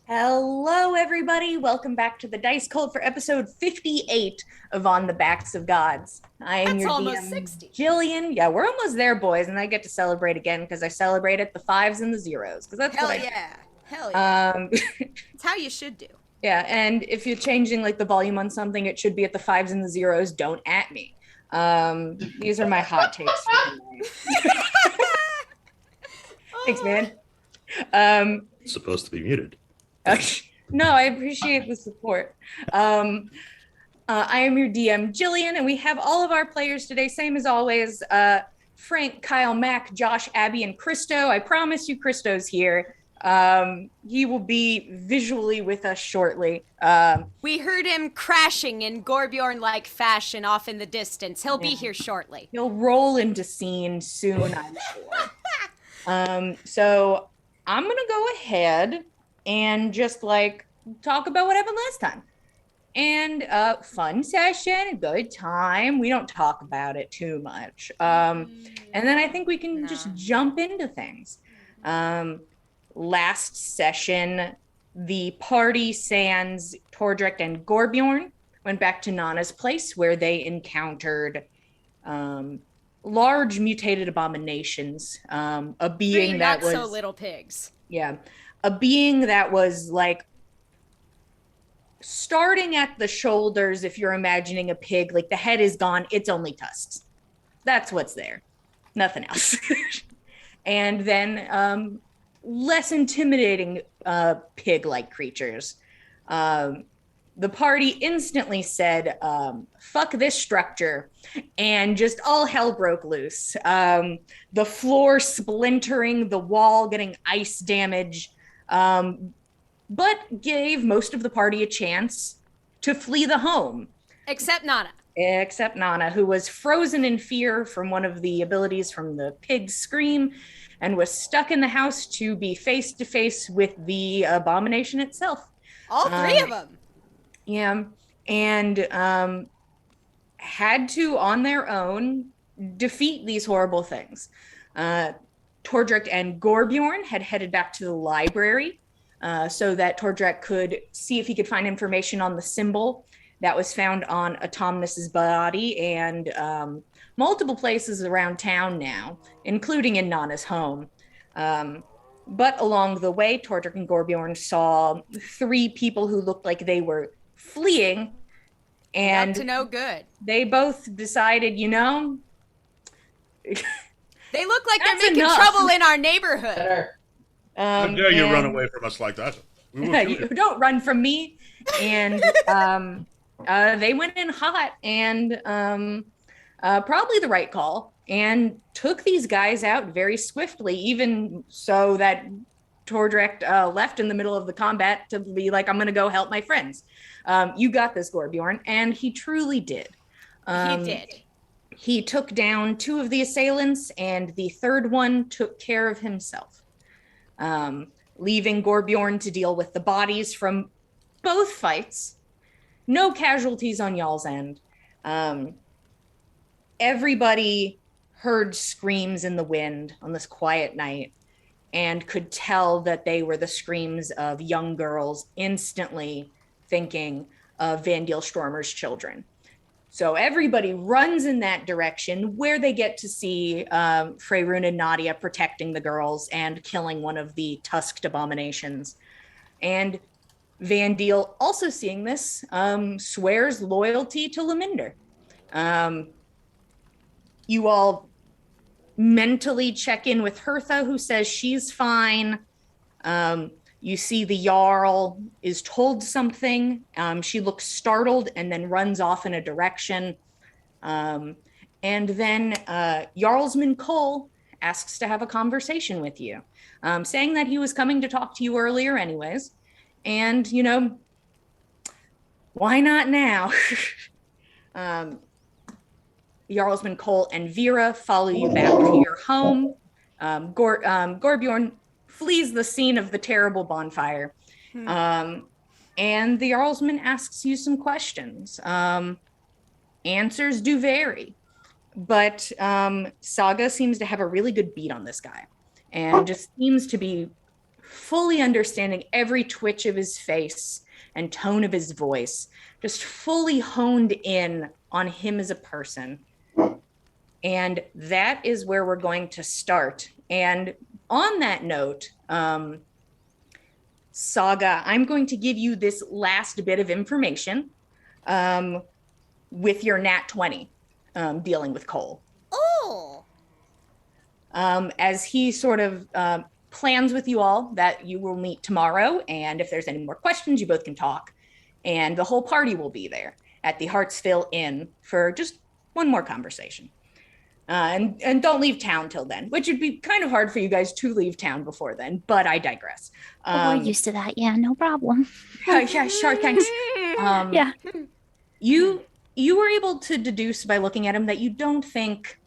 Hello, everybody. Welcome back to the Dice Cult for episode 58 of On the Backs of Gods. I am That's your almost DM, 60. Jillian. Yeah, we're almost there, boys, and I get to celebrate again because I celebrated the fives and the zeros because that's what Hell I yeah. Hell do. yeah. It's how you should do. Yeah, and if you're changing like the volume on something, it should be at the fives and the zeros. Don't at me. These are my hot takes for tonight. Thanks, Oh, man. Um, Supposed to be muted. no, I appreciate the support. Um, I am your DM, Jillian, and we have all of our players today, same as always. Frank, Kyle, Mac, Josh, Abby, and Christo. I promise you, Christo's here. He will be visually with us shortly. we heard him crashing in Gorbjorn like fashion off in the distance. He'll be Yeah. here shortly. He'll roll into scene soon, I'm sure. So I'm gonna go ahead and just like talk about what happened last time. And fun session, a good time. We don't talk about it too much. And then I think we can just jump into things. Um, Last session, the party sans Tordrick and Gorbjorn went back to Nana's place where they encountered um, large mutated abominations. A being Three that not so was, little pigs. yeah, a being that was like starting at the shoulders. If you're imagining a pig, like the head is gone, it's only tusks. That's what's there, nothing else. And then less intimidating pig-like creatures. Um, the party instantly said, fuck this structure, and just all hell broke loose. The floor splintering, the wall getting ice damage, but gave most of the party a chance to flee the home. Except Nana. Except Nana, who was frozen in fear from one of the abilities from the pig's scream and was stuck in the house to be face to face with the abomination itself. All three of them. Yeah. And had to, on their own, defeat these horrible things. Tordrick and Gorbjorn had headed back to the library so that Tordrick could see if he could find information on the symbol that was found on Autumnus's body and multiple places around town now, including in Nana's home. But along the way, Tordrick and Gorbjorn saw three people who looked like they were fleeing, and up to no good. they both decided, They look like they're That's making enough. trouble in our neighborhood. How dare you run away from us like that? We will shoot You you. don't run from me. And they went in hot, and probably the right call, and took these guys out very swiftly, even so that Tordrecht left in the middle of the combat to be like, I'm going to go help my friends. You got this, Gorbjorn. And he truly did. He did. He took down two of the assailants, and the third one took care of himself, leaving Gorbjorn to deal with the bodies from both fights. No casualties on y'all's end. Everybody heard screams in the wind on this quiet night and could tell that they were the screams of young girls, instantly thinking of Van Stormer's children. So everybody runs in that direction, where they get to see Freyrun and Nadia protecting the girls and killing one of the tusked abominations. And Van Deel, also seeing this, swears loyalty to Laminder. You all mentally check in with Hertha, who says she's fine. You see the Jarl is told something. She looks startled and then runs off in a direction. And then Jarlsman Cole asks to have a conversation with you, saying that he was coming to talk to you earlier anyways. And, why not now? Jarlsman Cole and Vera follow you back to your home. Gorbjorn flees the scene of the terrible bonfire. And the Jarlsman asks you some questions. Answers do vary, but Saga seems to have a really good beat on this guy and just seems to be fully understanding every twitch of his face and tone of his voice, just fully honed in on him as a person. And that is where we're going to start. And on that note, Saga, I'm going to give you this last bit of information with your nat 20 dealing with Cole. Oh. As he sort of plans with you all that you will meet tomorrow. And if there's any more questions, you both can talk. And the whole party will be there at the Hartsville Inn for just one more conversation. And don't leave town till then, which would be kind of hard for you guys to leave town before then, but I digress. We're used to that. Yeah, no problem. Yeah, sure, thanks. Yeah. You were able to deduce by looking at him that you don't think,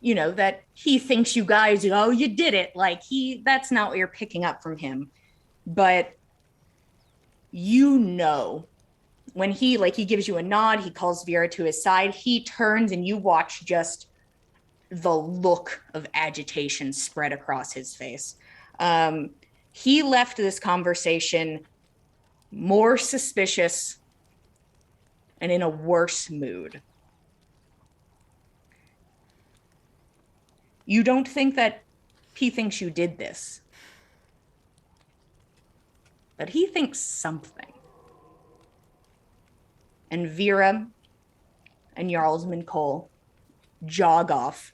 that he thinks you guys, oh, you did it. Like that's not what you're picking up from him. But when he gives you a nod, he calls Vera to his side, he turns and you watch just the look of agitation spread across his face. He left this conversation more suspicious and in a worse mood. You don't think that he thinks you did this, but he thinks something. And Vera and Jarlsman Cole jog off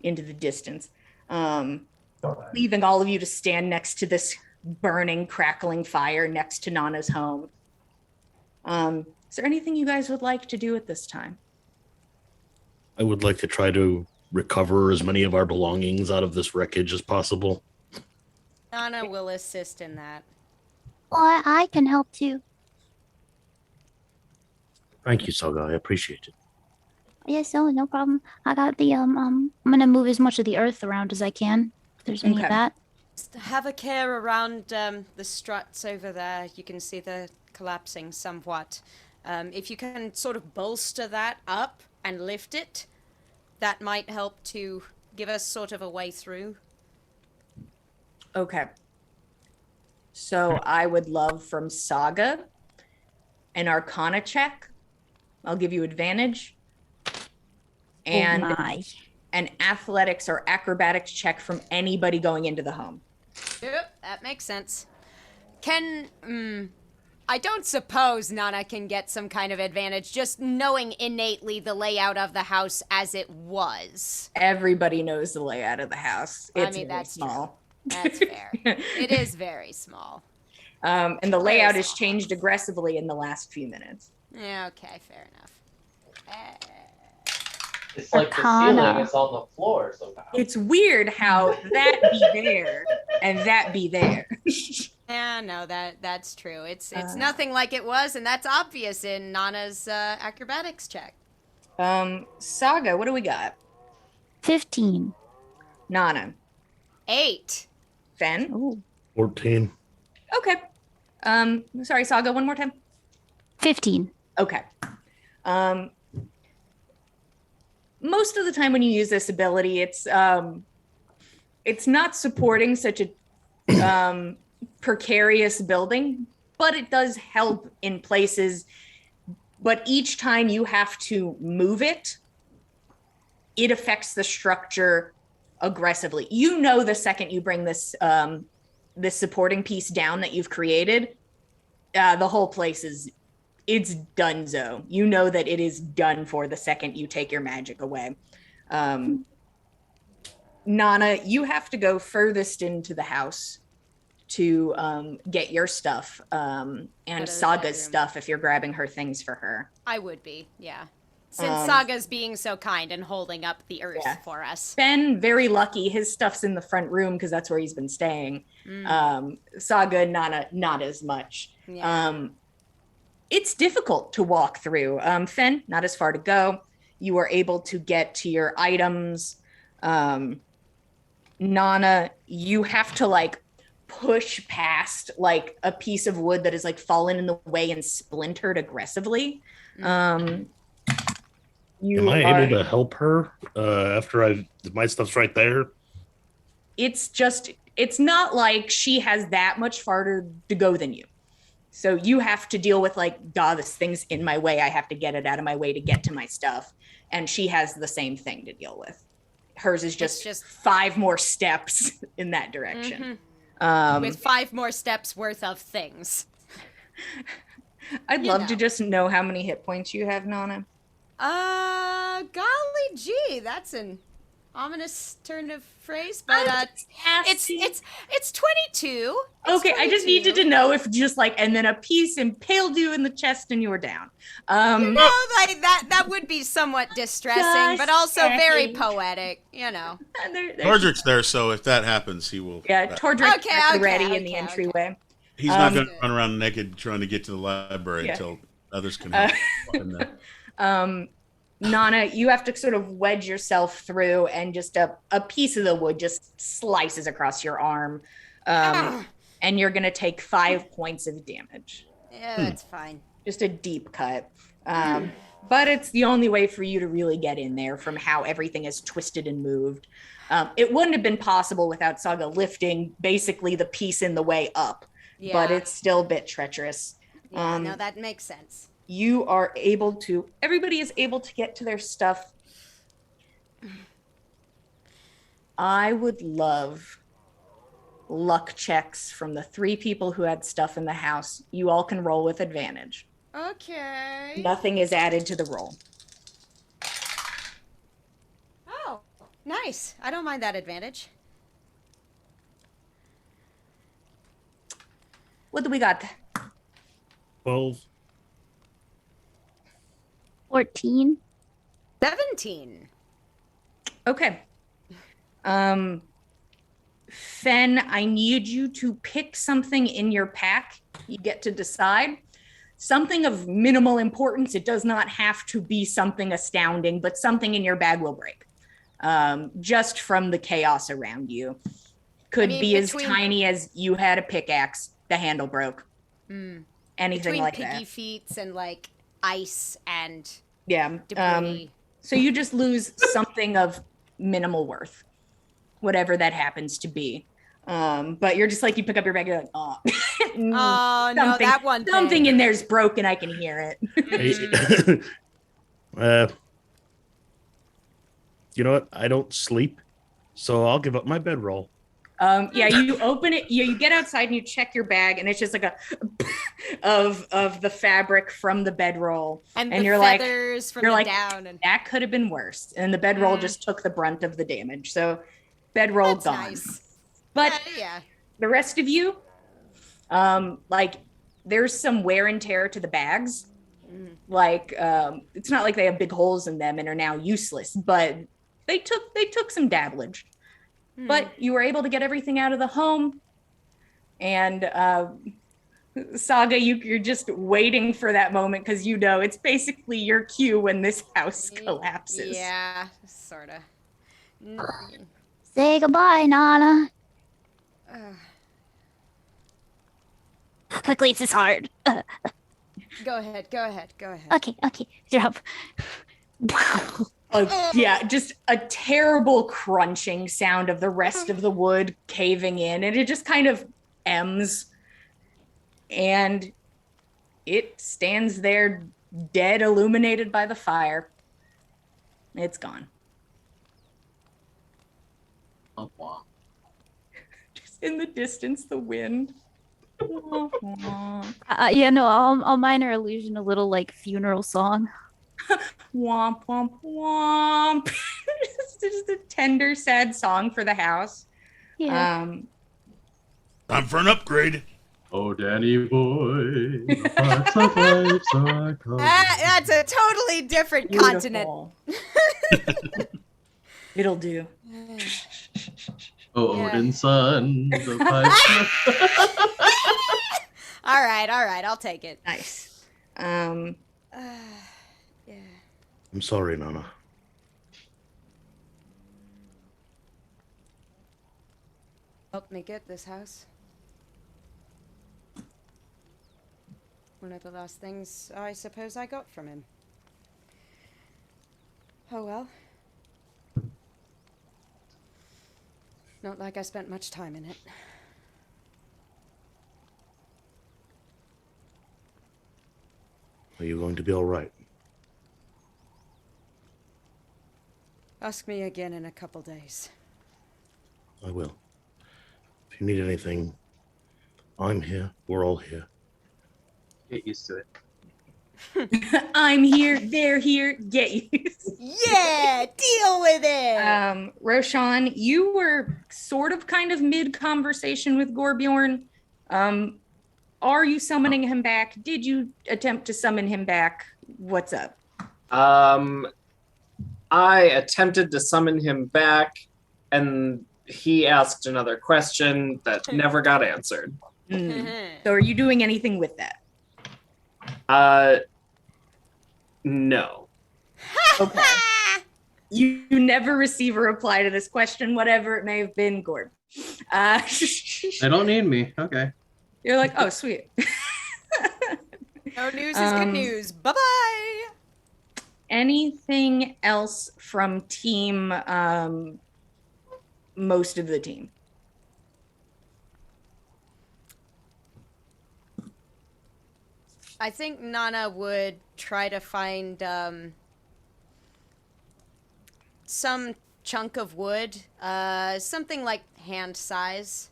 into the distance, leaving all of you to stand next to this burning, crackling fire next to Nana's home. Is there anything you guys would like to do at this time? I would like to try to recover as many of our belongings out of this wreckage as possible. Nana will assist in that. Well, I can help too. Thank you, Saga. I appreciate it. Yes, no problem. I got the I'm gonna move as much of the earth around as I can. If there's any of that. Just have a care around the struts over there. You can see they're collapsing somewhat. If you can sort of bolster that up and lift it, that might help to give us sort of a way through. Okay. So I would love from Saga an Arcana check. I'll give you advantage. And an athletics or acrobatics check from anybody going into the home. Yep, that makes sense. I don't suppose Nana can get some kind of advantage just knowing innately the layout of the house as it was. Everybody knows the layout of the house. It's that's small. True. That's fair. It is very small. And the layout has changed aggressively in the last few minutes. Yeah, okay, fair enough. It's like the ceiling is on the floor somehow. It's weird how that be there and that be there. Yeah, no, that's true. It's nothing like it was, and that's obvious in Nana's acrobatics check. Saga, what do we got? 15. Nana. 8. Fen? Ooh. 14. Okay. Sorry, Saga, one more time. 15. Okay. Most of the time when you use this ability, it's not supporting such a precarious building, but it does help in places. But each time you have to move it, it affects the structure aggressively. You know, the second you bring this this supporting piece down that you've created, the whole place it's donezo. You know that it is done for the second you take your magic away. Nana, you have to go furthest into the house to get your stuff and Saga's stuff if you're grabbing her things for her. I would be, yeah. Since Saga's being so kind and holding up the earth for us. Ben, very lucky. His stuff's in the front room because that's where he's been staying. Saga and Nana, not as much. Yeah. It's difficult to walk through. Fen, not as far to go. You are able to get to your items. Nana, you have to push past a piece of wood that is fallen in the way and splintered aggressively. Am I able to help her after my stuff's right there? It's just it's not like she has that much farther to go than you. So you have to deal with like, God, this thing's in my way. I have to get it out of my way to get to my stuff. And she has the same thing to deal with. Hers is just 5 more steps in that direction. With 5 more steps worth of things. I'd love to just know how many hit points you have, Nana. Golly gee, that's an ominous turn of phrase, but it's 22. Okay, I just needed to know if just like, and then a piece impaled you in the chest and you were down. Like that would be somewhat distressing, but also very poetic, you know. Tordrick's there, so if that happens, he will. Yeah, Tordrick's ready in the entryway. He's not going to run around naked trying to get to the library until others can help him there. Nana, you have to sort of wedge yourself through, and just a piece of the wood just slices across your arm. And you're going to take 5 points of damage. Yeah, that's fine. Just a deep cut. But it's the only way for you to really get in there from how everything is twisted and moved. It wouldn't have been possible without Saga lifting basically the piece in the way up. Yeah. But it's still a bit treacherous. Yeah, no, that makes sense. You are able to, everybody is able to get to their stuff. I would love luck checks from the 3 people who had stuff in the house. You all can roll with advantage. Okay. Nothing is added to the roll. Oh, nice. I don't mind that advantage. What do we got? 12. 14. 17. Okay. Fen, I need you to pick something in your pack. You get to decide. Something of minimal importance. It does not have to be something astounding, but something in your bag will break. Just from the chaos around you. Could be as tiny as you had a pickaxe, the handle broke. Anything like that. Between piggy feet and like ice and debris. So you just lose something of minimal worth, whatever that happens to be. But you're just like, you pick up your bag, you're like, oh, no, that one thing. Something in there's broken. I can hear it. You know what? I don't sleep, so I'll give up my bedroll. You open it, you get outside and you check your bag, and it's just like a of the fabric from the bedroll, and you're feathers from the down, and that could have been worse. And the bedroll just took the brunt of the damage, so bedroll gone. Nice. But the rest of you, there's some wear and tear to the bags. It's not like they have big holes in them and are now useless, but they took some damage. But you were able to get everything out of the home. And Saga, you're just waiting for that moment because you know it's basically your cue when this house collapses. Yeah, sort of. Say goodbye, Nana. Quickly, this is hard. Go ahead. Okay. Drop. Just a terrible crunching sound of the rest of the wood caving in, and it just kind of ems, and it stands there dead, illuminated by the fire. It's gone. Oh, wow. Just in the distance, the wind. I'll minor illusion a little like funeral song. Womp womp womp. Just a tender, sad song for the house. Yeah. Time for an upgrade. Oh, Danny boy. That's a totally different continent. It'll do. Oh, Odin's son. All right, I'll take it. Nice. I'm sorry, Nana. Helped me get this house. One of the last things I suppose I got from him. Oh well. not like I spent much time in it. Are you going to be all right? Ask me again in a couple days. I will. If you need anything, I'm here. We're all here. Get used to it. I'm here, they're here, get used. Yeah, deal with it. Roshan, you were sort of kind of mid conversation with Gorbjorn. Are you summoning him back? Did you attempt to summon him back? What's up? I attempted to summon him back, and he asked another question that never got answered. So are you doing anything with that? No. Okay. You never receive a reply to this question, whatever it may have been, Gorb. They don't need me. Okay. You're like, oh, sweet. No news is good news. Bye-bye. Anything else from team, most of the team? I think Nana would try to find some chunk of wood, something like hand size,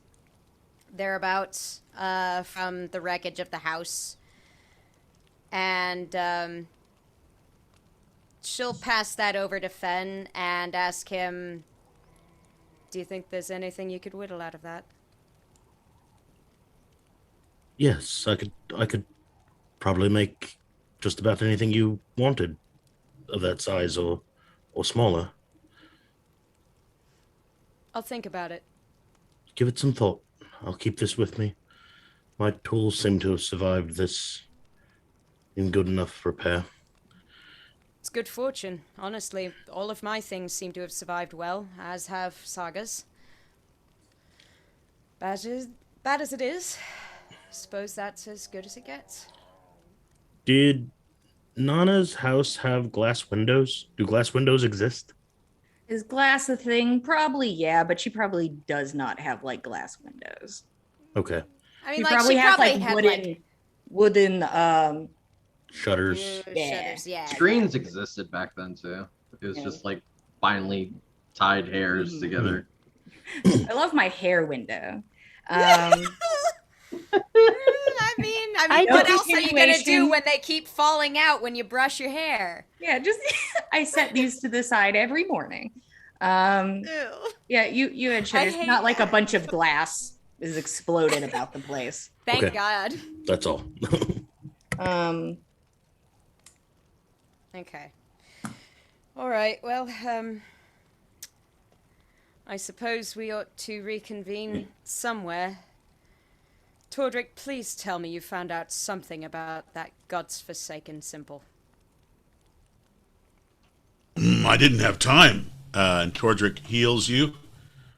thereabouts, from the wreckage of the house. And she'll pass that over to Fen and ask him, do you think there's anything you could whittle out of that? Yes, I could probably make just about anything you wanted of that size or smaller. I'll think about it. Give it some thought. I'll keep this with me. My tools seem to have survived this in good enough repair. It's good fortune, honestly. All of my things seem to have survived well, as have Saga's. Bad as it is, suppose that's as good as it gets. Did Nana's house have glass windows? Do glass windows exist? Is glass a thing? Probably, yeah, but she probably does not have like glass windows. Okay. I mean, She like, probably she has probably like had, wooden Shutters. shutters, yeah. Screens existed back then too. It was just like finely tied hairs together. I love my hair window. I mean, No what else are you gonna do continuation. when they keep falling out when you brush your hair? Yeah, just I set these to the side every morning. Ew. Yeah, you had I shutters, hate not like a that. bunch of glass is exploded about the place. Thank Okay. God. That's all. Okay. All right. Well, I suppose we ought to reconvene somewhere. Tordrick, please tell me you found out something about that God's forsaken symbol. I didn't have time. And Tordrick heals you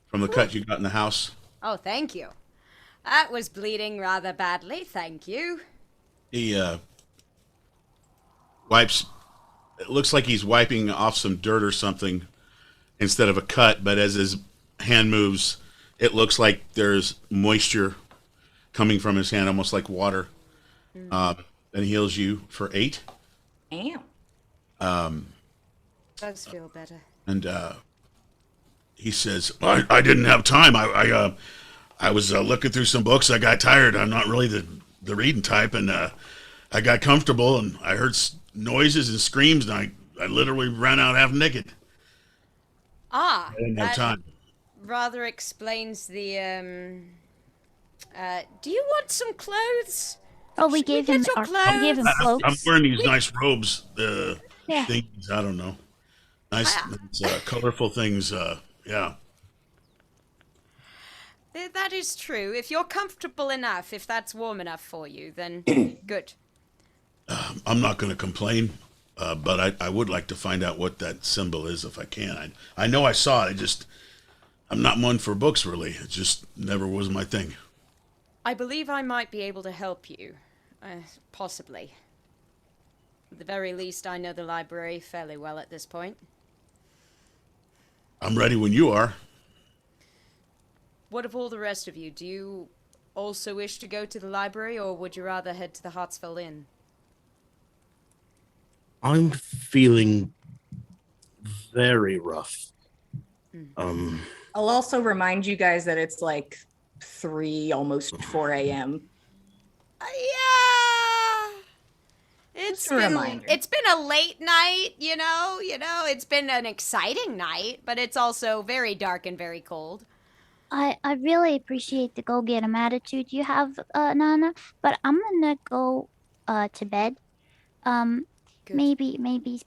from the cut you got in the house. Oh, thank you. That was bleeding rather badly, thank you. He wipes. It looks like he's wiping off some dirt or something instead of a cut, but as his hand moves, it looks like there's moisture coming from his hand, almost like water. And heals you for 8. Damn. Does feel better. And he says, I didn't have time. I was looking through some books. I got tired. I'm not really the reading type. And I got comfortable, and I heard noises and screams, and I literally ran out half naked. Ah, I didn't have time. rather explains the, do you want some clothes? Oh, we Should we gave get him your we gave him clothes? cloaks. I'm wearing these nice robes, Yeah. things. I don't know. Nice, colorful things. Yeah. That is true. If you're comfortable enough, if that's warm enough for you, then good. I'm not going to complain, but I would like to find out what that symbol is if I can. I know I saw it. I'm not one for books, really. It just never was my thing. I believe I might be able to help you. Possibly. At the very least, I know the library fairly well at this point. I'm ready when you are. what of all the rest of you? Do you also wish to go to the library, or would you rather head to the Hartsville Inn? I'm feeling very rough. I'll also remind you guys that it's like 3, almost 4 a.m. Yeah. Just a reminder. It's been a late night, it's been an exciting night, but it's also very dark and very cold. I really appreciate the go get 'em attitude you have, Nana, but I'm gonna go to bed. Um, Good. maybe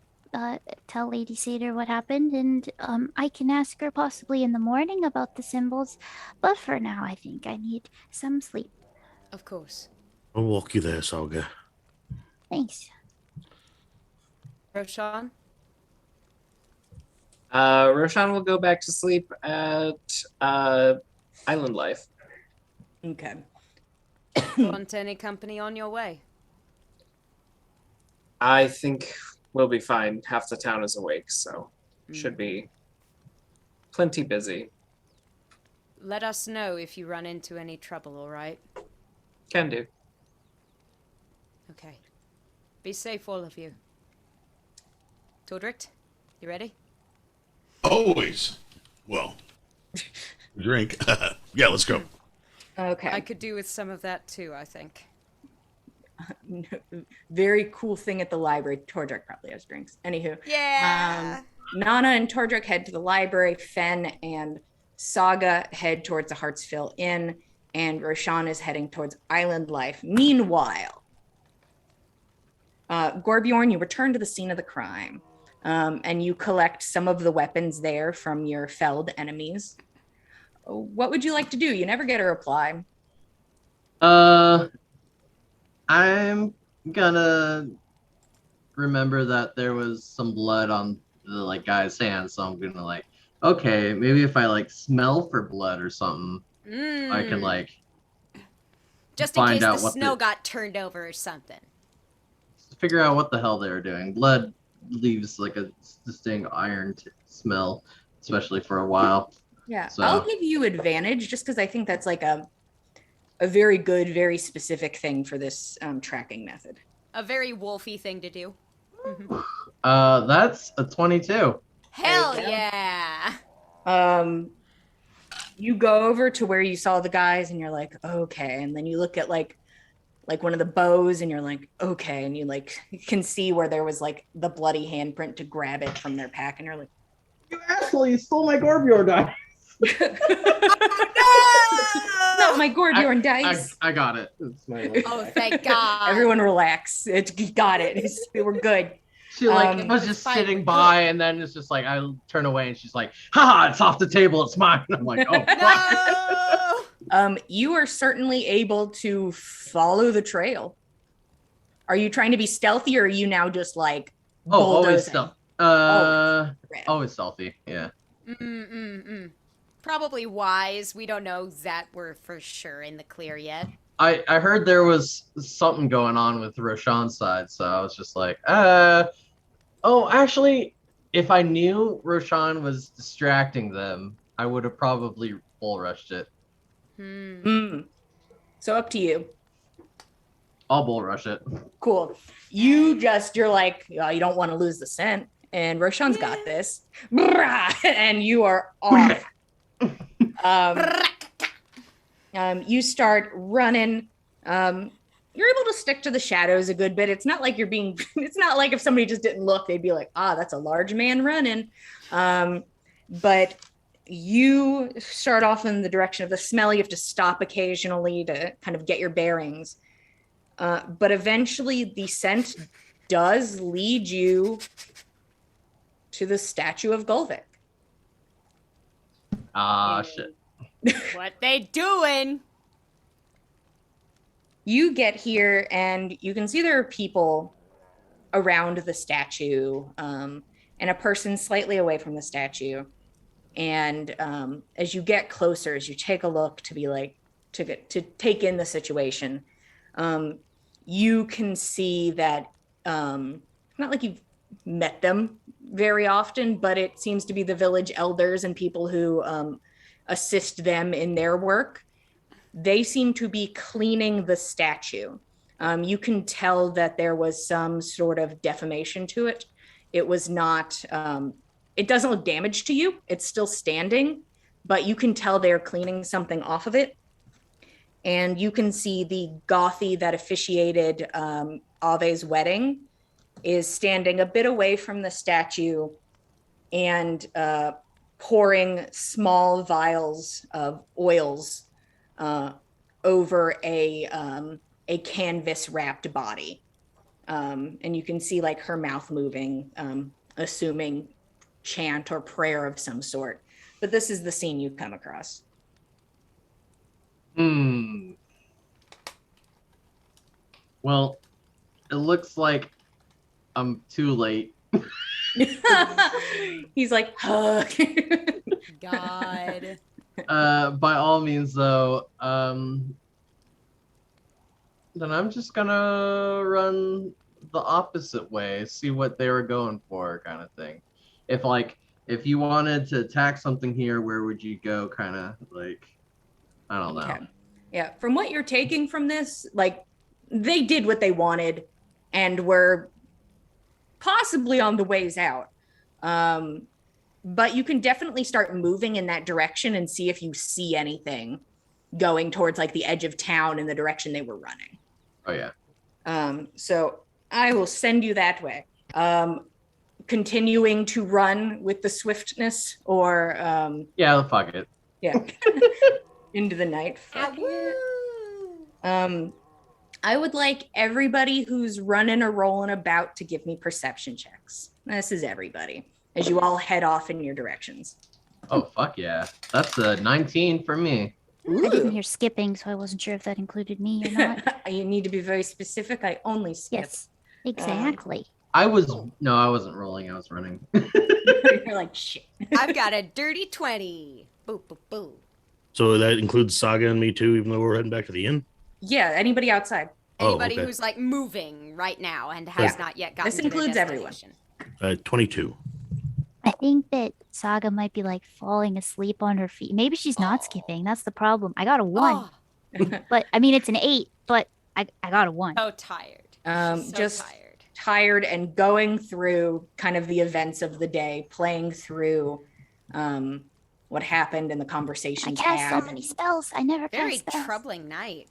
tell Lady Cedar what happened, and I can ask her possibly in the morning about the symbols. But for now, I think I need some sleep. Of course. I'll walk you there, Saga. Thanks. Roshan? Roshan will go back to sleep at Island Life. Okay. Want any company on your way? I think we'll be fine. Half the town is awake, so should be plenty busy. Let us know if you run into any trouble, all right? Can do. Okay. Be safe, all of you. Tordrict, you ready? Always. Well, drink. Yeah, let's go. Okay. I could do with some of that too, I think. Very cool thing at the library. Tordrick probably has drinks. Anywho. Yeah. Nana and Tordrick head to the library. Fen and Saga head towards the Hartsville Inn, and Roshan is heading towards Island Life. Meanwhile, Gorbjorn, you return to the scene of the crime, and you collect some of the weapons there from your felled enemies. What would you like to do? You never get a reply. I'm gonna remember that there was some blood on the guy's hand, so I'm gonna okay, maybe if I smell for blood or something, I can just in find case out the what snow got turned over or something. figure out what the hell they were doing. Blood leaves a distinct iron smell, especially for a while. Yeah, So. I'll give you advantage just because I think that's a very good, very specific thing for this tracking method. A very wolfy thing to do. That's a 22. Hell There you go. yeah. You go over to where you saw the guys and you're like, okay. And then you look at like one of the bows and you're like, okay. And you can see where there was the bloody handprint to grab it from their pack. And you're like, You asshole, you stole my Gorbjorn die. not my Gorbjorn dice. I got it. It's my Oh, thank God. Everyone relax. Got it. We're good. She was just sitting by, and then it's just I turn away, and she's like, "Haha, it's off the table. It's mine." I'm like, "Oh, fuck." No! You are certainly able to follow the trail. Are you trying to be stealthy, or are you now just always bulldozing? stealth. Always. Always stealthy. Yeah. Probably wise. We don't know that we're for sure in the clear yet. I heard there was something going on with Roshan's side, so I was just oh, actually, if I knew Roshan was distracting them, I would have probably bull rushed it. So up to you. I'll bull rush it. Cool. You're like, oh, you don't want to lose the scent, and Roshan's got this. And you are off. You start running. You're able to stick to the shadows a good bit. It's not like it's not like if somebody just didn't look, they'd be like, that's a large man running. But you start off in the direction of the smell. You have to stop occasionally to kind of get your bearings. But eventually the scent does lead you to the statue of Gulvik. Shit. What they doing? You get here and you can see there are people around the statue, and a person slightly away from the statue. And as you get closer, as you take a look to be to take in the situation, you can see that not like you've met them very often, but it seems to be the village elders and people who assist them in their work. They seem to be cleaning the statue. You can tell that there was some sort of defamation to it. It was not, it doesn't look damaged to you. It's still standing, but you can tell they're cleaning something off of it. And you can see the Gothy that officiated Ave's wedding is standing a bit away from the statue and pouring small vials of oils over a canvas wrapped body. And you can see like her mouth moving, assuming chant or prayer of some sort. But this is the scene you come across. Well, it looks like I'm too late. He's like, hug. God. By all means, though, then I'm just gonna run the opposite way, see what they were going for, kind of thing. If you wanted to attack something here, where would you go? Kind of like, I don't know. Okay. Yeah, from what you're taking from this, like they did what they wanted and were possibly on the ways out. But you can definitely start moving in that direction and see if you see anything going towards like the edge of town in the direction they were running. Oh yeah. So I will send you that way. Continuing to run with the swiftness or Yeah, fuck it. yeah. Into the night. Fuck it. I would like everybody who's running or rolling about to give me perception checks. This is everybody, as you all head off in your directions. Oh fuck yeah. That's a 19 for me. I didn't hear skipping, so I wasn't sure if that included me or not. You need to be very specific. I only skip. Yes, exactly. I wasn't rolling, I was running. You're like, shit. I've got a dirty 20. Boo, boo, boo. So that includes Saga and me too, even though we're heading back to the inn? Yeah, anybody outside. Anybody okay. who's like moving right now and has not yet gotten This to their includes everyone. destination. 22. I think that Saga might be like falling asleep on her feet. Maybe she's not skipping. That's the problem. I got a 1. Oh, But I mean, it's an 8, but I got a 1. so tired. She's so Just tired. tired and going through kind of the events of the day, playing through what happened and the I conversations cast had. so many spells. I never Very cast spells. troubling night.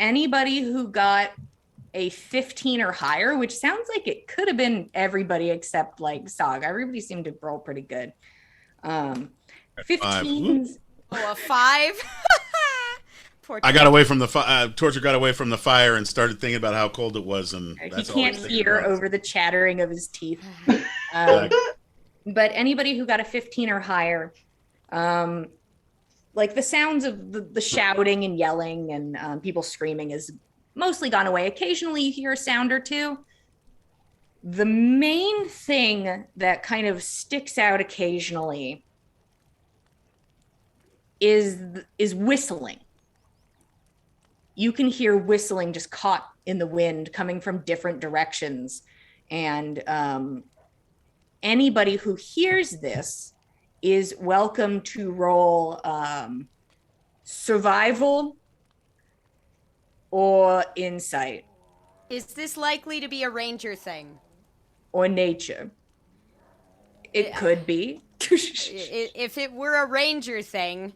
Anybody who got a 15 or higher, which sounds like it could have been everybody except like Saga. Everybody seemed to roll pretty good. 15s. Oh, a 5? Poor I got away from the Torture got away from the fire and started thinking about how cold it was, and He that's all can't I was thinking hear about. over the chattering of his teeth. Yeah. But anybody who got a 15 or higher, like the sounds of the shouting and yelling and people screaming is mostly gone away. Occasionally you hear a sound or two. The main thing that kind of sticks out occasionally is whistling. You can hear whistling just caught in the wind coming from different directions. And anybody who hears this is welcome to roll survival or insight Is this likely to be a ranger thing? or nature. It could be. If it were a ranger thing,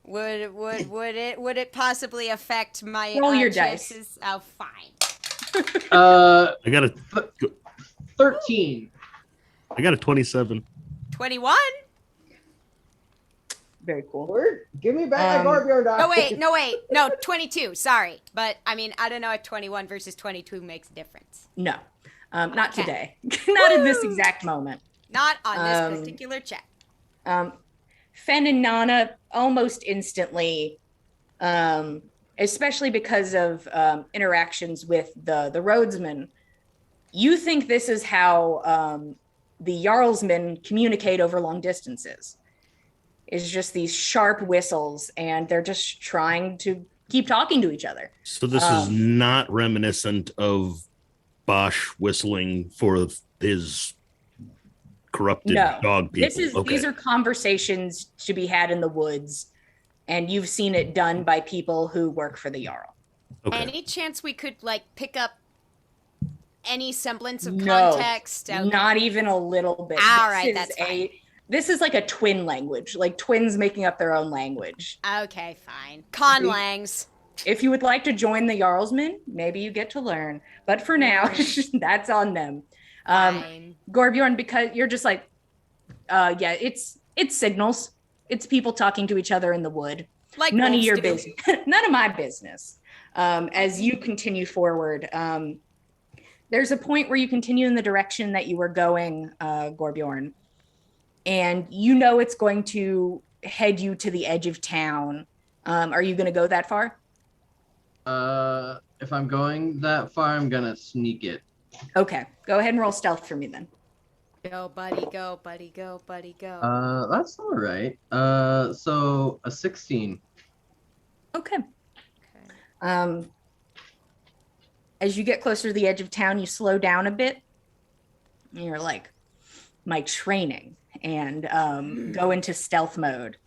would it possibly affect my Roll your dice. chances? Oh, fine. I got a 13. 27. 21? Very cool. Word? Give me back my Barbie dog. No, wait. No, 22. Sorry. But, I mean, I don't know if 21 versus 22 makes a difference. No, not Okay. today. Not in this exact moment. Not on this particular check. Fen and Nana almost instantly, especially because of interactions with the roadsman, you think this is how the Jarlsmen communicate over long distances. Is just these sharp whistles, and they're just trying to keep talking to each other. So this is not reminiscent of Bosch whistling for his corrupted No, dog people. these Okay. are conversations to be had in the woods, and you've seen it done by people who work for the Jarl. Okay. Any chance we could like pick up any semblance of No, context? Okay. not even a little bit. All right, that's fine. This is like a twin language, like twins making up their own language. Okay, fine. Conlangs. If you would like to join the Jarlsman, maybe you get to learn. But for now, that's on them. Fine. Gorbjorn, because you're just like, yeah, it's signals. It's people talking to each other in the wood. Like None of wolves your do. business. None of my business. As you continue forward, there's a point where you continue in the direction that you were going, Gorbjorn, and you know it's going to head you to the edge of town. Are you going to go that far? If I'm going that far, I'm gonna sneak it. Okay, go ahead and roll stealth for me then. Go, buddy, go, buddy, go, buddy, go. That's all right. So a 16. Okay. Okay. As you get closer to the edge of town, you slow down a bit. And you're like, my training, and go into stealth mode.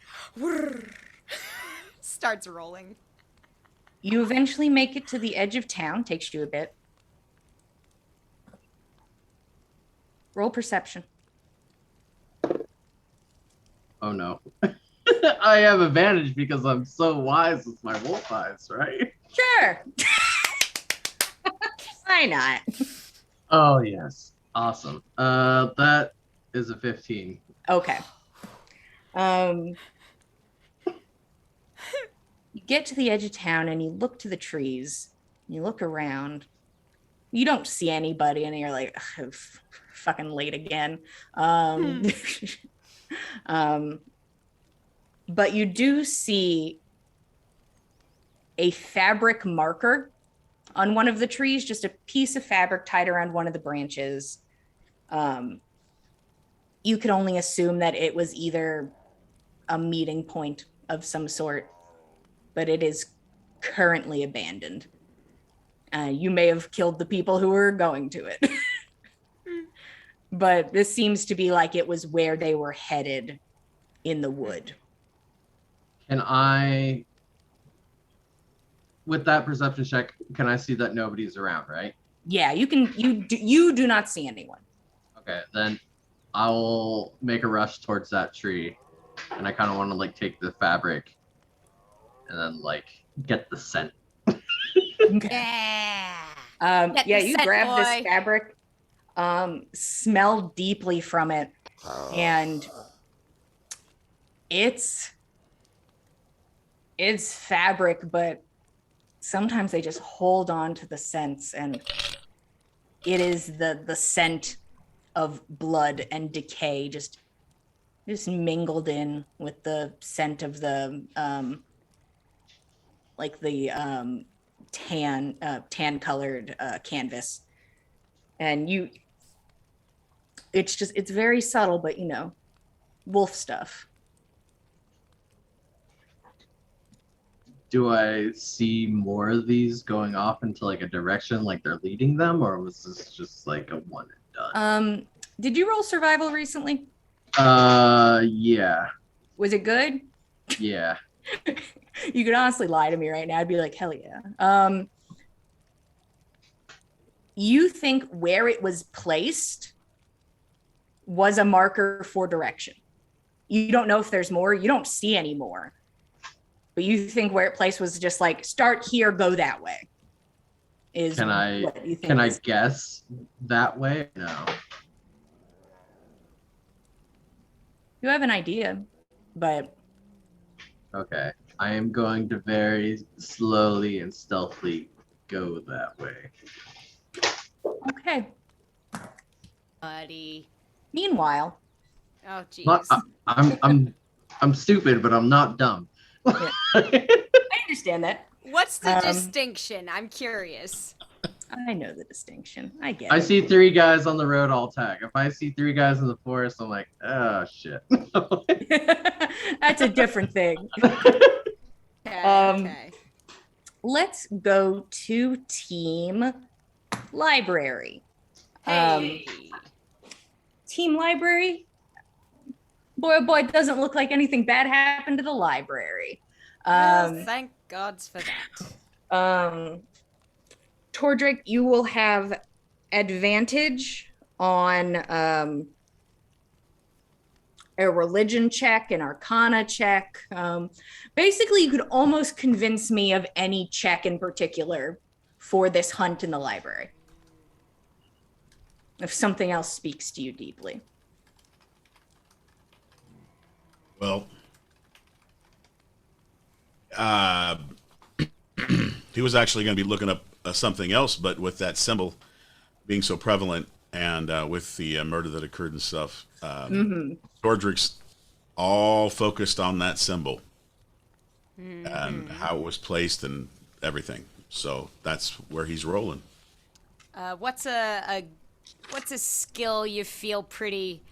Starts rolling. You eventually make it to the edge of town. Takes you a bit. Roll perception. Oh no. I have advantage because I'm so wise with my wolf eyes, right? Sure. Why not? Oh yes. Awesome. That is a 15. Okay. You get to the edge of town and you look to the trees. You look around. You don't see anybody, and you're like, fucking late again. But you do see a fabric marker on one of the trees, just a piece of fabric tied around one of the branches. You could only assume that it was either a meeting point of some sort, but it is currently abandoned. You may have killed the people who were going to it. But this seems to be like it was where they were headed in the wood. Can I, with that perception check, can I see that nobody's around, right? Yeah, you can. You do not see anyone. Okay, then I will make a rush towards that tree, and I kind of want to like take the fabric, and then like get the scent. Yeah. Yeah, the you scent, grab boy. this fabric, smell deeply from it, and it's fabric, but sometimes they just hold on to the scents, and it is the scent of blood and decay just mingled in with the scent of the tan colored canvas. And it's very subtle, but wolf stuff. Do I see more of these going off into like a direction like they're leading them, or was this just like a one and done? Did you roll survival recently? Yeah. Was it good? Yeah. You could honestly lie to me right now. I'd be like, hell yeah. You think where it was placed was a marker for direction. You don't know if there's more. You don't see any more. But you think where it placed was just like, start here, go that way. Can I guess that way? No. You have an idea, but Okay. I am going to very slowly and stealthily go that way. okay. Buddy. Meanwhile, Oh, jeez. I'm stupid, but I'm not dumb. I understand that. What's the distinction? I'm curious. I know the distinction. I get I it. see 3 guys on the road, I'll attack. If I see 3 guys in the forest, I'm like, oh shit. That's a different thing. Okay. Okay. Let's go to team library. Hey. Team library. Boy, oh boy, it doesn't look like anything bad happened to the library. Well, thank gods for that. Tordrick, you will have advantage on a religion check, an arcana check. Basically, you could almost convince me of any check in particular for this hunt in the library. If something else speaks to you deeply. Well, he was actually going to be looking up something else, but with that symbol being so prevalent and with the murder that occurred and stuff, Tordrick's all focused on that symbol and how it was placed and everything. So that's where he's rolling. What's a skill you feel pretty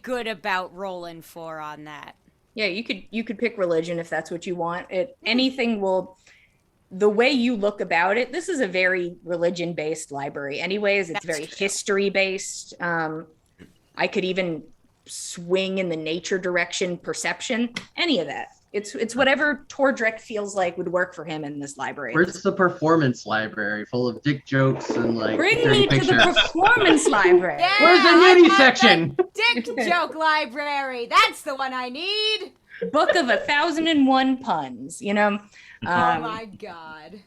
good about rolling for on that? Yeah, you could pick religion if that's what you want. Anything will. The way you look about it, this is a very religion-based library. Anyways, it's very history-based. I could even swing in the nature direction, perception, any of that. It's whatever Tordrick feels like would work for him in this library. Where's the performance library full of dick jokes and like Bring dirty me to pictures? the performance library. Yeah, Where's the I nudie want section? the dick joke library. That's the one I need. Book of 1,001 puns, you know. Oh my god.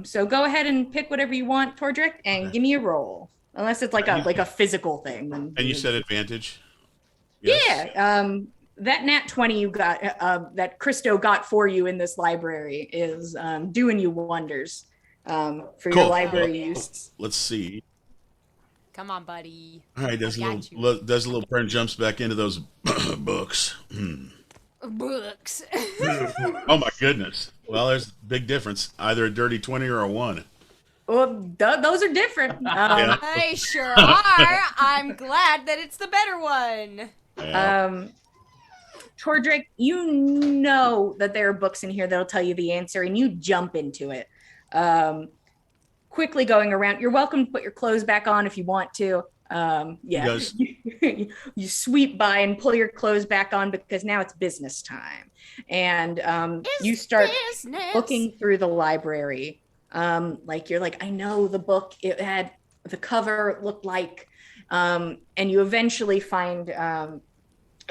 So go ahead and pick whatever you want, Tordrick, and give me a roll. Unless it's like a physical thing. Then And you said advantage? Yes. Yeah. That nat 20 you got, that Christo got for you in this library is doing you wonders for your library use. Let's see. Come on, buddy. All right, does a little print jumps back into those books. Books. Oh my goodness. Well, there's a big difference. Either a dirty 20 or a 1. Well, those are different. Yeah. They sure are. I'm glad that it's the better one. Yeah. Tordrick, you know that there are books in here that'll tell you the answer, and you jump into it. Quickly going around. You're welcome to put your clothes back on if you want to. Yeah. You sweep by and pull your clothes back on because now it's business time. And you start looking through the library. Like you're like, I know the book, it had the cover looked like, and you eventually find a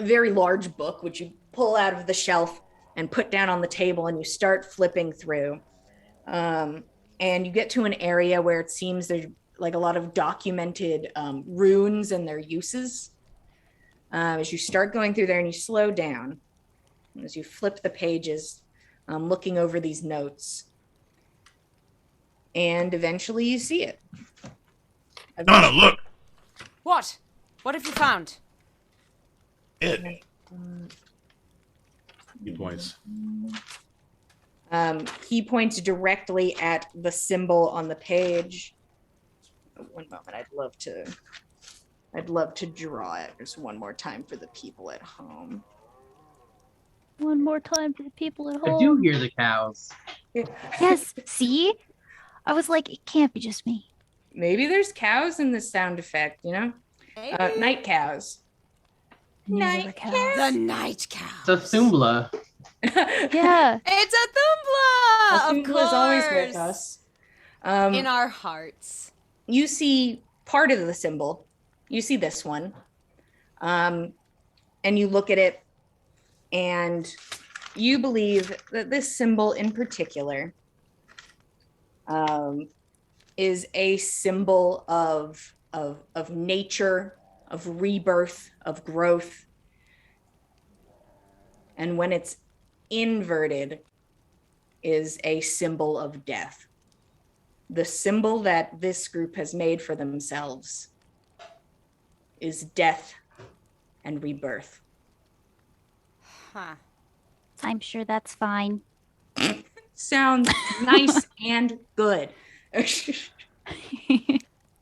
very large book, which you pull out of the shelf and put down on the table, and you start flipping through. And you get to an area where it seems there's like a lot of documented runes and their uses. As you start going through there and you slow down, as you flip the pages, looking over these notes, and eventually you see it. Donna, look. What? What have you found? It. He points. He points directly at the symbol on the page. One moment, I'd love to draw it just one more time for the people at home. One more time for the people at home. I do hear the cows. Yes, see? I was like, it can't be just me. Maybe there's cows in this sound effect, you know? Night cows. Night cows. The night cow. It's a Thumbla. Yeah. It's a Thumbla! Of course. Thumbla's always with us. In our hearts. You see part of the symbol. You see this one. And you look at it, and you believe that this symbol in particular is a symbol of nature, of rebirth, of growth. And when it's inverted, is a symbol of death. The symbol that this group has made for themselves is death and rebirth. Huh. I'm sure that's fine. Sounds nice and good.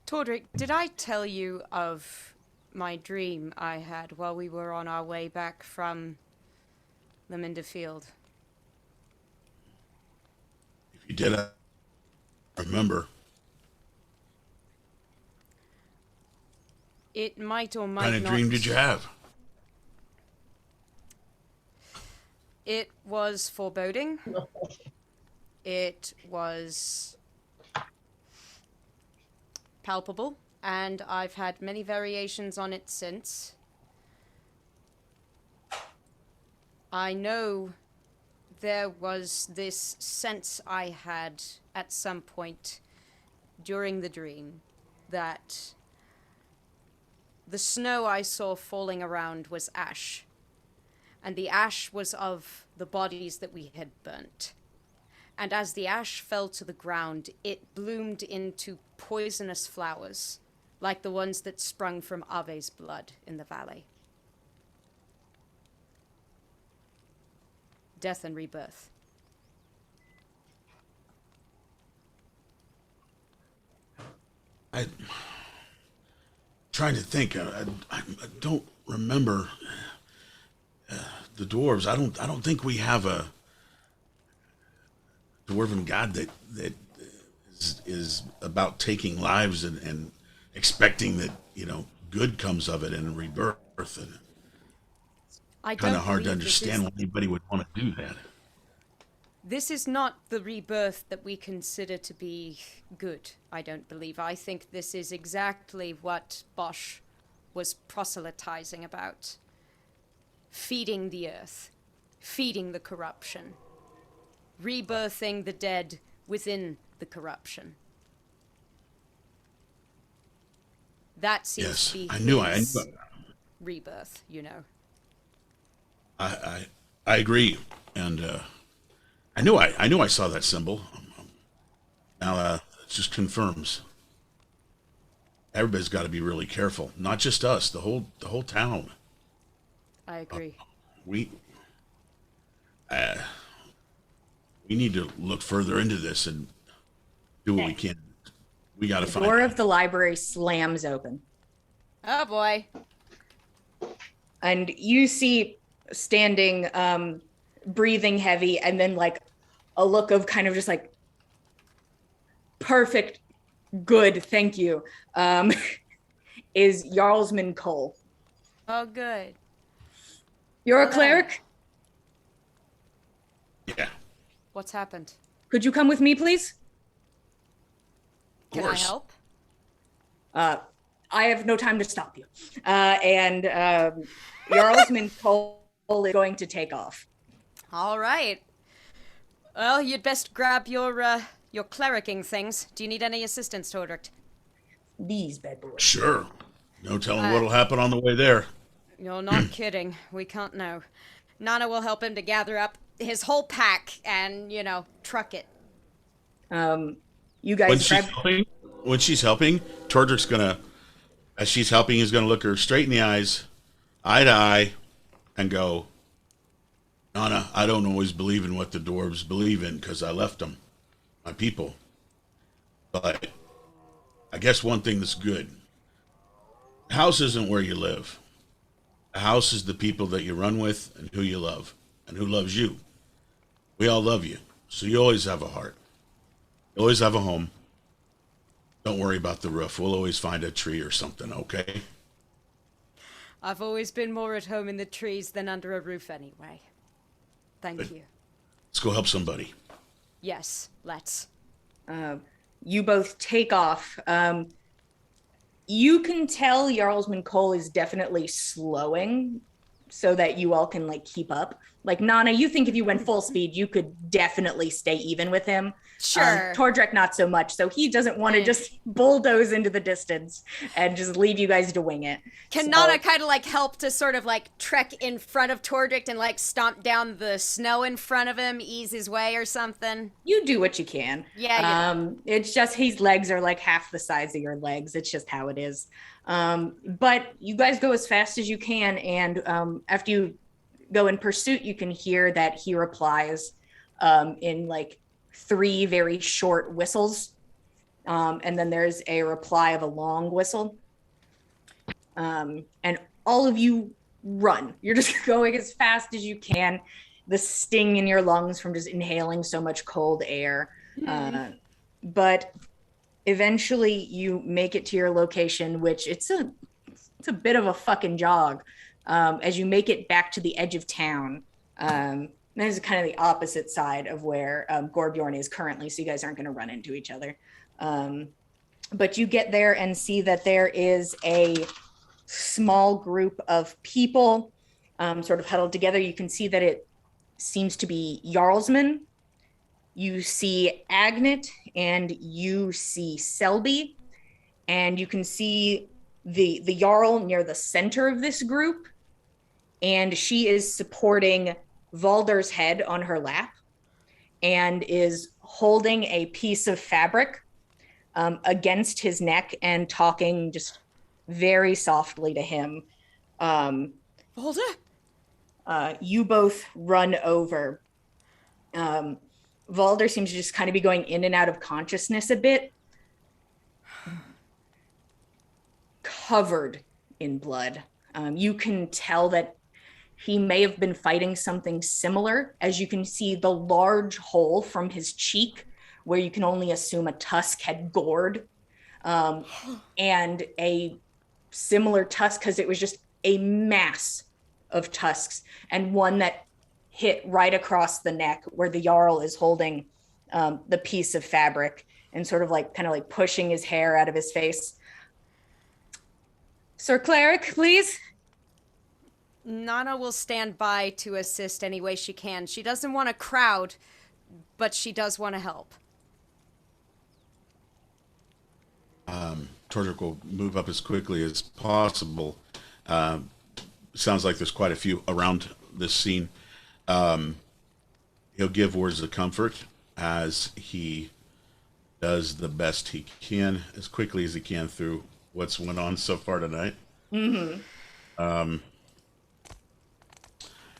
Tordrick, did I tell you of my dream I had while we were on our way back from Laminda Field? If you did, I remember. It might or What might kind of not. dream did you have? It was foreboding. It was palpable, and I've had many variations on it since. I know there was this sense I had at some point during the dream that the snow I saw falling around was ash, and the ash was of the bodies that we had burnt. And as the ash fell to the ground, it bloomed into poisonous flowers, like the ones that sprung from Ave's blood in the valley. Death and rebirth. I trying to think. I don't remember the dwarves. I don't think we have a dwarven god that is about taking lives and expecting that good comes of it and rebirth. And I kind don't of hard to believe this understand is- why anybody would want to do that. This is not the rebirth that we consider to be good, I don't believe. I think this is exactly what Bosch was proselytizing about. Feeding the earth, feeding the corruption, rebirthing the dead within the corruption. That seems Yes, to be I knew his I rebirth, you know. I agree, and I knew I saw that symbol. Now it just confirms. Everybody's got to be really careful. Not just us, the whole town. I agree. We we need to look further into this and do what we can. We got to The find door out. of the library slams open, Oh boy. and you see standing, breathing heavy, and then like a look of kind of just like perfect, good, thank you, is Jarlsman Cole. Oh good. You're a Hello. cleric? Yeah, What's happened? Could you come with me, please? of Can I course. help? I have no time to stop you. And Jarlsman Cole is going to take off. All right. Well, you'd best grab your clericing things. Do you need any assistance, Tordricht? These bad boys. Sure. No telling what'll happen on the way there. You're not kidding. We can't know. Nana will help him to gather up his whole pack and, truck it. You When guys she's grab. helping, Tordrick's gonna, as she's helping, he's gonna look her straight in the eyes, eye to eye, and go, Nana, I don't always believe in what the dwarves believe in because I left them, my people. But I guess one thing that's good. The house isn't where you live. The house is the people that you run with and who you love and who loves you. We all love you, so you always have a heart. You always have a home. Don't worry about the roof. We'll always find a tree or something, okay? I've always been more at home in the trees than under a roof anyway. Thank Good. you. Let's go help somebody. Yes, let's. You both take off. You can tell Jarlsman Cole is definitely slowing so that you all can like keep up. Like Nana, you think if you went full speed, you could definitely stay even with him. Sure. Tordrek, not so much. So he doesn't want to just bulldoze into the distance and just leave you guys to wing it. Can So- Nana kind of like help to sort of like trek in front of Tordricht and like stomp down the snow in front of him, ease his way or something? You do what you can. Yeah, It's just his legs are like half the size of your legs. It's just how it is. But you guys go as fast as you can, and after you go in pursuit, you can hear that he replies in like 3 very short whistles, and then there's a reply of a long whistle, and all of you run. You're just going as fast as you can. The sting in your lungs from just inhaling so much cold air. But eventually you make it to your location, which it's it's a bit of a fucking jog as you make it back to the edge of town. That is kind of the opposite side of where Gorbjorn is currently, so you guys aren't going to run into each other. But you get there and see that there is a small group of people sort of huddled together. You can see that it seems to be Jarlsman. You see Agnet and you see Selby, and you can see the Jarl near the center of this group, and she is supporting Valder's head on her lap and is holding a piece of fabric against his neck and talking just very softly to him. Valder? You both run over. Valder seems to just kind of be going in and out of consciousness a bit, covered in blood. You can tell that he may have been fighting something similar, as you can see the large hole from his cheek where you can only assume a tusk had gored, and a similar tusk because it was just a mass of tusks, and one that hit right across the neck where the Jarl is holding the piece of fabric and sort of like kind of like pushing his hair out of his face. Sir Cleric, please. Nana will stand by to assist any way she can. She doesn't want a crowd, but she does want to help. Tordrick will move up as quickly as possible. Sounds like there's quite a few around this scene. He'll give words of comfort as he does the best he can, as quickly as he can through what's went on so far tonight.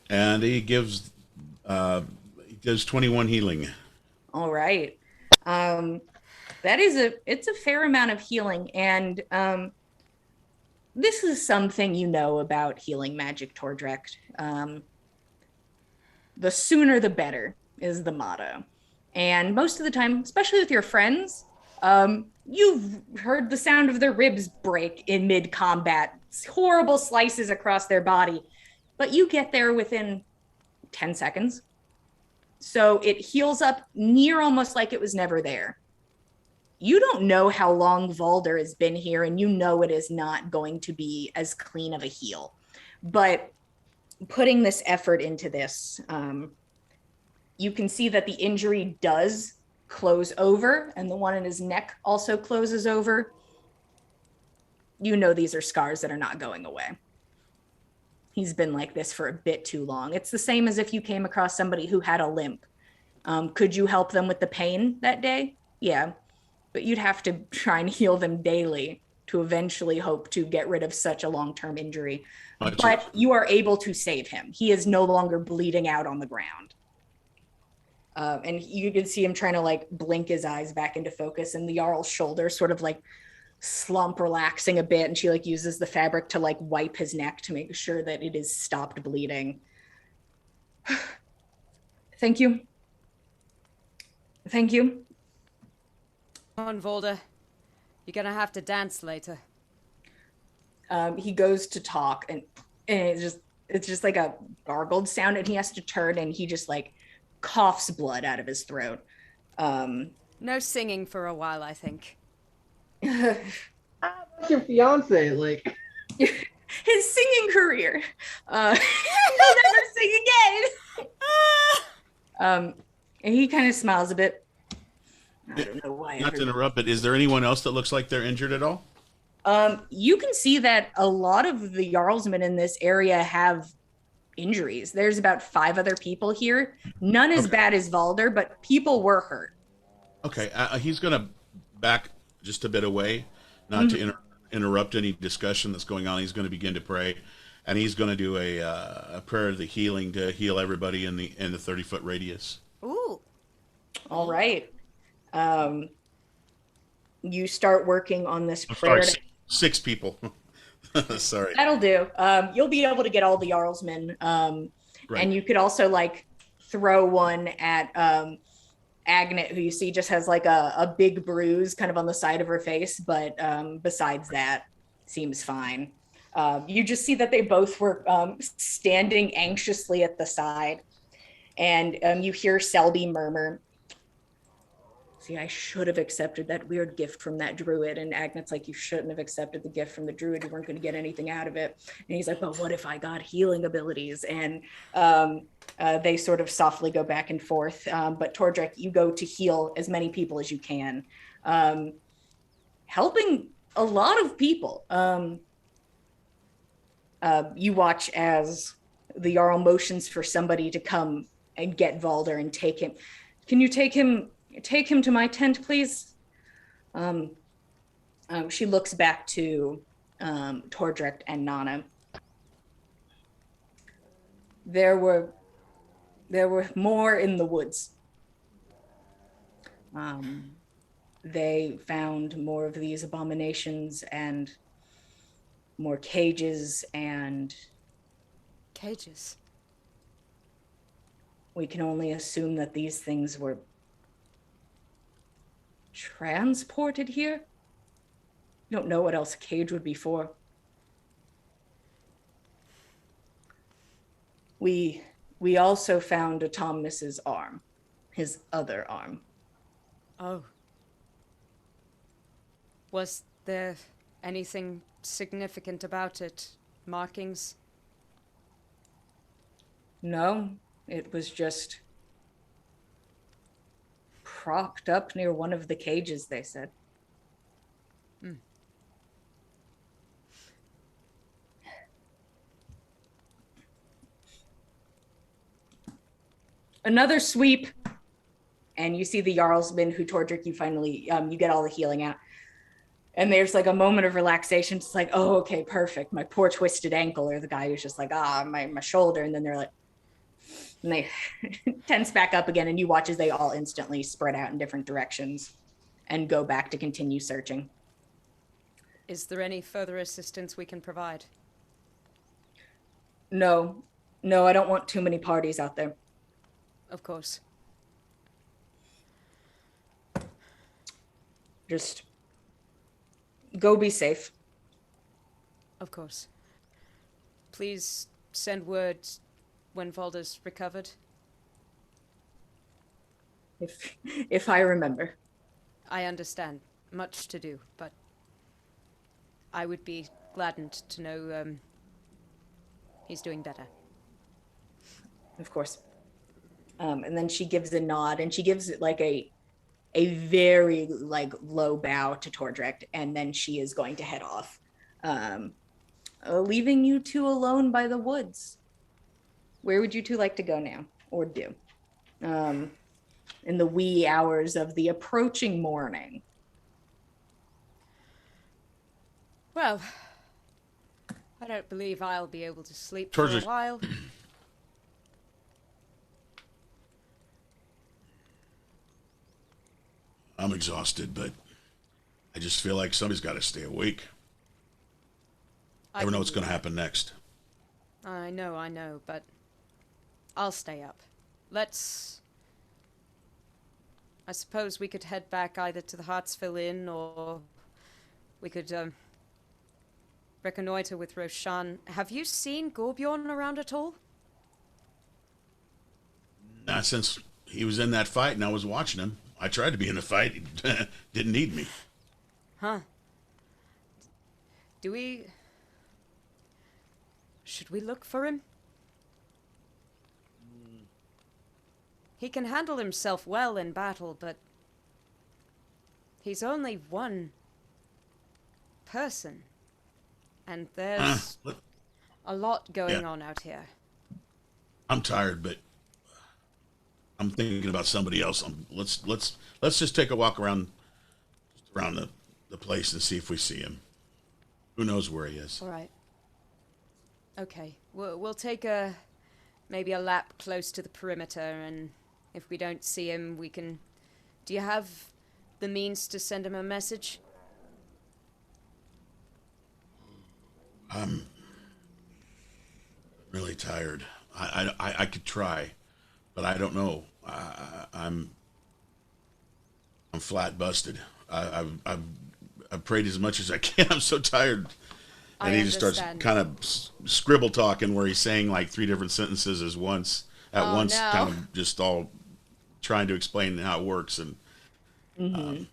And he gives 21 healing. All right. It's a fair amount of healing, and this is something you know about healing magic, Tordrecht. The sooner the better is the motto. And most of the time, especially with your friends, you've heard the sound of their ribs break in mid-combat, horrible slices across their body, but you get there within 10 seconds. So it heals up near almost like it was never there. You don't know how long Valder has been here, and you know it is not going to be as clean of a heal. But putting this effort into this, you can see that the injury does close over, and the one in his neck also closes over. You know these are scars that are not going away. He's been like this for a bit too long. It's the same as if you came across somebody who had a limp. Could you help them with the pain that day? Yeah, but you'd have to try and heal them daily to eventually hope to get rid of such a long-term injury. But you are able to save him. He is no longer bleeding out on the ground. And you can see him trying to like blink his eyes back into focus, and the Jarl's shoulders sort of like slump, relaxing a bit, and she like uses the fabric to like wipe his neck to make sure that it is stopped bleeding. Thank you. Thank you. Come on, Valder. You're gonna have to dance later. He goes to talk, and it's just like a gargled sound, and he has to turn, and he just like coughs blood out of his throat. No singing for a while, I think. What's your fiance like? His singing career. He'll never sing again. And he kind of smiles a bit. I don't know why. Not to interrupt, but is there anyone else that looks like they're injured at all? You can see that a lot of the Jarlsmen in this area have injuries. There's about 5 other people here. None as bad as Valder, but people were hurt. Okay, he's going to back just a bit away, not to interrupt any discussion that's going on. He's going to begin to pray, and he's going to do a prayer of the healing to heal everybody in the 30-foot radius. Ooh. All right. You start working on this I'm prayer. sorry, 6 people. Sorry. That'll do. You'll be able to get all the Jarlsmen. Right. And you could also like throw one at Agnet, who you see just has like a big bruise kind of on the side of her face, but besides that, seems fine. You just see that they both were standing anxiously at the side, and you hear Selby murmur, "See, I should have accepted that weird gift from that druid." And Agnet's like, "You shouldn't have accepted the gift from the druid. You weren't going to get anything out of it." And he's like, "But what if I got healing abilities?" And they sort of softly go back and forth. But Tordrek, you go to heal as many people as you can, helping a lot of people. You watch as the Jarl motions for somebody to come and get Valder and take him. "Can you take him to my tent, please?" She looks back to Tordrek and Nana. There were more in the woods. They found more of these abominations and more cages, and Cages. we can only assume that these things were transported here. Don't know what else a cage would be for. We also found Automnus's arm, his other arm. Oh. Was there anything significant about it? Markings? No, it was just propped up near one of the cages, they said. Another sweep, and you see the Jarlsman who Tordrick, you finally, you get all the healing out. And there's like a moment of relaxation. It's like, oh, okay, perfect. My poor twisted ankle. Or the guy who's just like, my shoulder. And then they're like, and they tense back up again. And you watch as they all instantly spread out in different directions and go back to continue searching. Is there any further assistance we can provide? No, I don't want too many parties out there. Of course. Just go be safe. Of course. Please send word when Valder's recovered. If I remember. I understand. Much to do, but I would be gladdened to know he's doing better. Of course. And then she gives a nod, and she gives it like a very like low bow to Tordrek, and then she is going to head off, leaving you two alone by the woods. Where would you two like to go now, or do? In the wee hours of the approaching morning. Well, I don't believe I'll be able to sleep Towards for a the- while. I'm exhausted, but I just feel like somebody's got to stay awake. Never know what's going to happen next. I know, but I'll stay up. I suppose we could head back either to the Hartsville Inn, or we could reconnoiter with Roshan. Have you seen Gorbjorn around at all? Not since he was in that fight and I was watching him. I tried to be in the fight. He didn't need me. Huh. Should we look for him? He can handle himself well in battle, but he's only one person. And there's a lot going on out here. I'm tired, but I'm thinking about somebody else. Let's just take a walk around the place and see if we see him. Who knows where he is? All right. Okay. We'll take maybe a lap close to the perimeter, and if we don't see him, we can... Do you have the means to send him a message? I'm really tired. I could try, but I don't know. I'm flat busted. I've prayed as much as I can. I'm so tired. And I he just starts understand. kind of scribble talking where he's saying like 3 different sentences at Oh, once, no. kind of just all trying to explain how it works. And Mm-hmm. you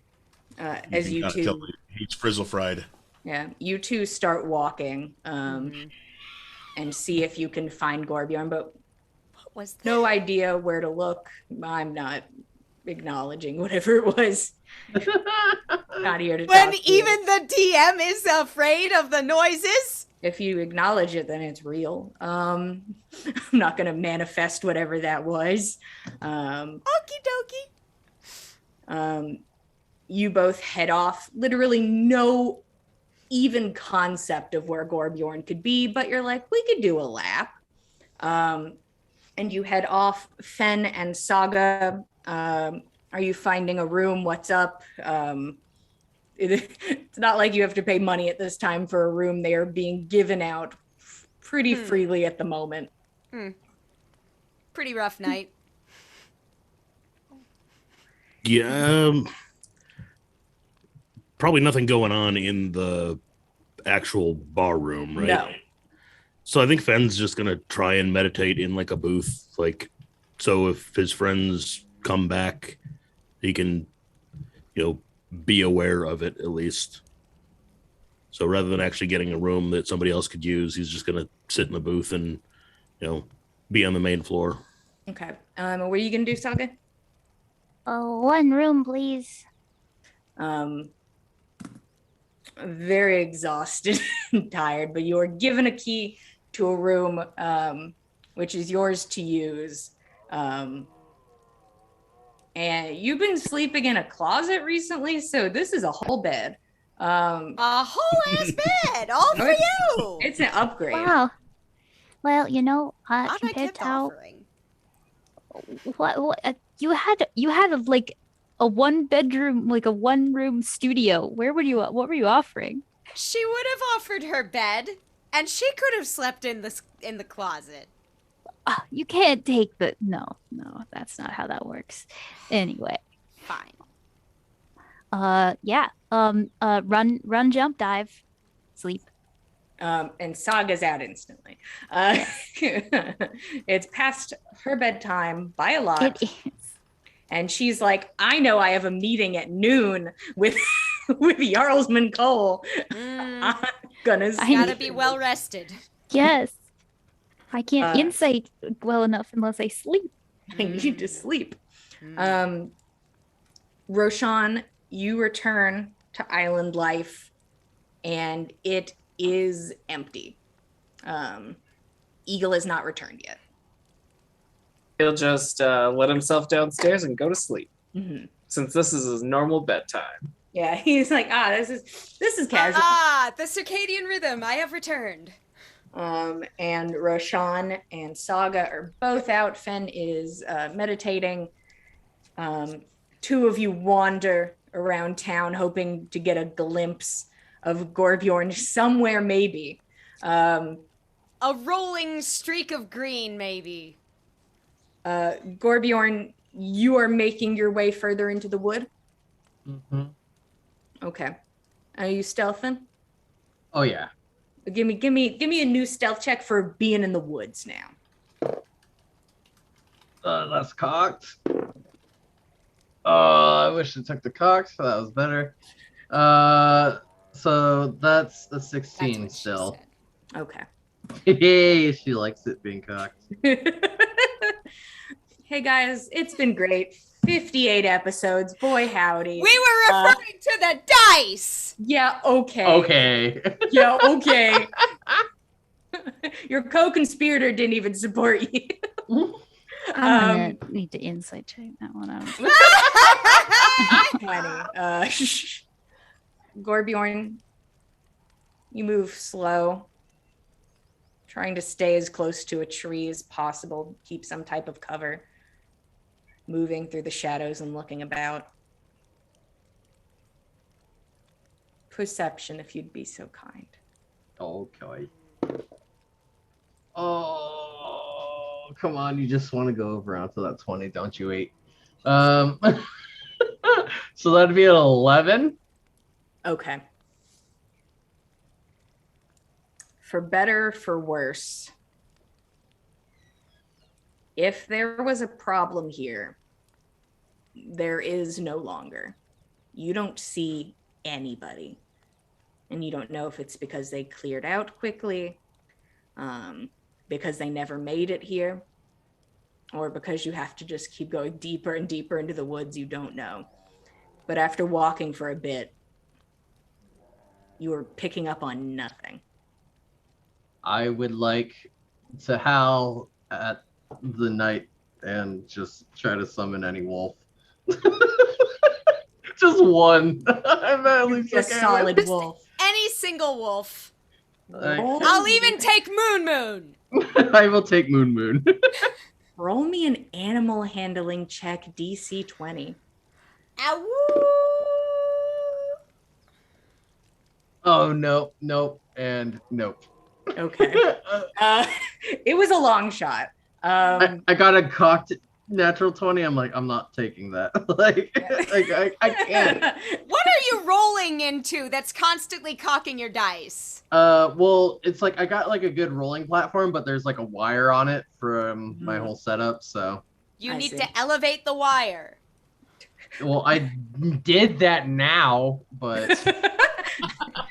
As can you kind of tell two, he's frizzle fried. yeah, you two start walking, Mm-hmm. and see if you can find Gorbjorn, but What was that? no idea where to look. I'm not acknowledging whatever it was. Not here to When talk to you. even the DM is afraid of the noises? If you acknowledge it, then it's real. I'm not going to manifest whatever that was. Okie dokie. You both head off. Literally no even concept of where Gorbjorn could be, but you're like, we could do a lap. And you head off. Fen and Saga, are you finding a room? What's up? It's not like you have to pay money at this time for a room. They are being given out pretty freely at the moment. Pretty rough night. Yeah, probably nothing going on in the actual bar room, right? No. So I think Fenn's just gonna try and meditate in like a booth, like so if his friends come back, he can, be aware of it at least. So rather than actually getting a room that somebody else could use, he's just gonna sit in the booth and, be on the main floor. Okay. What are you gonna do, Saga? Oh, one room, please. Very exhausted and tired, but you are given a key to a room, which is yours to use. And you've been sleeping in a closet recently, so this is a whole bed. A whole ass bed, all for you. It's an upgrade. Wow. Well, How'd I compared kept to how offering? what you had like a one bedroom, like a one room studio. What were you offering? She would have offered her bed, and she could have slept in the closet. You can't take the no, that's not how that works. Anyway, Fine. yeah. Run, jump, dive, sleep. And Saga's out instantly. It's past her bedtime by a lot. It is. And she's like, I know I have a meeting at noon with with Jarlsman Cole. I'm gonna sleep. Gotta be well rested. Yes. I can't insight well enough unless I sleep. I need to sleep. Roshan, you return to island life, and it is empty. Eagle is not returned yet. He'll just let himself downstairs and go to sleep, since this is his normal bedtime. Yeah, he's like, this is casual. The circadian rhythm. I have returned. And Roshan and Saga are both out. Fen is meditating. Two of you wander around town, hoping to get a glimpse of Gorbjorn somewhere, maybe. A rolling streak of green, maybe. Gorbjorn, you are making your way further into the wood. Mm-hmm. Okay. Are you stealthing? Oh yeah. Give me a new stealth check for being in the woods now. That's cocked. I wish I took the cocked. That was better. So that's the 16 That's what still. she said. Okay. Hey, she likes it being cocked. Hey guys, it's been great. 58 episodes. Boy, howdy. We were referring to the dice. Yeah, okay. Okay. Yeah, okay. Your co-conspirator didn't even support you. I'm gonna need to insight check that one out. 20. Gorbjorn, you move slow, trying to stay as close to a tree as possible, keep some type of cover, moving through the shadows and looking about. Perception, if you'd be so kind. Okay. Oh, come on. You just want to go over onto that 20, don't you, 8? So that'd be an 11. Okay. for better, for worse, if there was a problem here, there is no longer. You don't see anybody. And you don't know if it's because they cleared out quickly, because they never made it here, or because you have to just keep going deeper and deeper into the woods. You don't know. But after walking for a bit, you were picking up on nothing. I would like to howl at the night and just try to summon any wolf. Just one. I'm at least A solid wolf. Any single wolf. Like, I'll even take Moon Moon. I will take Moon Moon. Roll me an animal handling check, DC 20. Ow! Oh, no, nope, and nope. Okay. It was a long shot. I got a cocked natural 20. I'm like, I'm not taking that. I can't. What are you rolling into that's constantly cocking your dice? Well, it's like I got like a good rolling platform, but there's like a wire on it from my whole setup, so. You I need see. to elevate the wire. Well, I did that now, but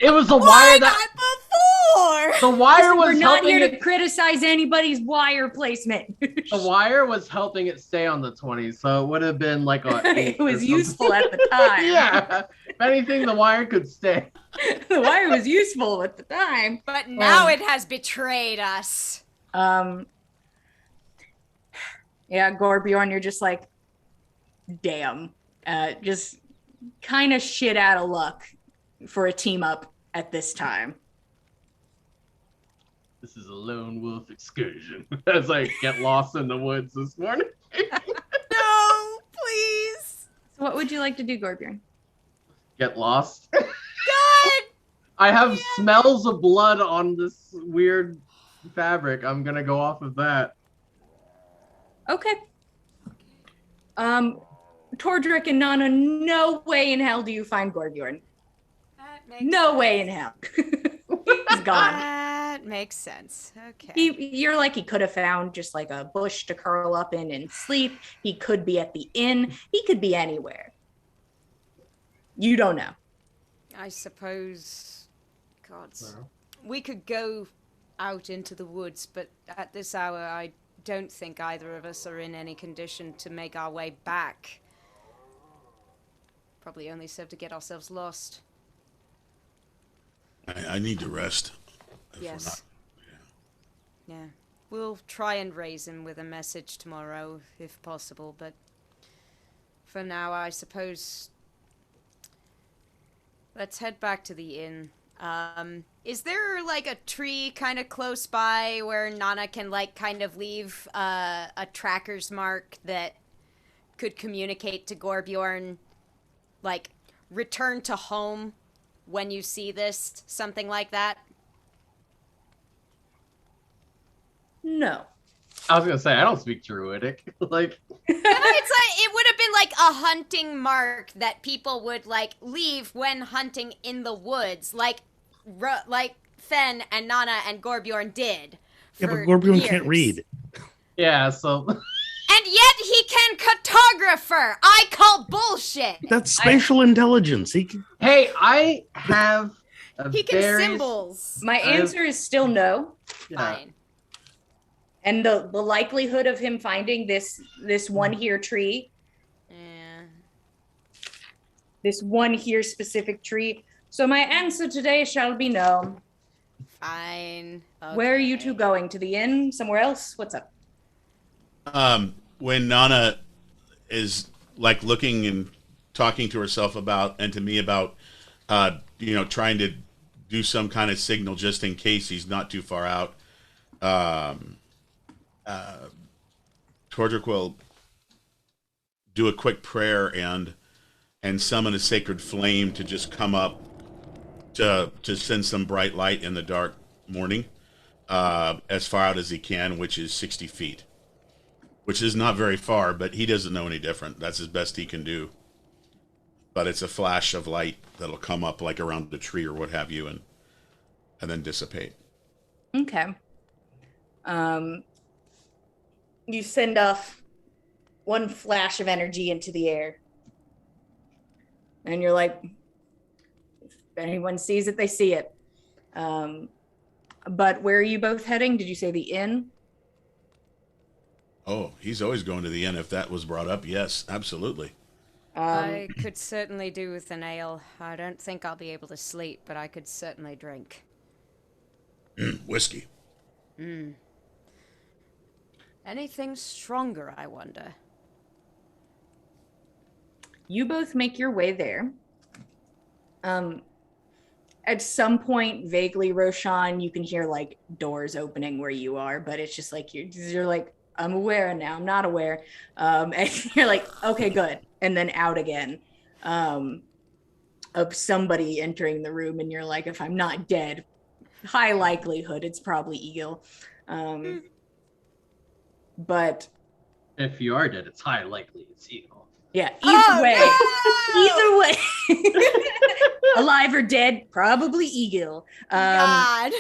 it was the Why wire that not before? the wire We're was not helping here to it. criticize anybody's wire placement. The wire was helping it stay on the 20, so it would have been like a. It was useful at the time. Yeah, if anything, the wire could stay. The wire was useful at the time. But now it has betrayed us. Yeah, Gorbjorn, you're just like, damn. Just kind of shit out of luck for a team up at this time. This is a lone wolf excursion. As I get lost in the woods this morning. No, please. So what would you like to do, Gorbjorn? Get lost. God! I have smells of blood on this weird fabric. I'm gonna go off of that. Okay. Tordrick and Nana, no way in hell do you find Gorbjorn. That makes No sense. way in hell. He's gone. That makes sense. Okay. You're like, he could have found just like a bush to curl up in and sleep. He could be at the inn. He could be anywhere. You don't know. I suppose, gods, we could go out into the woods, but at this hour, I don't think either of us are in any condition to make our way back. Probably only serve to get ourselves lost. I need to rest. If we're Yes. not- Yeah. We'll try and raise him with a message tomorrow, if possible, but for now, I suppose let's head back to the inn. Is there, like, a tree kind of close by where Nana can, like, kind of leave a tracker's mark that could communicate to Gorbjorn, like, return to home when you see this, something like that? No. I was gonna say I don't speak Druidic. Like, It's like it would have been like a hunting mark that people would like leave when hunting in the woods, like Fen and Nana and Gorbjorn did. Yeah, but for Gorbjorn years. can't read. yeah, so And yet he can cartographer. I call bullshit. That's spatial intelligence. He can, hey, I have a He can very symbols. My answer is still no. yeah. Fine. And the likelihood of him finding this one here tree, Yeah. this one here specific tree. So my answer today shall be no. Fine. Where are you two Okay. going? To the inn? Somewhere else? What's up? When Nana is like looking and talking to herself about and to me about, trying to do some kind of signal just in case he's not too far out. Tordrick will do a quick prayer and summon a sacred flame to just come up to send some bright light in the dark morning, as far out as he can, which is 60 feet, which is not very far, but he doesn't know any different. That's as best he can do. But it's a flash of light that'll come up like around the tree or what have you, and then dissipate. Okay. Um, you send off one flash of energy into the air, and you're like, if anyone sees it, they see it. Um, but where are you both heading? Did you say the inn? Oh, he's always going to the inn if that was brought up. Yes, absolutely. Um, I could certainly do with an ale. I don't think I'll be able to sleep, but I could certainly drink. Whiskey. Anything stronger, I wonder. you both make your way there. Um, at some point, vaguely, Roshan, you can hear like doors opening where you are, but it's just like you're like, I'm aware now. I'm not aware. And you're like, okay, good, and then out again. Um, of somebody entering the room, and you're like, if I'm not dead, high likelihood it's probably Eagle. But If you are dead, it's high likely it's Eagle. yeah, either way, Oh, either way, alive or dead, probably Eagle. God.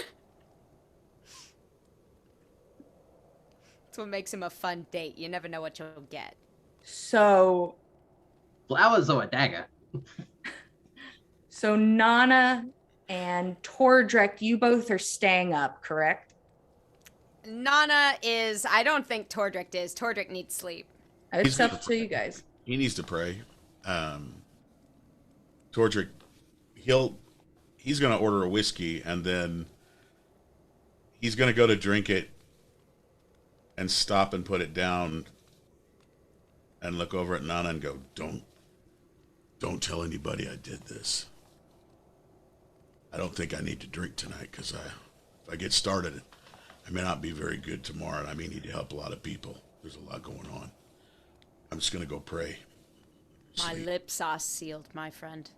That's what makes him a fun date. You never know what you'll get. So Flowers or a dagger? Nana and Tordrek, you both are staying up, correct? Nana is. I don't think Tordrick is. Tordrick needs sleep. It's He's up to you guys. He needs to pray. Tordrick, he's going to order a whiskey, and then he's going to go to drink it and stop and put it down and look over at Nana and go, don't tell anybody I did this. I don't think I need to drink tonight because if I get started, I may not be very good tomorrow, and I may need to help a lot of people. There's a lot going on. I'm just going to go pray. My Sleep. lips are sealed, my friend.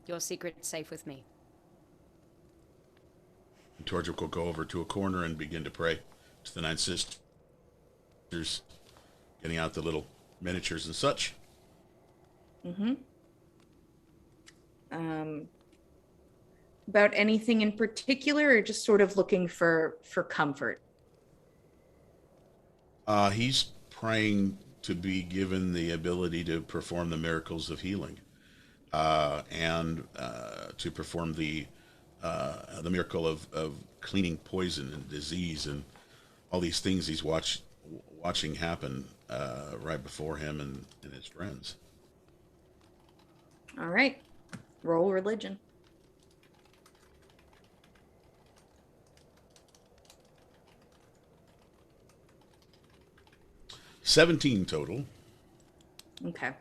Your secret's safe with me. And Tordrick will go over to a corner and begin to pray to the Nine Sisters, getting out the little miniatures and such. About anything in particular, or just sort of looking for comfort? He's praying to be given the ability to perform the miracles of healing, and to perform the miracle of cleaning poison and disease and all these things he's watching happen right before him and his friends. All right, roll religion. $17 total. Okay.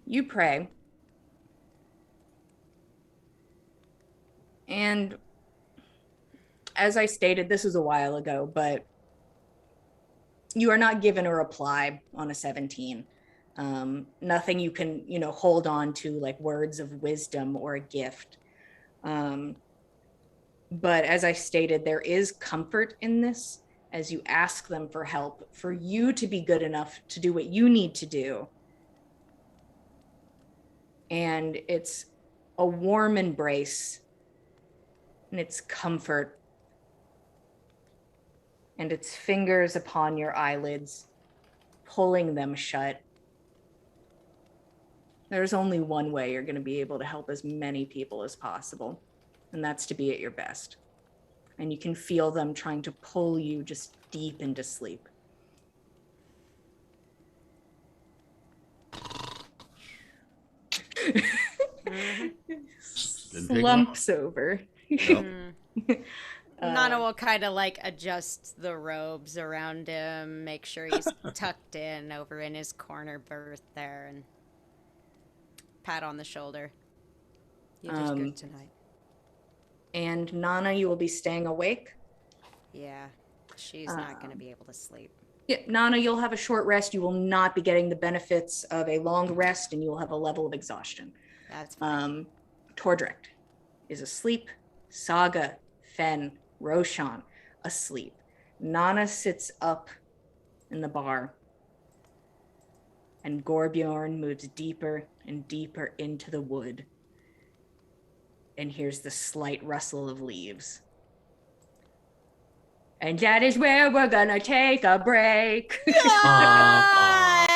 You pray. And as I stated, this was a while ago, but you are not given a reply on a 17. Nothing you can, hold on to, like words of wisdom or a gift. But as I stated, there is comfort in this as you ask them for help, for you to be good enough to do what you need to do. And it's a warm embrace, and it's comfort, and it's fingers upon your eyelids, pulling them shut. There's only one way you're going to be able to help as many people as possible, and that's to be at your best. And you can feel them trying to pull you just deep into sleep. Didn't take long. Slumps over. Nope. Nana will kind of like adjust the robes around him, make sure he's tucked in over in his corner berth there, and pat on the shoulder. You did good tonight. And Nana, you will be staying awake. Yeah, she's not going to be able to sleep. Yeah, Nana, you'll have a short rest. You will not be getting the benefits of a long rest, and you will have a level of exhaustion. That's fine. Tordrek is asleep. Saga, Fen, Roshan, asleep. Nana sits up in the bar, and Gorbjorn moves deeper and deeper into the wood. and here's the slight rustle of leaves. And that is where we're gonna take a break.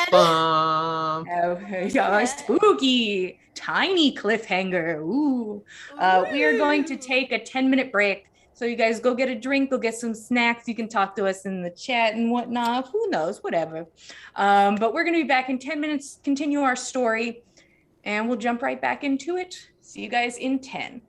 Bum. Oh, spooky, tiny cliffhanger. Ooh. We are going to take a 10-minute break. So you guys go get a drink, go get some snacks. You can talk to us in the chat and whatnot. Who knows, whatever. But we're going to be back in 10 minutes, continue our story, and we'll jump right back into it. See you guys in 10.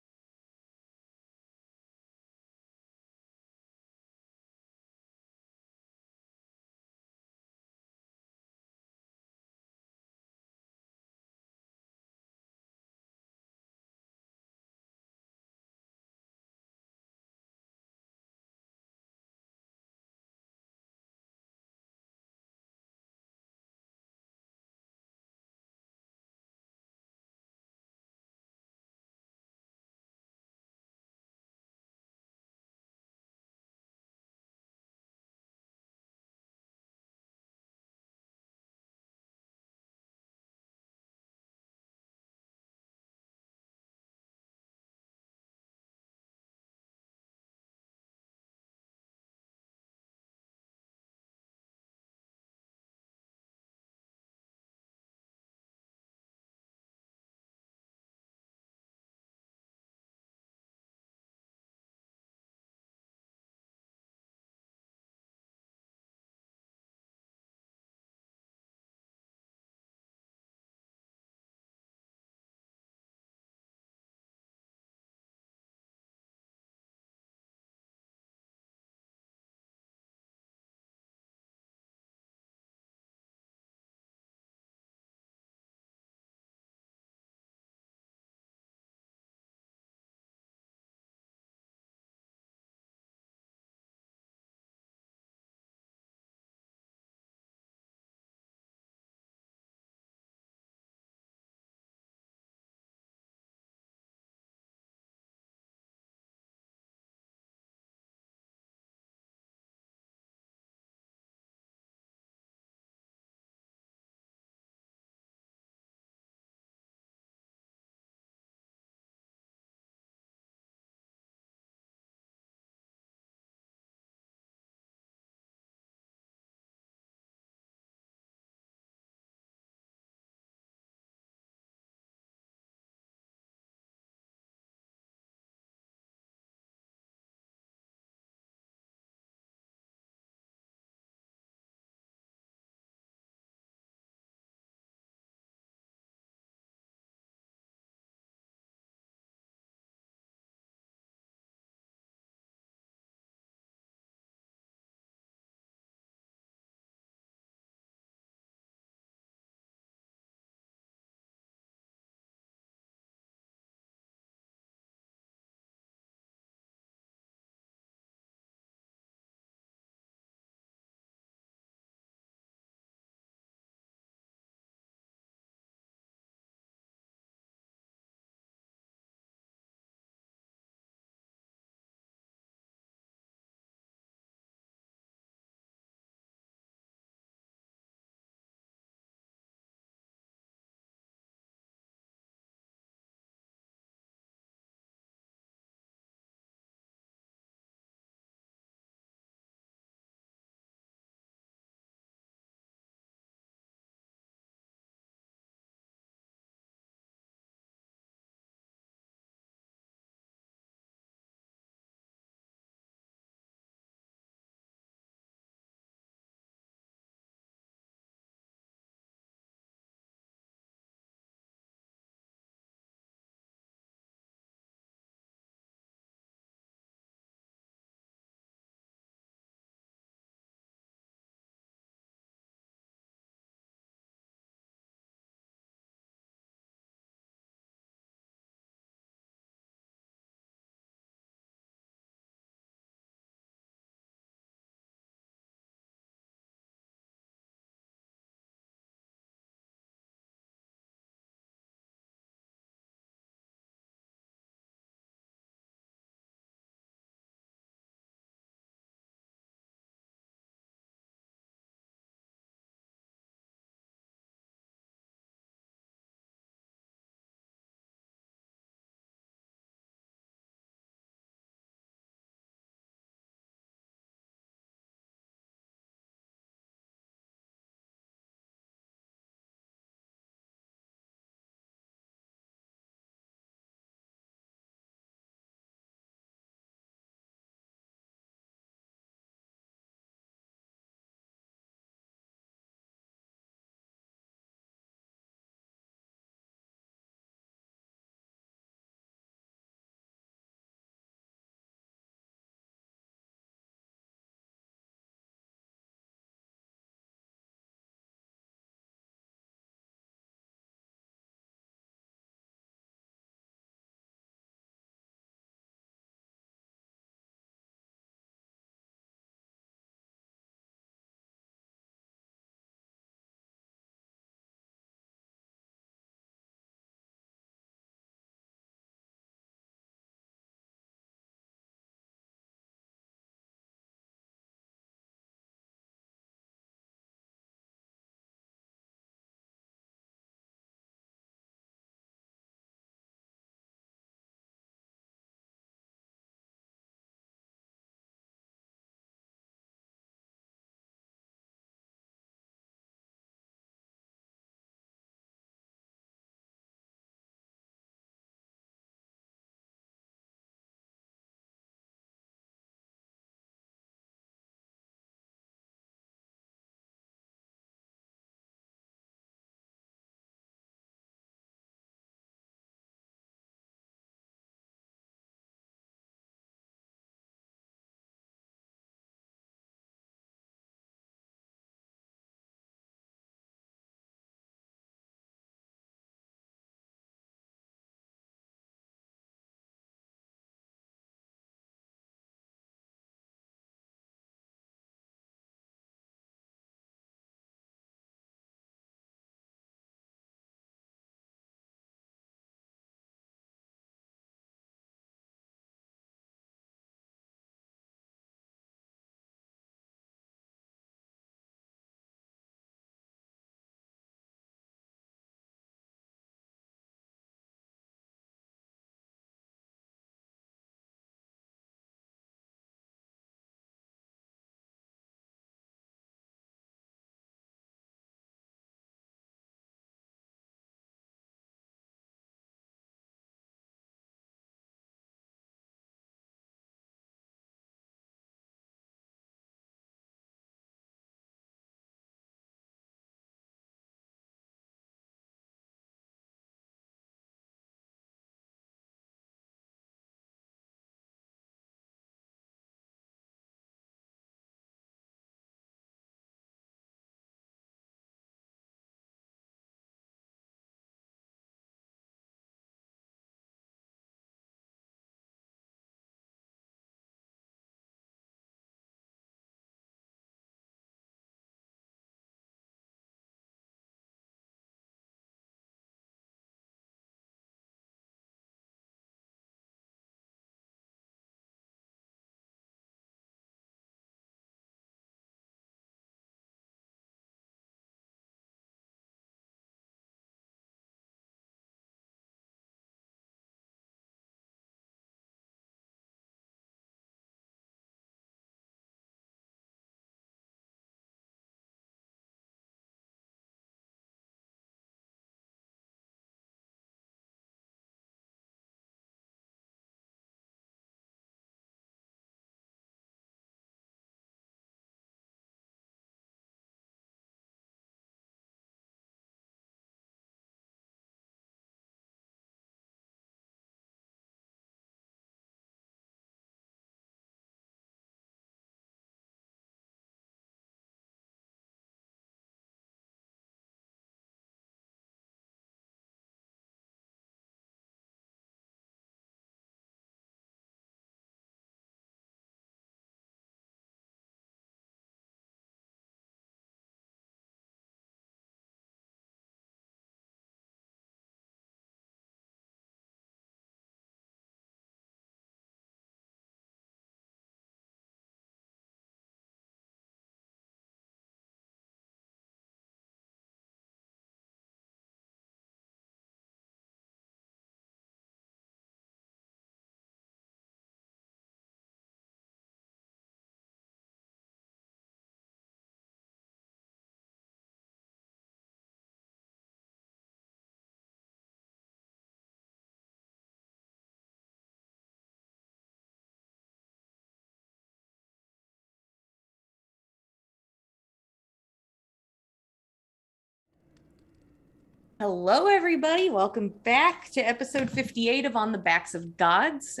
Hello, everybody. Welcome back to episode 58 of On the Backs of Gods.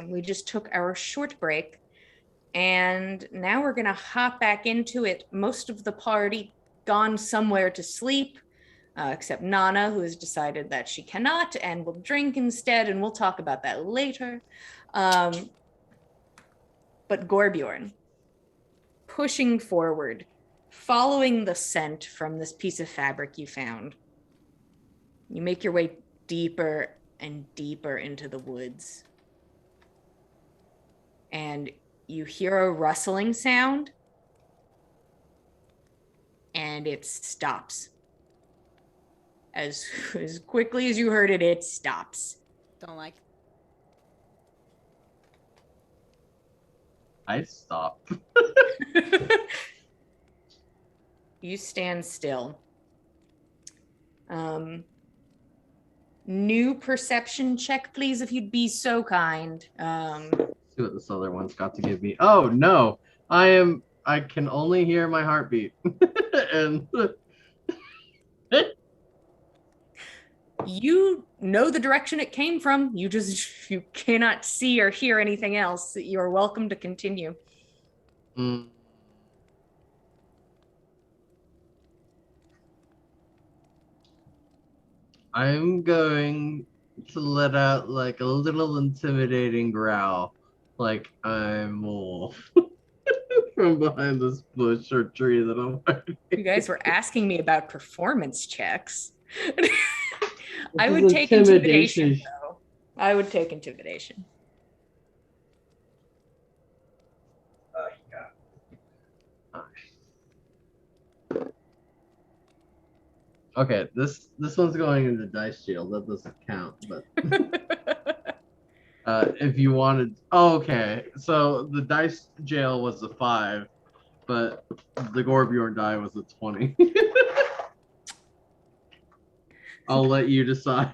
We just took our short break, and now we're going to hop back into it. Most of the party gone somewhere to sleep, except Nana, who has decided that she cannot and will drink instead, and we'll talk about that later. But Gorbjorn, pushing forward, following the scent from this piece of fabric you found, you make your way deeper and deeper into the woods. And you hear a rustling sound, and it stops. As quickly as you heard it, it stops. Don't like. I stop. You stand still. New perception check, please, if you'd be so kind. See what this other one's got to give me. Oh no, I can only hear my heartbeat. And you know the direction it came from. You cannot see or hear anything else. You're welcome to continue. I'm going to let out like a little intimidating growl, like I'm wolf from behind this bush or tree that I'm hiding. You guys were asking me about performance checks. I This would is take intimidation, though. I would take intimidation. Oh, yeah. Okay, this one's going in the dice shield. That doesn't count, but if you wanted, oh, okay. So the dice jail was a 5, but the Gorbjorn die was a 20. I'll let you decide.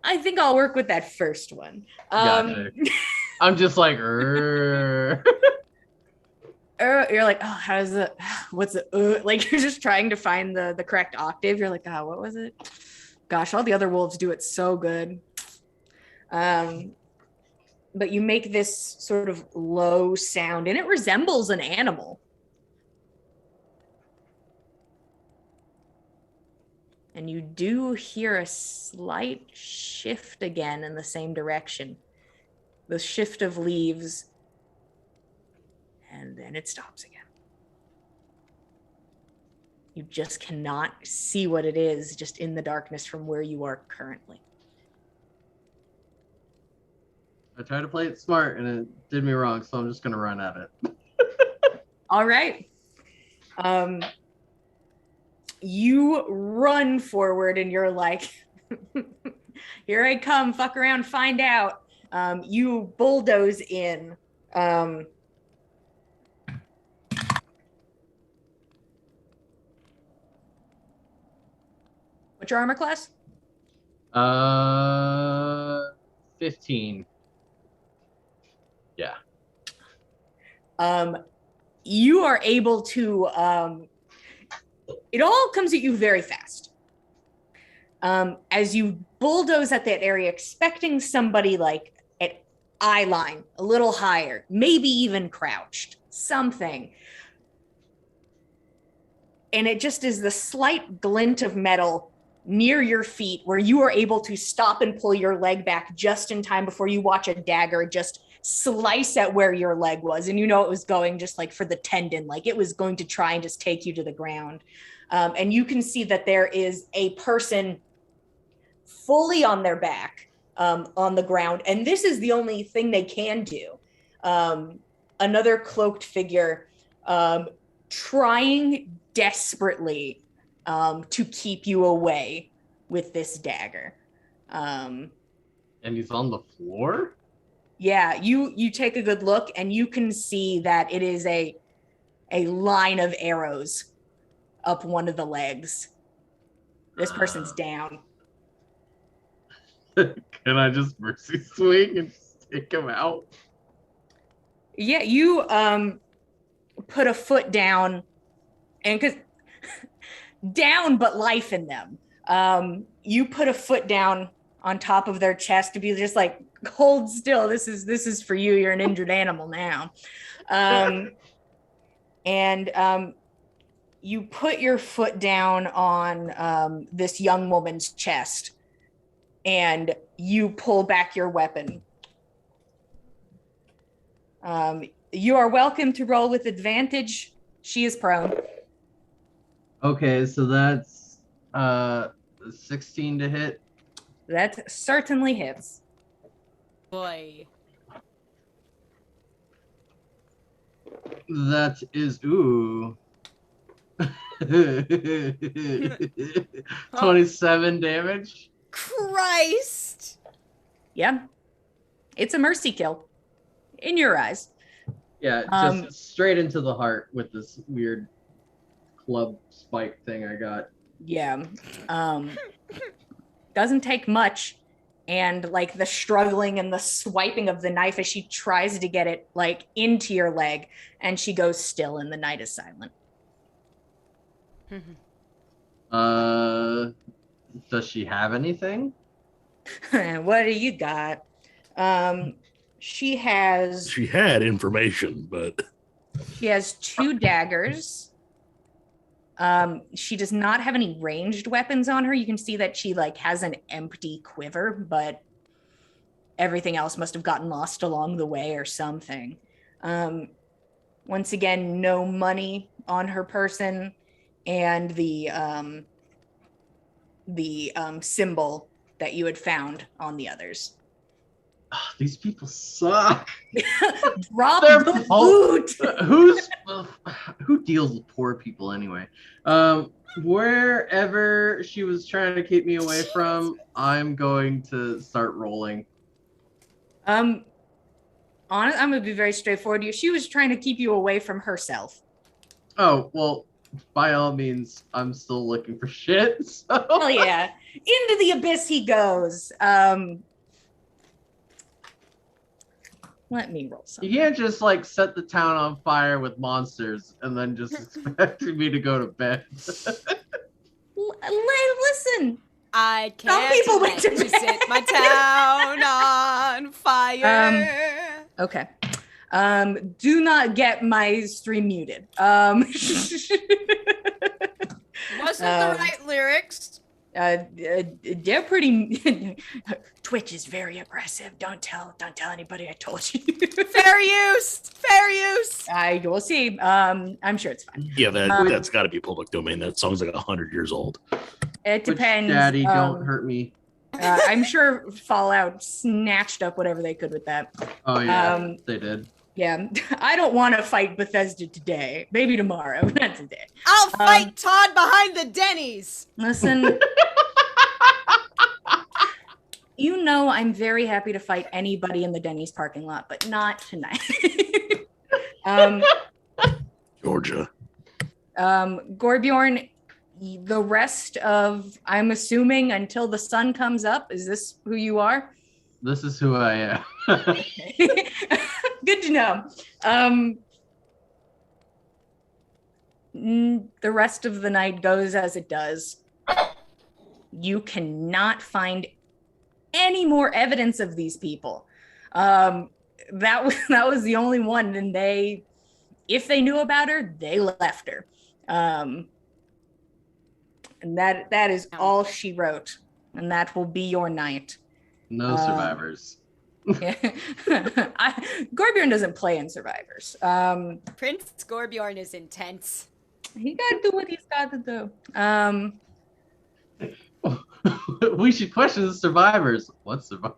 I think I'll work with that first one. Gotcha. I'm just like, you're like, oh, what's it? Like, you're just trying to find the correct octave. You're like, oh, what was it? Gosh, all the other wolves do it so good. But you make this sort of low sound, and it resembles an animal. And you do hear a slight shift again in the same direction. The shift of leaves, and then it stops again. You just cannot see what it is just in the darkness from where you are currently. I tried to play it smart and it did me wrong, so I'm just gonna run at it. All right. You run forward and you're like, here I come, fuck around, find out. You bulldoze in. What's your armor class? 15. Yeah. You are able to, it all comes at you very fast. As you bulldoze at that area, expecting somebody like at eye line, a little higher, maybe even crouched, something. And it just is the slight glint of metal near your feet where you are able to stop and pull your leg back just in time before you watch a dagger just slice at where your leg was. And you know it was going just like for the tendon, like it was going to try and just take you to the ground. And you can see that there is a person fully on their back on the ground. And this is the only thing they can do. Another cloaked figure trying desperately to keep you away with this dagger. And he's on the floor? Yeah, you take a good look and you can see that it is a line of arrows up one of the legs. This person's down. Can I just mercy swing and take him out? Yeah, you put a foot down, and because down, but life in them. You put a foot down on top of their chest to be just like, hold still. This is for you. You're an injured animal now. And you put your foot down on this young woman's chest, and you pull back your weapon. You are welcome to roll with advantage. She is prone. Okay, so that's 16 to hit. That certainly hits. Boy. That is 27 damage. Christ! Yeah. It's a mercy kill. In your eyes. Yeah, just straight into the heart with this weird club spike thing I got. Yeah. Doesn't take much. And like the struggling and the swiping of the knife as she tries to get it like into your leg, and she goes still and the night is silent. Does she have anything? What do you got? She had information, but she has 2 daggers. She does not have any ranged weapons on her. You can see that she like has an empty quiver, but everything else must have gotten lost along the way or something. Once again, no money on her person, and the symbol that you had found on the others. Oh, these people suck. Drop They're the loot. Who deals with poor people anyway? Wherever she was trying to keep me away from, I'm going to start rolling. I'm gonna be very straightforward to you. She was trying to keep you away from herself. Oh, well, by all means, I'm still looking for shit. So. Hell yeah. Into the abyss he goes. Let me roll something. You can't just like set the town on fire with monsters and then just expect me to go to bed. Listen. I Some can't people wait went to to bed. set my town on fire. Okay. Do not get my stream muted. Wasn't the right lyrics. They're pretty. Twitch is very aggressive. Don't tell anybody I told you. Fair use. You'll see. I'm sure it's fine. Yeah, that's got to be public domain. That song's like 100 years old. It depends. Daddy, don't hurt me. I'm sure Fallout snatched up whatever they could with that. Oh yeah, they did. Yeah, I don't want to fight Bethesda today. Maybe tomorrow, not today. I'll fight Todd behind the Denny's. Listen, you know I'm very happy to fight anybody in the Denny's parking lot, but not tonight. Georgia. Gorbjorn, the rest of, I'm assuming until the sun comes up, is this who you are? This is who I am. Good to know. The rest of the night goes as it does. You cannot find any more evidence of these people. That was the only one, and if they knew about her, they left her. And that is all she wrote, and that will be your night. No survivors. Gorbjorn doesn't play in Survivors. Prince Gorbjorn is intense. He gotta do what he's got to do. We should question the survivors. What survivors?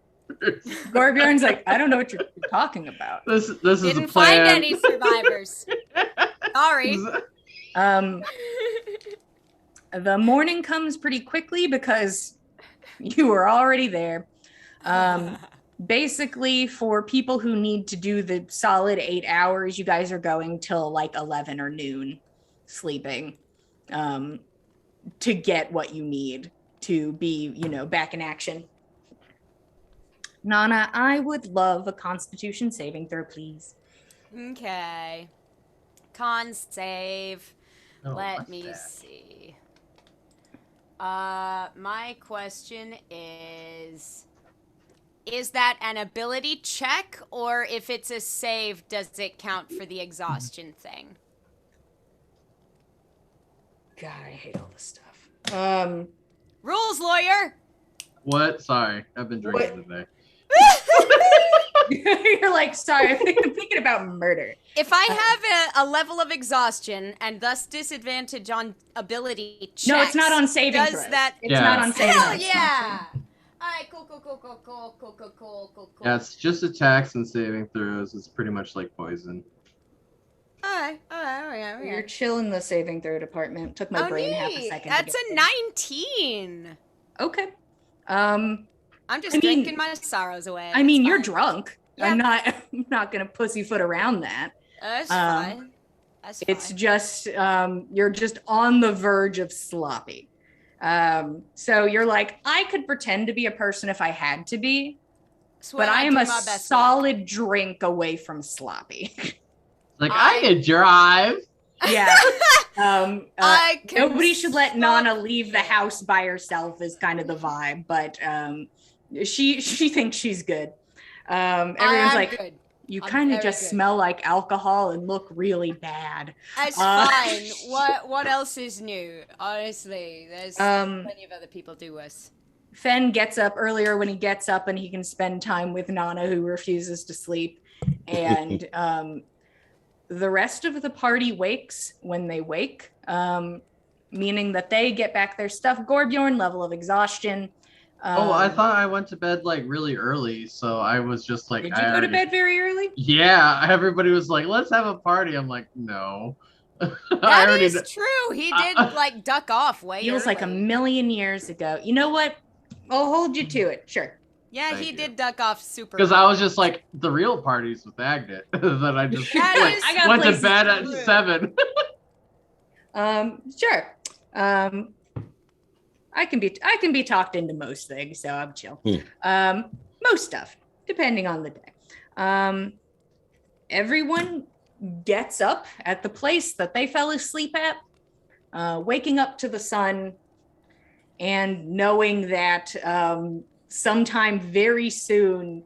Gorbjorn's like, I don't know what you're talking about. This is Didn't a plan. find any survivors. Sorry. The morning comes pretty quickly because you were already there. Basically, for people who need to do the solid 8 hours, you guys are going till like 11 or noon sleeping to get what you need to be, back in action. Nana, I would love a Constitution saving throw, please. Okay. Con save. Oh, Let what's me that? see. My question is that an ability check, or if it's a save, does it count for the exhaustion thing? God, I hate all this stuff. Rules, lawyer! What? Sorry, I've been drinking What? today. You're like, sorry, I'm thinking about murder. If I have a level of exhaustion and thus disadvantage on ability checks, No, it's not on saving does throws. that? It's Yeah. not on saving Hell throws. yeah! Alright, cool. Yeah, it's just attacks and saving throws. It's pretty much like poison. Alright. You're chill in the saving throw department. Took my brain half a second. That's to a get 19. Okay. I'm just drinking my sorrows away. I mean, It's you're fine. drunk. Yeah. I'm not gonna pussyfoot around that. That's fine. That's fine. It's just you're just on the verge of sloppy. So you're like, I could pretend to be a person if I had to be, Swear but I am do a my best solid drink away from sloppy. Like I could drive. Yeah. I can Nobody should let stop Nana leave the here. house by herself is kind of the vibe, but she thinks she's good. Everyone's I am like, good. you I'm kind of very just good. smell like alcohol and look really bad. That's Uh, fine. What else is new? Honestly, there's plenty of other people do worse. Fen gets up earlier when he gets up and he can spend time with Nana, who refuses to sleep. And the rest of the party wakes when they wake, meaning that they get back their stuff. Gorbjorn, level of exhaustion. I thought I went to bed like really early, so I was just like, Did you go to bed very early? Yeah, everybody was like, "Let's have a party." I'm like, "No." That is true. He did like duck off way Feels like a early. million years ago. You know what? I'll hold you to it. Sure. Yeah, Thank he you. did duck off super. Because I was just like, the real party's with Agnet. That I just That like, is I got went to places bed to at live. 7. Sure. I can be talked into most things, so I'm chill. Most stuff, depending on the day. Everyone gets up at the place that they fell asleep at, waking up to the sun and knowing that sometime very soon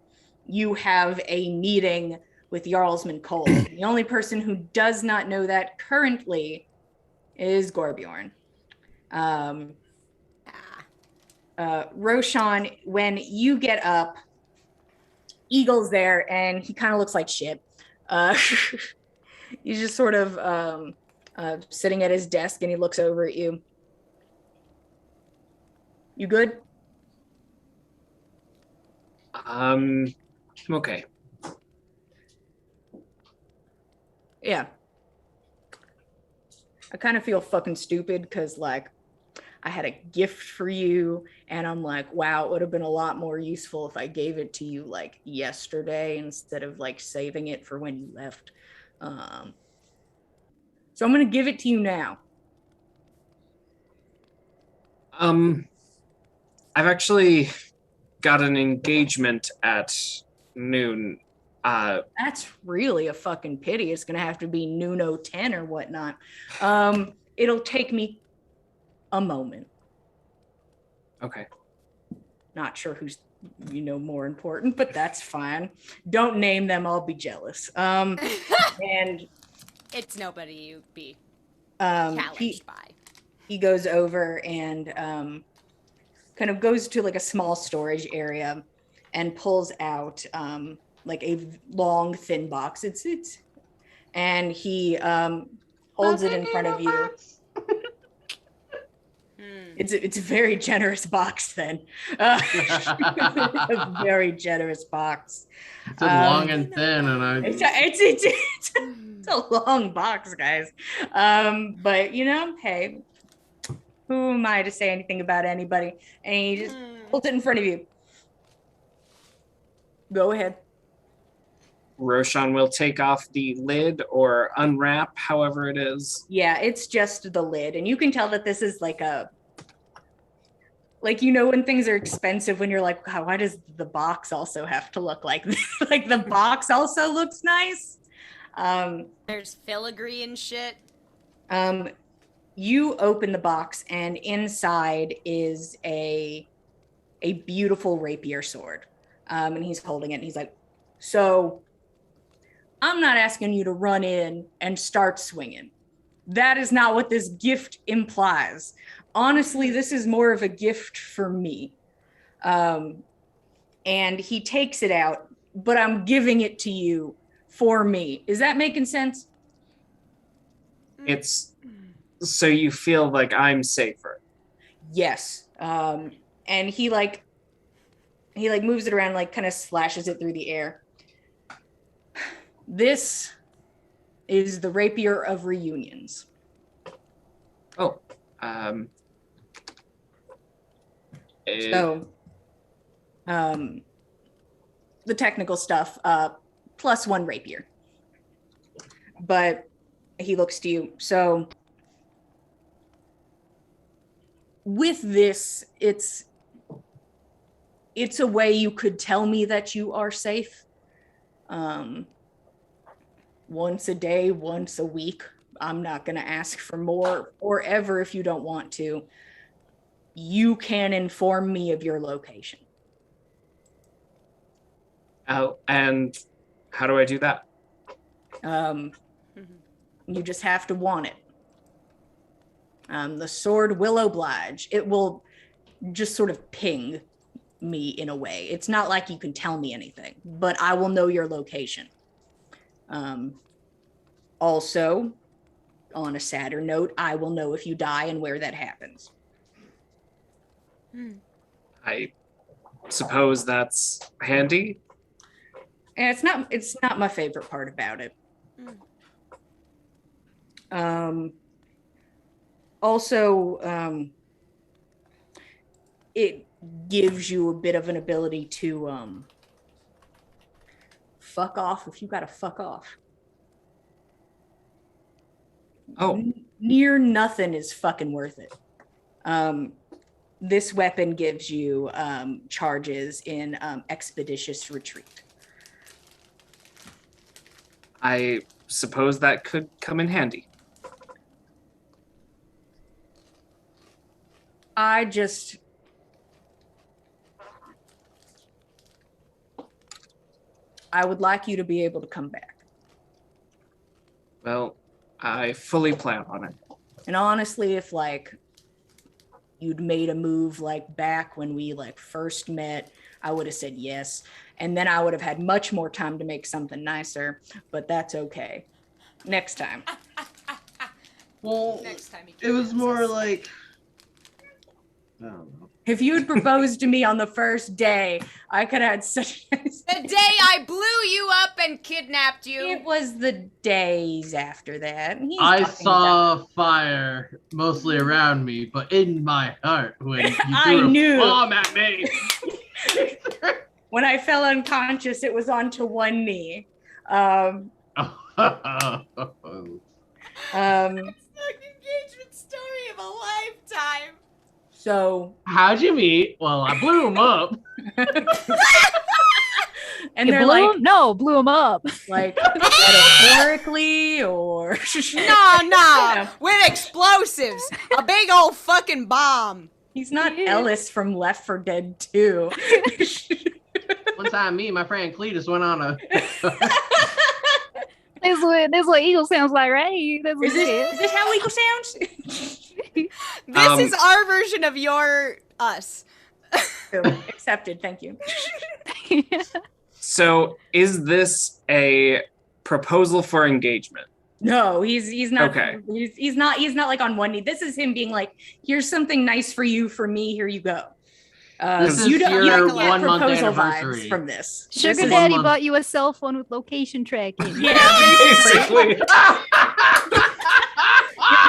you have a meeting with Jarlsman Cole. The only person who does not know that currently is Gorbjorn. Roshan, when you get up, Eagle's there and he kind of looks like shit. He's just sort of sitting at his desk and he looks over at you. You good? I'm okay. Yeah. I kind of feel fucking stupid because, like, I had a gift for you, and I'm like, wow, it would have been a lot more useful if I gave it to you, like, yesterday instead of, like, saving it for when you left. So I'm going to give it to you now. I've actually got an engagement at noon. That's really a fucking pity. It's going to have to be noon 10 or whatnot. It'll take me a moment. Okay. Not sure who's, more important, but that's fine. Don't name them. I'll be jealous. And It's nobody you'd be he challenged by. goes over and kind of goes to like a small storage area and pulls out like a long thin box. It's and he holds it in front of you. It's a very generous box then. A very generous box. It's long and thin, and It's a long box, guys. But hey, who am I to say anything about anybody? And he just holds it in front of you. Go ahead. Roshan will take off the lid or unwrap, however it is. Yeah, it's just the lid. And you can tell that this is like when things are expensive, when you're like, wow, why does the box also have to look like this? Like the box also looks nice. There's filigree and shit. you open the box, and inside is a beautiful rapier sword. And he's holding it, and he's like, so I'm not asking you to run in and start swinging. That is not what this gift implies. Honestly, this is more of a gift for me. And he takes it out, but I'm giving it to you for me. Is that making sense? It's so you feel like I'm safer. Yes. And he moves it around, like kind of slashes it through the air. This is the rapier of reunions. Oh, So, the technical stuff, +1 rapier. But he looks to you. So, with this, it's a way you could tell me that you are safe. Once a day, once a week. I'm not going to ask for more or ever if you don't want to. You can inform me of your location. oh, and how do I do that? You just have to want it. The sword will oblige. It will just sort of ping me in a way. It's not like you can tell me anything, but I will know your location. Also, on a sadder note, I will know if you die and where that happens. I suppose that's handy. And it's not my favorite part about it. Also, it gives you a bit of an ability to fuck off if you gotta fuck off. Oh, Near nothing is fucking worth it. This weapon gives you charges in expeditious retreat. I suppose that could come in handy. I would like you to be able to come back. Well, I fully plan on it. And honestly, if you'd made a move back when we first met, I would have said yes. And then I would have had much more time to make something nicer, but that's okay. Next time. Well, Next time he it was kidnaps more us. like, I don't know. If you had proposed to me on the first day, I could have had such a nice The day I blew you up and kidnapped you. It was the days after that. He's I talking saw fire mostly around me, but in my heart when you I threw knew. a bomb at me. when I fell unconscious, it was onto one knee. Um, Engagement story of a lifetime. so, How'd you meet? Well, I blew him up. and You they're blew him up. metaphorically or No, with explosives. A big old fucking bomb. he's not Ellis from Left 4 Dead 2. One time, me and my friend Cletus went on a. That's what Eagle sounds like, right? That's what Is this how Eagle sounds? This is our version of your us. Accepted, thank you. So, is this a proposal for engagement? No, he's not. Okay. He's not on one knee. This is him being like, "Here's something nice for you, for me. Here you go." This is you don't your get 1 month proposal anniversary. vibes from this. Sugar This is- Daddy 1 month. bought you a cell phone with location tracking. Yeah, Basically. you're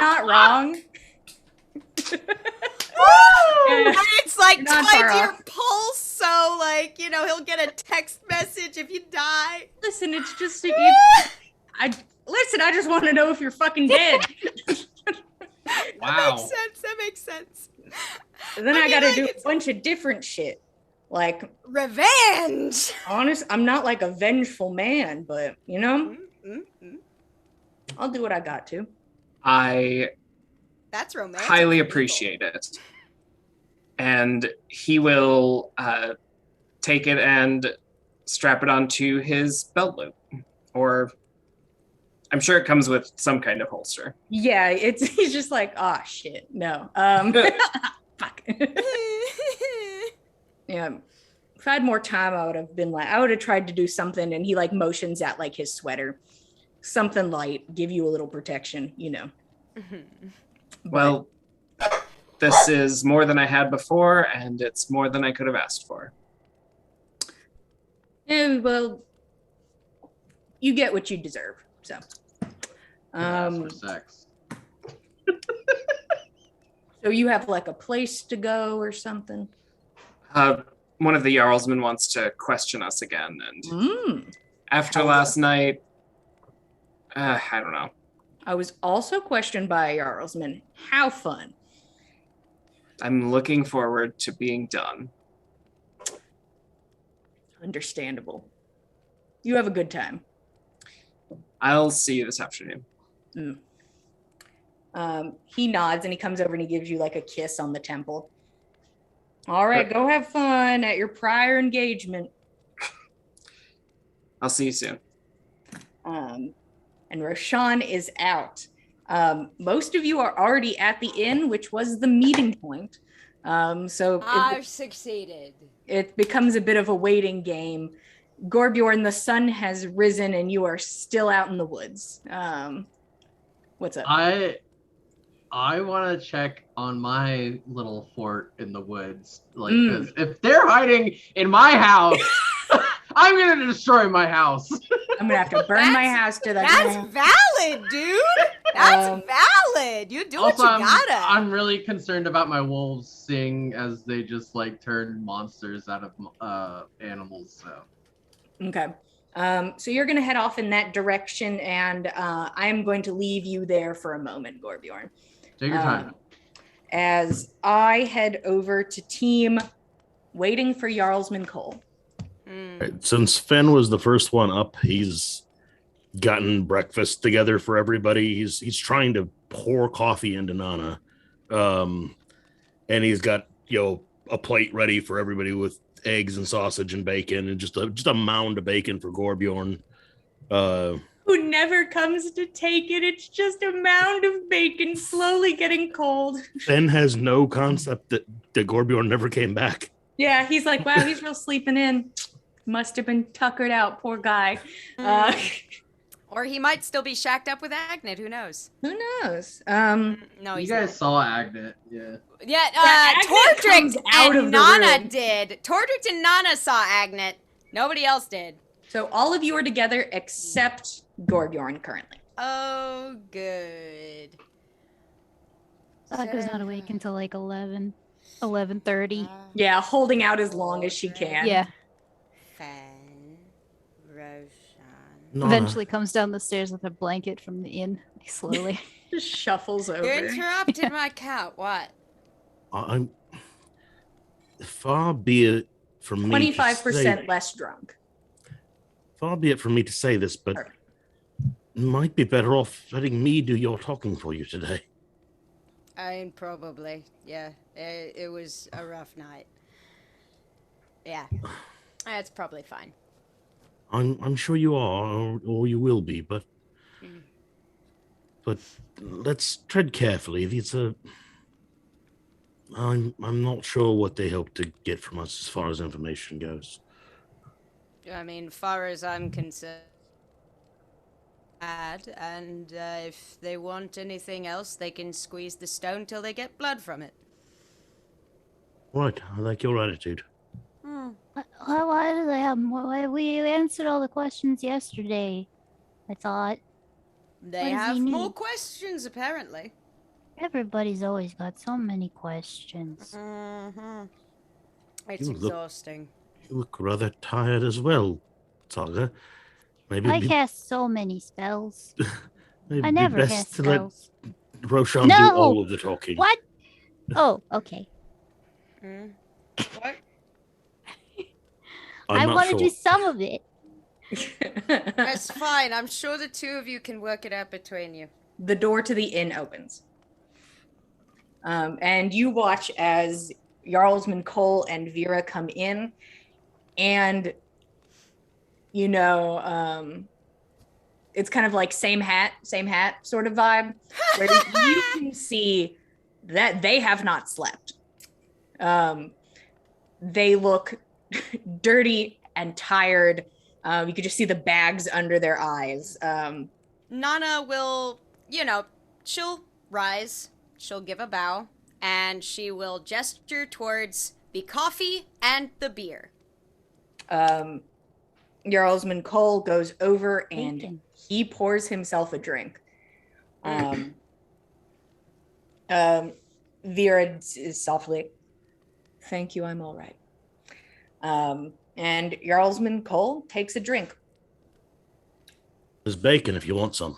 not wrong. And it's like You're not tied far to your off. pulse, so he'll get a text message if you die. Listen, it's just I just want to know if you're fucking dead. Wow. That makes sense. And then I I mean, got to like, do a it's- bunch of different shit. Like, Revenge. honest, I'm not like a vengeful man, but Mm-hmm. I'll do what I got to. I That's romantic. highly appreciate it. And he will take it and strap it onto his belt loop. Or I'm sure it comes with some kind of holster. Yeah, he's just like, oh shit, no. Fuck. Yeah. If I had more time, I would have tried to do something, and he like motions at like his sweater. Something light, give you a little protection, you know. Well, this is more than I had before, and it's more than I could have asked for. Well, you get what you deserve. So, Ask for sex. so you have like a place to go or something. One of the Jarlsmen wants to question us again, and after last night, I don't know. I was also questioned by a Jarlsman. How fun. I'm looking forward to being done. Understandable. You have a good time. I'll see you this afternoon. He nods and he comes over and he gives you like a kiss on the temple. All right, go have fun at your prior engagement. I'll see you soon. And Roshan is out. Most of you are already at the inn, which was the meeting point. So I've succeeded. it becomes a bit of a waiting game. Gorbjorn, the sun has risen and you are still out in the woods. What's up? I want to check on my little fort in the woods. Like, 'cause if they're hiding in my house, I'm going to destroy my house. I'm going to have to burn my house to the That's ground. valid, dude. That's valid. You do what Also, you gotta. I'm really concerned about my wolves seeing as they just like turn monsters out of animals. So. Okay. So you're going to head off in that direction, and I am going to leave you there for a moment, Gorbjorn. Take your time. As I head over to team waiting for Jarlsman Cole. Right, since Fenn was the first one up, he's gotten breakfast together for everybody. He's trying to pour coffee into Nana, and he's got a plate ready for everybody with eggs and sausage and bacon, and just a mound of bacon for Gorbjorn. Who never comes to take it. It's just a mound of bacon slowly getting cold. Fenn has no concept that Gorbjorn never came back. Yeah, he's like, wow, he's real sleeping in. Must have been tuckered out, poor guy. Or he might still be shacked up with Agnet. Who knows? Who knows? No, You he's guys not. saw Agnet, yeah. Yeah, Agnet comes Tordric out of and the Nana room. did. Tordric and Nana saw Agnet. Nobody else did. So all of you are together except Gorbjorn currently. Oh, good. Saga's not awake until like 11:30. Yeah, holding out as long as she can. Yeah. Fen, Roshan. Nana, Eventually comes down the stairs with a blanket from the inn, like, slowly. Just shuffles over. You interrupted my cat. What? I'm far be it from me. 25% less drunk. Far be it from me to say this, but Sure. might be better off letting me do your talking for you today. I mean, probably. Yeah. It was a rough night. Yeah. That's probably fine. I'm sure you are, or you will be, but let's tread carefully. I'm not sure what they hope to get from us as far as information goes. I mean, far as I'm concerned, and if they want anything else, they can squeeze the stone till they get blood from it. Right, I like your attitude. Why do they have more? We answered all the questions yesterday, I thought. They What does have he more need? questions, apparently. Everybody's always got so many questions. It's You look- exhausting. You look rather tired as well, Saga. Maybe I it'd be, cast so many spells. maybe I it'd be never best cast to let spells. Roshan No! do all of the talking. What? Oh, okay. What? I'm I not want to sure. do some of it. That's fine. I'm sure the two of you can work it out between you. The door to the inn opens. And you watch as Jarlsman Cole and Vera come in, and it's kind of like same hat sort of vibe, where you can see that they have not slept. They look dirty and tired. You could just see the bags under their eyes. Nana will, she'll rise, she'll give a bow, and she will gesture towards the coffee and the beer. Jarlsman Cole goes over and Bacon. he pours himself a drink. Vera is softly, "Thank you, I'm all right." And Jarlsman Cole takes a drink. There's bacon if you want some.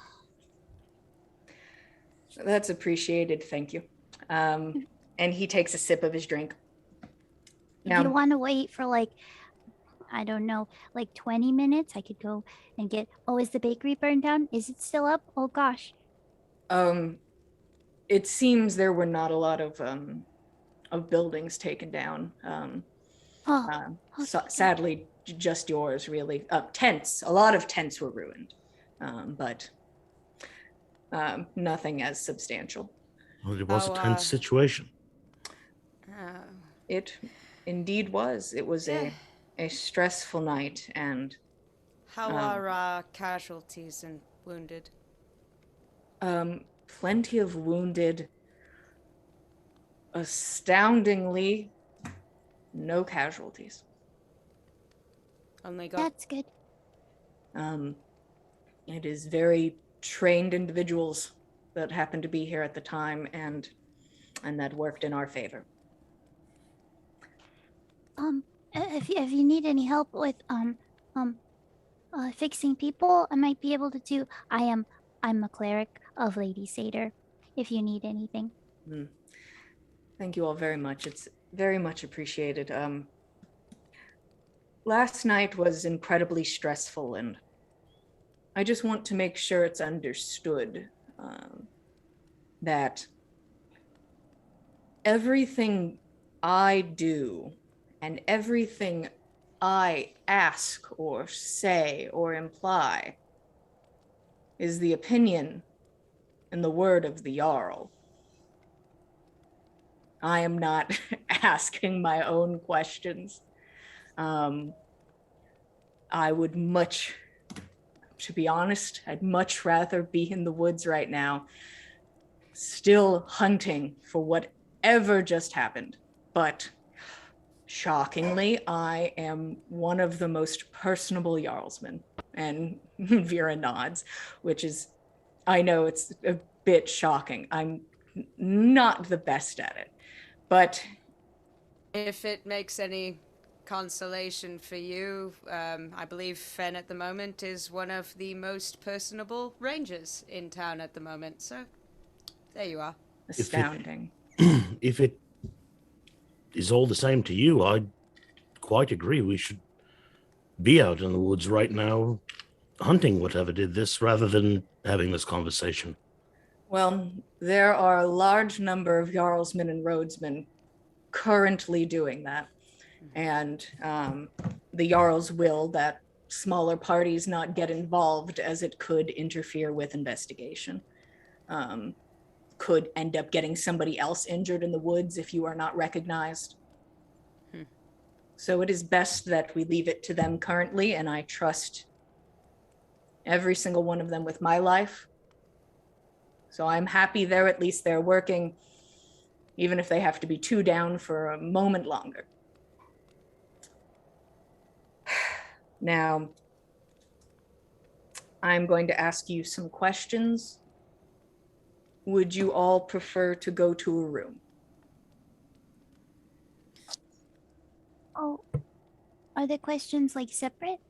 That's appreciated, thank you. And he takes a sip of his drink. If you want to wait for like, I don't know, like 20 minutes, I could go and get. Oh, is the bakery burned down? Is it still up? Oh gosh. It seems there were not a lot of buildings taken down. Sadly, just yours, really. Tents. A lot of tents were ruined, but nothing as substantial. Well, it was a tense situation. It indeed was. It was a stressful night, and how are casualties and wounded? Plenty of wounded. Astoundingly, no casualties. Only God. That's good. It is very trained individuals that happened to be here at the time, and that worked in our favor. If you need any help with fixing people, I might be able to do. I'm a cleric of Lady Satyr. If you need anything. Thank you all very much. It's very much appreciated. Last night was incredibly stressful, and I just want to make sure it's understood that everything I do and everything I ask or say or imply is the opinion and the word of the Jarl. I am not asking my own questions. I would to be honest, I'd much rather be in the woods right now, still hunting for whatever just happened. But shockingly, I am one of the most personable Jarlsmen. And Vera nods, which is, I know it's a bit shocking. I'm not the best at it. But if it makes any consolation for you, I believe Fen at the moment is one of the most personable rangers in town at the moment. So there you are. Astounding. If it is all the same to you, I quite agree. We should be out in the woods right now hunting whatever did this rather than having this conversation. Well, there are a large number of Jarlsmen and Rhodesmen currently doing that. And the Jarls will that smaller parties not get involved, as it could interfere with investigation. Could end up getting somebody else injured in the woods if you are not recognized. So it is best that we leave it to them currently, and I trust every single one of them with my life. So I'm happy at least they're working, even if they have to be two down for a moment longer. Now, I'm going to ask you some questions. Would you all prefer to go to a room? Oh, are the questions like separate?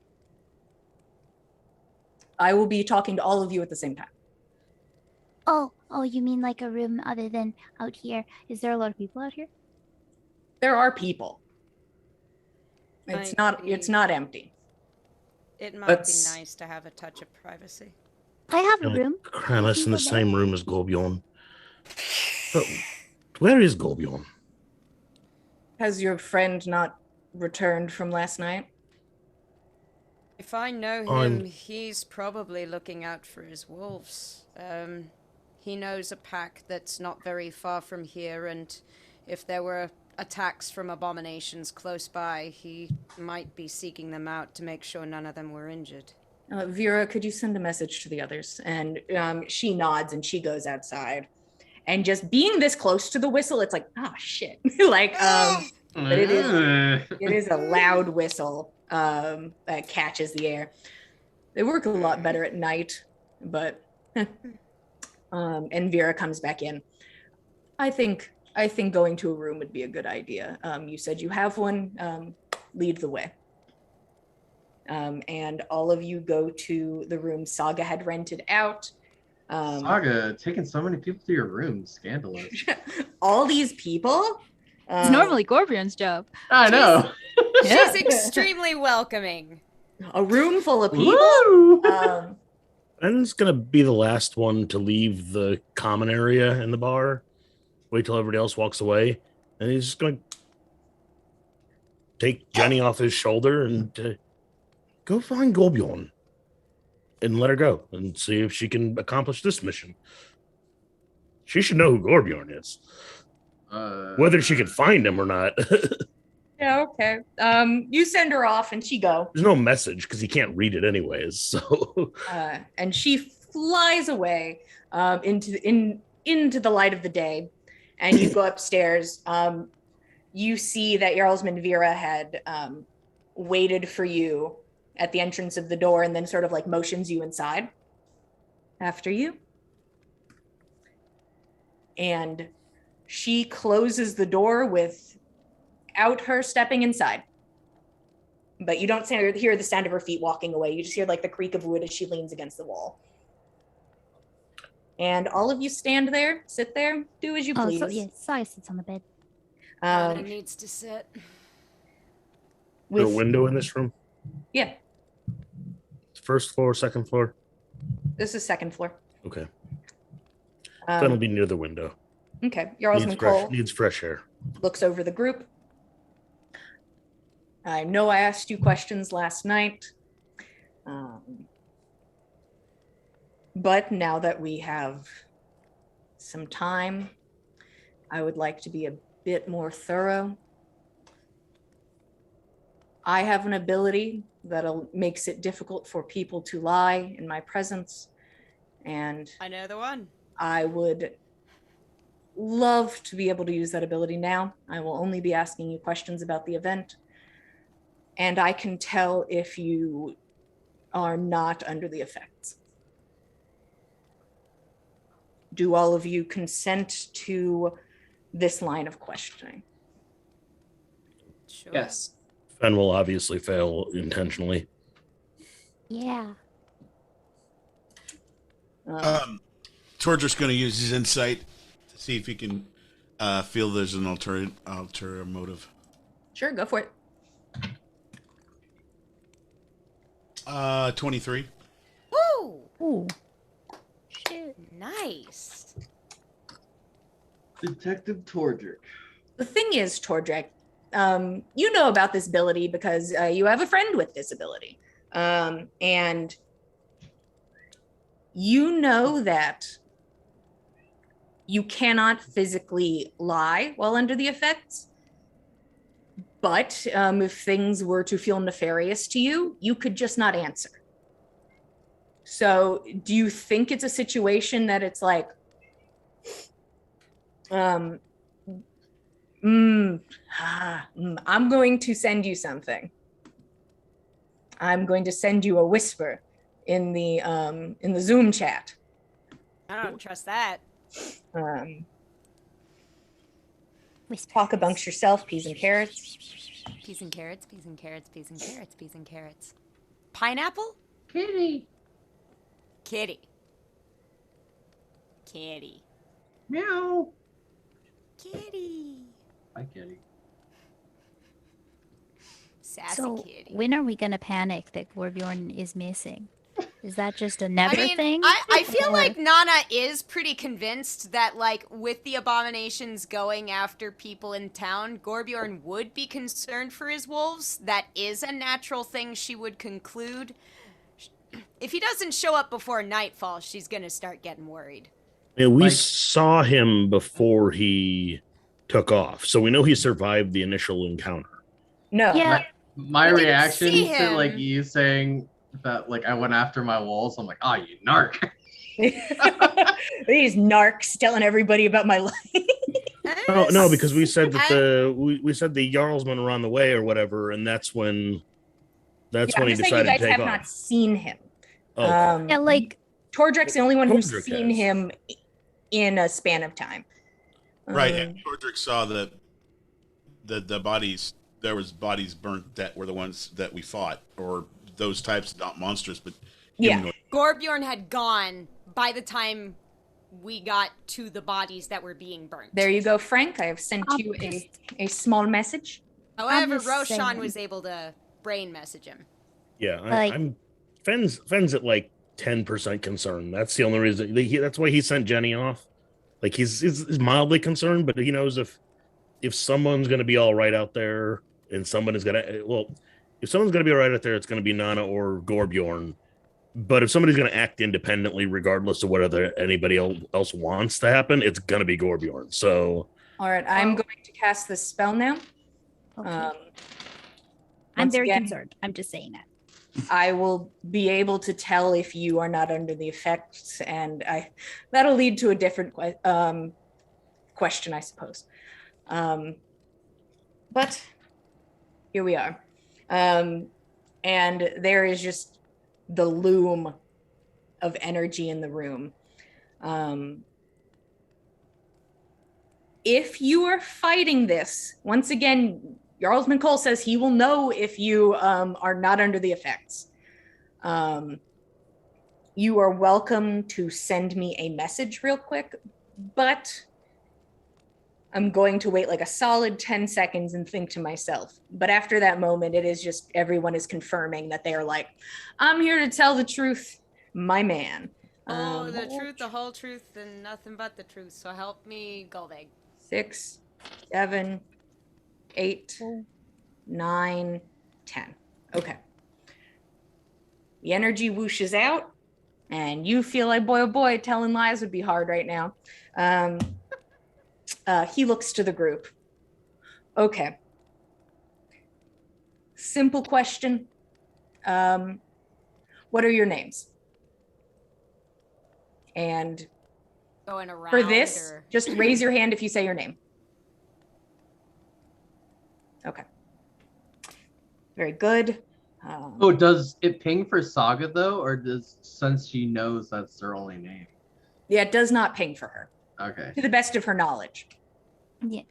I will be talking to all of you at the same time. Oh, you mean like a room other than out here? Is there a lot of people out here? There are people. It's not empty. It might be nice to have a touch of privacy. I have a room. Cram us in the same room as Gorbjorn. But Where is Golbjorn? Has your friend not returned from last night? If I know him, he's probably looking out for his wolves. He knows a pack that's not very far from here, and if there were attacks from abominations close by, he might be seeking them out to make sure none of them were injured. Vera, could you send a message to the others? And she nods and she goes outside. And just being this close to the whistle, it's like, oh shit. But it is a loud whistle that catches the air. They work a lot better at night, but and Vera comes back in. I think going to a room would be a good idea. You said you have one. Lead the way. And all of you go to the room Saga had rented out. Saga, taking so many people to your room, scandalous. All these people. It's normally Gorbjorn's job. I know. She's extremely welcoming. A room full of people. Ben's gonna be the last one to leave the common area in the bar. Wait till everybody else walks away, and he's just gonna take Jenny off his shoulder and go find Golbjorn and let her go and see if she can accomplish this mission. She should know who Golbjorn is, whether she can find him or not. Yeah, okay. You send her off and she go. There's no message because he can't read it anyways. So, and she flies away into the light of the day, and you go upstairs. You see that Jarlsman Vera had waited for you at the entrance of the door, and then sort of like motions you inside. After you. And she closes the door without her stepping inside. But you don't hear the sound of her feet walking away. You just hear like the creak of wood as she leans against the wall. And all of you stand there, sit there, do as you please. Oh, so yeah, Saga sits on the bed. He needs to sit. with a window in this room? Yeah. First floor, second floor? This is second floor. Okay. Then it'll be near the window. Okay. Jarlsman Cole needs fresh air. looks over the group. I know I asked you questions last night. But now that we have some time, I would like to be a bit more thorough. I have an ability that makes it difficult for people to lie in my presence. And I know the one. I would love to be able to use that ability now. I will only be asking you questions about the event. And I can tell if you are not under the effects. Do all of you consent to this line of questioning? Sure. Yes. Fen will obviously fail intentionally. Yeah. Tordrick's going to use his insight to see if he can feel there's an ulterior motive. Sure, go for it. 23. Woo! Ooh. Shit. Nice. Detective Tordrick. The thing is, Tordrick, you know about this ability because you have a friend with this ability. And you know that you cannot physically lie while under the effects. But if things were to feel nefarious to you, you could just not answer. So do you think it's a situation that it's like, I'm going to send you something. I'm going to send you a whisper in the Zoom chat. I don't trust that. Talk amongst yourself, peas and carrots. Peas and carrots, peas and carrots, peas and carrots, peas and carrots. Pineapple? Kitty. Kitty. Kitty. Meow. Kitty. Hi, Kitty. Sassy So kitty. when are we gonna panic that Gorbjorn is missing? Is that just a never I mean, thing? I feel Or- like Nana is pretty convinced that, like, with the abominations going after people in town, Gorbjorn would be concerned for his wolves. That is a natural thing she would conclude. If he doesn't show up before nightfall, she's gonna start getting worried. And we Like- saw him before he took off, so we know he survived the initial encounter. No. Yeah. My We didn't reaction see to like him. you saying that like I went after my wolves, I'm like, oh, you narc. These narcs telling everybody about my life. Oh no, because we said that I- we said the Jarlsman were on the way or whatever, and that's when Yeah, I'm he just saying you decided guys to take have off. not seen him. Oh, Yeah, like Tordrek's the only one who's Tordrek seen has. him in a span of time. Right, Um, and Tordrick saw the bodies. There was bodies burnt that were the ones that we fought, or those types, not monstrous, but Yeah. humanoid. Gorbjorn had gone by the time we got to the bodies that were being burnt. There you go, Frank. I have sent I'm you just- a small message. However, just Roshan saying. was able to brain message him. yeah, Like- I'm Fenn's at like 10% concerned. That's the only reason. That's why he sent Jenny off. Like he's mildly concerned, but he knows if someone's going to be all right out there, and someone is going to if someone's going to be all right out there, it's going to be Nana or Gorbjorn. But if somebody's going to act independently, regardless of whether anybody else wants to happen, it's going to be Gorbjorn. So All right, I'm Well- going to cast this spell now. okay. Um, I'm once very again, concerned. I'm just saying that. I will be able to tell if you are not under the effects, and that'll lead to a different question, I suppose. But here we are, and there is just the loom of energy in the room. If you are fighting this, once again, Jarlsman Cole says he will know if you are not under the effects. You are welcome to send me a message real quick, but I'm going to wait like a solid 10 seconds and think to myself. But after that moment, it is just everyone is confirming that they are like, I'm here to tell the truth, my man. Oh, the truth, the whole truth, and nothing but the truth. So help me, Goldegg. 6, 7, 8, 9, 10. Okay. The energy whooshes out, and you feel like, boy, oh boy, telling lies would be hard right now. He looks to the group. Okay. Simple question. What are your names? And Going around. for this, or... just raise your hand if you say your name. Okay. Very good. Oh, does it ping for Saga though, or does since she knows that's their only name? Yeah, it does not ping for her, Okay. to the best of her knowledge. Yeah.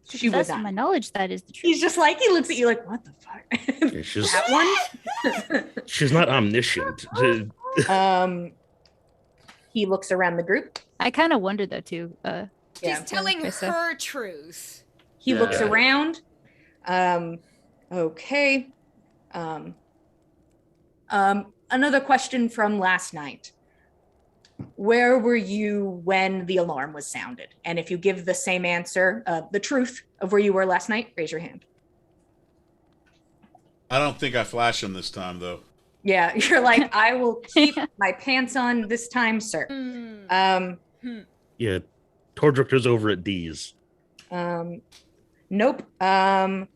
She was That's not. my knowledge. That is the truth. He's just like, he looks at you like, what the fuck? she's That one? she's not omniscient. He looks around the group. I kind of wondered that too. Yeah. She's telling Krista. her truth. He looks Yeah. around. Okay. Another question from last night. Where were you when the alarm was sounded? And if you give the same answer, the truth of where you were last night, raise your hand. I don't think I flash him this time, though. Yeah, you're like, I will keep my pants on this time, sir. Yeah, Tordrick is over at D's. Nope. Kyle,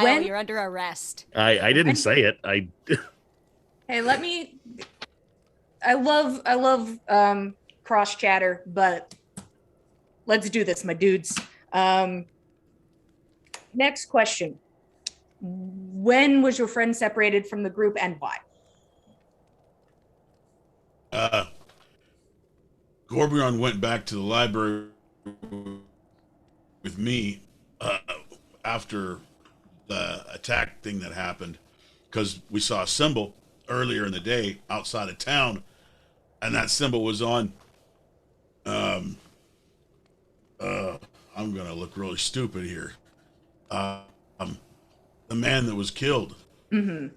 When- you're under arrest. I didn't say it. Hey, I love cross chatter, but let's do this, my dudes. Next question. When was your friend separated from the group and why? Gorbjorn went back to the library with me after the attack thing that happened, because we saw a symbol earlier in the day outside of town, and that symbol was on I'm gonna look really stupid here. The man that was killed. Mm-hmm.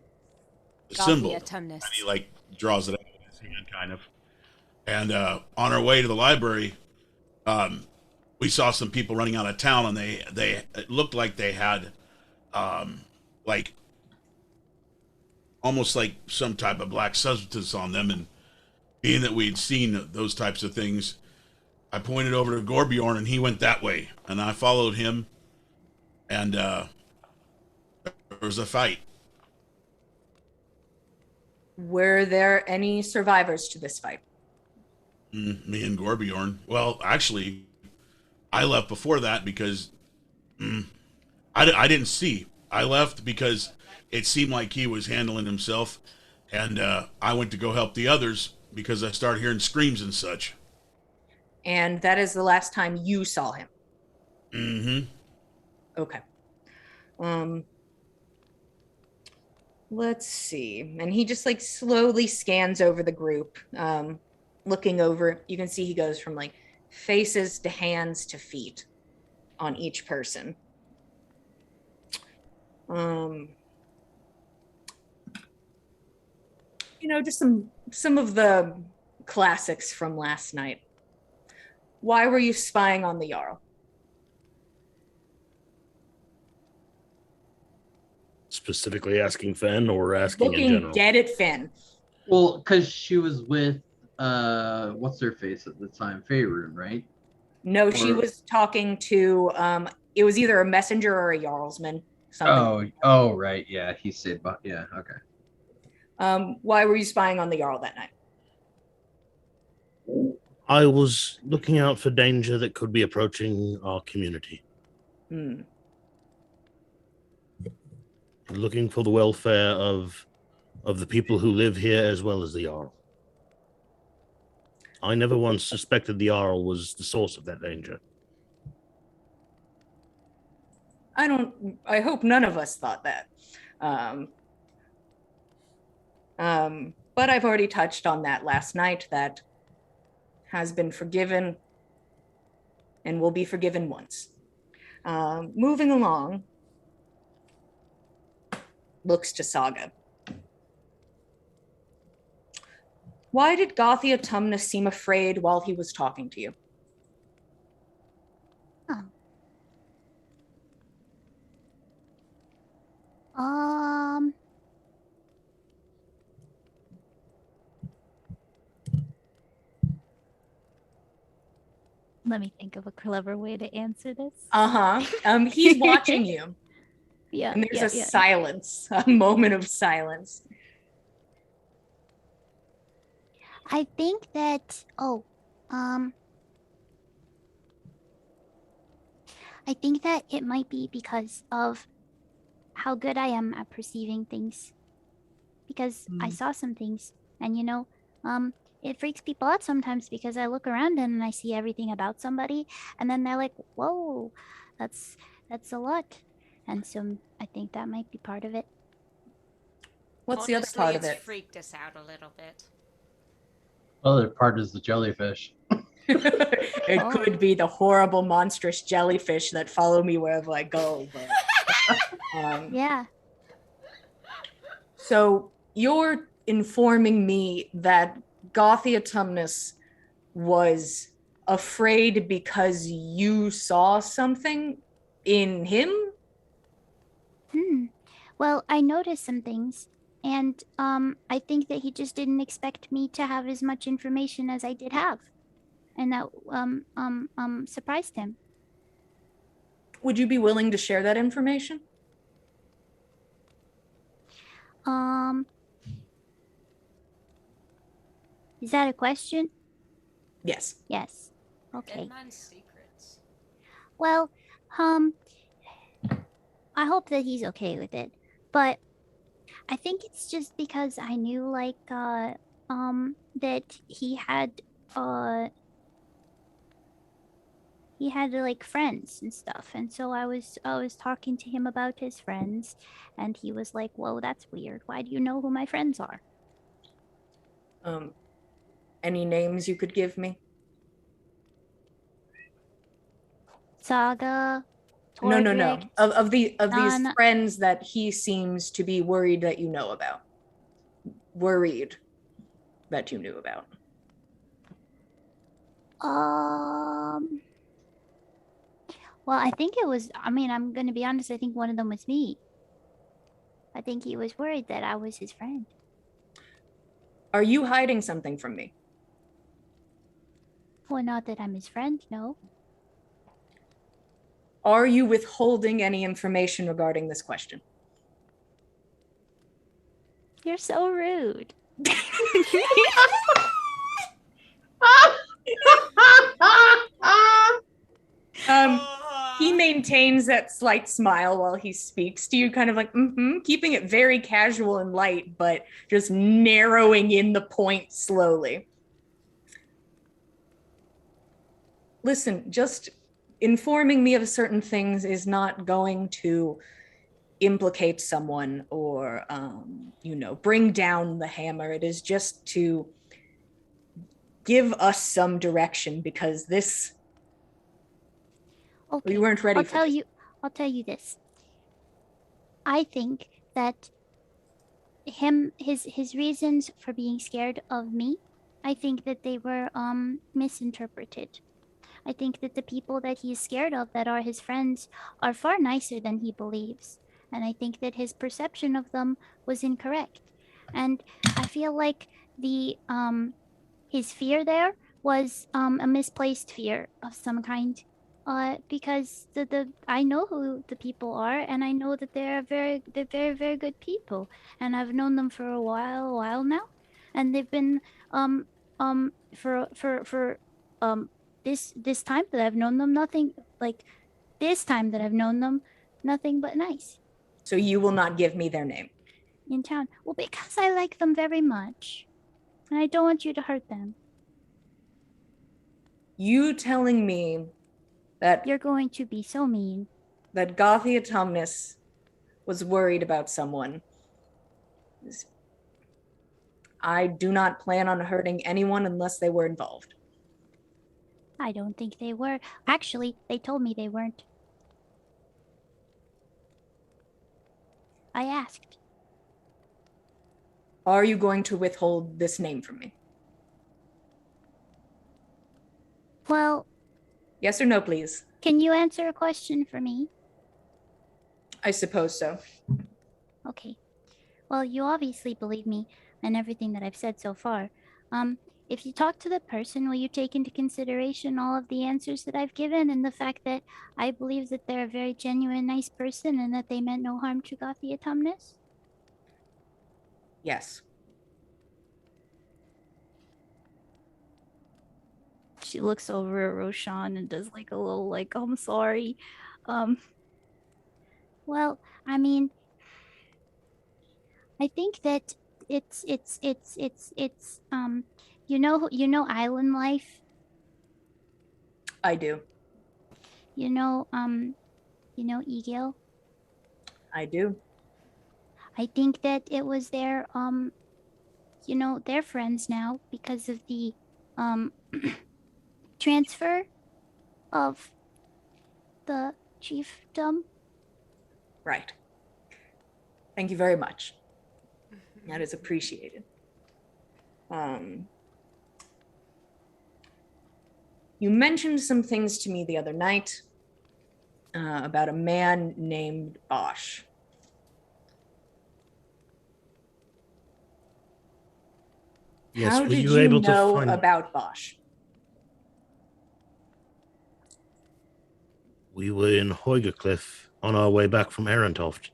symbol. Garthia Tumnus. And he like draws it out with his hand, kind of. And on our way to the library, we saw some people running out of town, and they it looked like they had like almost like some type of black substance on them. And being that we'd seen those types of things, I pointed over to Gorbjorn, and he went that way, and I followed him, and there was a fight. Were there any survivors to this fight? Me and Gorbjorn. Well, actually, I left before that because I didn't see. I left because it seemed like he was handling himself, and I went to go help the others because I started hearing screams and such. And that is the last time you saw him? Mm-hmm. Okay. Let's see. And he just like slowly scans over the group, looking over. You can see he goes from like faces to hands to feet on each person. Just some of the classics from last night. Why were you spying on the Jarl? Specifically asking Fen or asking in Looking general? dead at Finn. Well, because she was with what's her face at the time, Faerun, right? No, she was talking to it was either a messenger or a Jarlsman. Something. Oh, right, yeah, he said, but yeah, okay. Why were you spying on the Jarl that night? I was looking out for danger that could be approaching our community. Looking for the welfare of the people who live here as well as the Jarl. I never once suspected the Jarl was the source of that danger. I hope none of us thought that. But I've already touched on that last night. That has been forgiven and will be forgiven once. Moving along, looks to Saga. Why did Garthia Tumnus seem afraid while he was talking to you? Let me think of a clever way to answer this. He's watching you. Yeah. And there's silence, a moment of silence. I think that I think that it might be because of how good I am at perceiving things. Because I saw some things, and it freaks people out sometimes because I look around and I see everything about somebody, and then they're like, "Whoa, that's a lot." And so I think that might be part of it. What's the other part of it? It's freaked us out a little bit. Other part is the jellyfish. It could be the horrible, monstrous jellyfish that follow me wherever I go. But, yeah. So you're informing me that Garthia Tumnus was afraid because you saw something in him? Well, I noticed some things, and I think that he just didn't expect me to have as much information as I did have, and that surprised him. Would you be willing to share that information? Is that a question? Yes. Yes. Okay. Dead man's secrets. Well, I hope that he's okay with it, but I think it's just because I knew that he had like friends and stuff, and so I was talking to him about his friends, and he was like, "Whoa, that's weird. Why do you know who my friends are?" Any names you could give me? Saga. No. Of these None. friends that he seems to be worried that you know about. worried that you knew about? Well, I think it was, I mean, I'm gonna be honest, I think one of them was me. I think he was worried that I was his friend. Are you hiding something from me? Well, not that I'm his friend, no. Are you withholding any information regarding this question? You're so rude. Um, he maintains that slight smile while he speaks to you, kind of like, keeping it very casual and light, but just narrowing in the point slowly. Listen, just informing me of certain things is not going to implicate someone or, bring down the hammer. It is just to give us some direction because Okay. we weren't ready for this. I'll tell you this. I think that his reasons for being scared of me, I think that they were misinterpreted. I think that the people that he's scared of that are his friends are far nicer than he believes. And I think that his perception of them was incorrect. And I feel like the his fear there was a misplaced fear of some kind. Because the I know who the people are, and I know that they're very very good people, and I've known them for a while now, and they've been for this time that I've known them, nothing like this time that I've known them, nothing but nice So you will not give me their name. in town. Well, because I like them very much, and I don't want you to hurt them. You telling me that You're going to be so mean. that Gothia Tumnus was worried about someone. I do not plan on hurting anyone unless they were involved. I don't think they were. Actually, they told me they weren't. I asked. Are you going to withhold this name from me? Well, Yes or no, please? can you answer a question for me? I suppose so. Okay. Well, you obviously believe me and everything that I've said so far. If you talk to the person, will you take into consideration all of the answers that I've given and the fact that I believe that they're a very genuine, nice person and that they meant no harm to Gothia Tumnus? Yes. She looks over at Roshan and does like a little like, oh, I'm sorry. Um, Well, I mean, I think that you know island life. I do. You know Egil. I do. I think that it was their they're friends now because of the um transfer of the chiefdom. Right. Thank you very much. That is appreciated. You mentioned some things to me the other night about a man named Bosch. Yes, How were did you you able to know find? about Bosch? We were in Hoigercliff on our way back from Arentoft.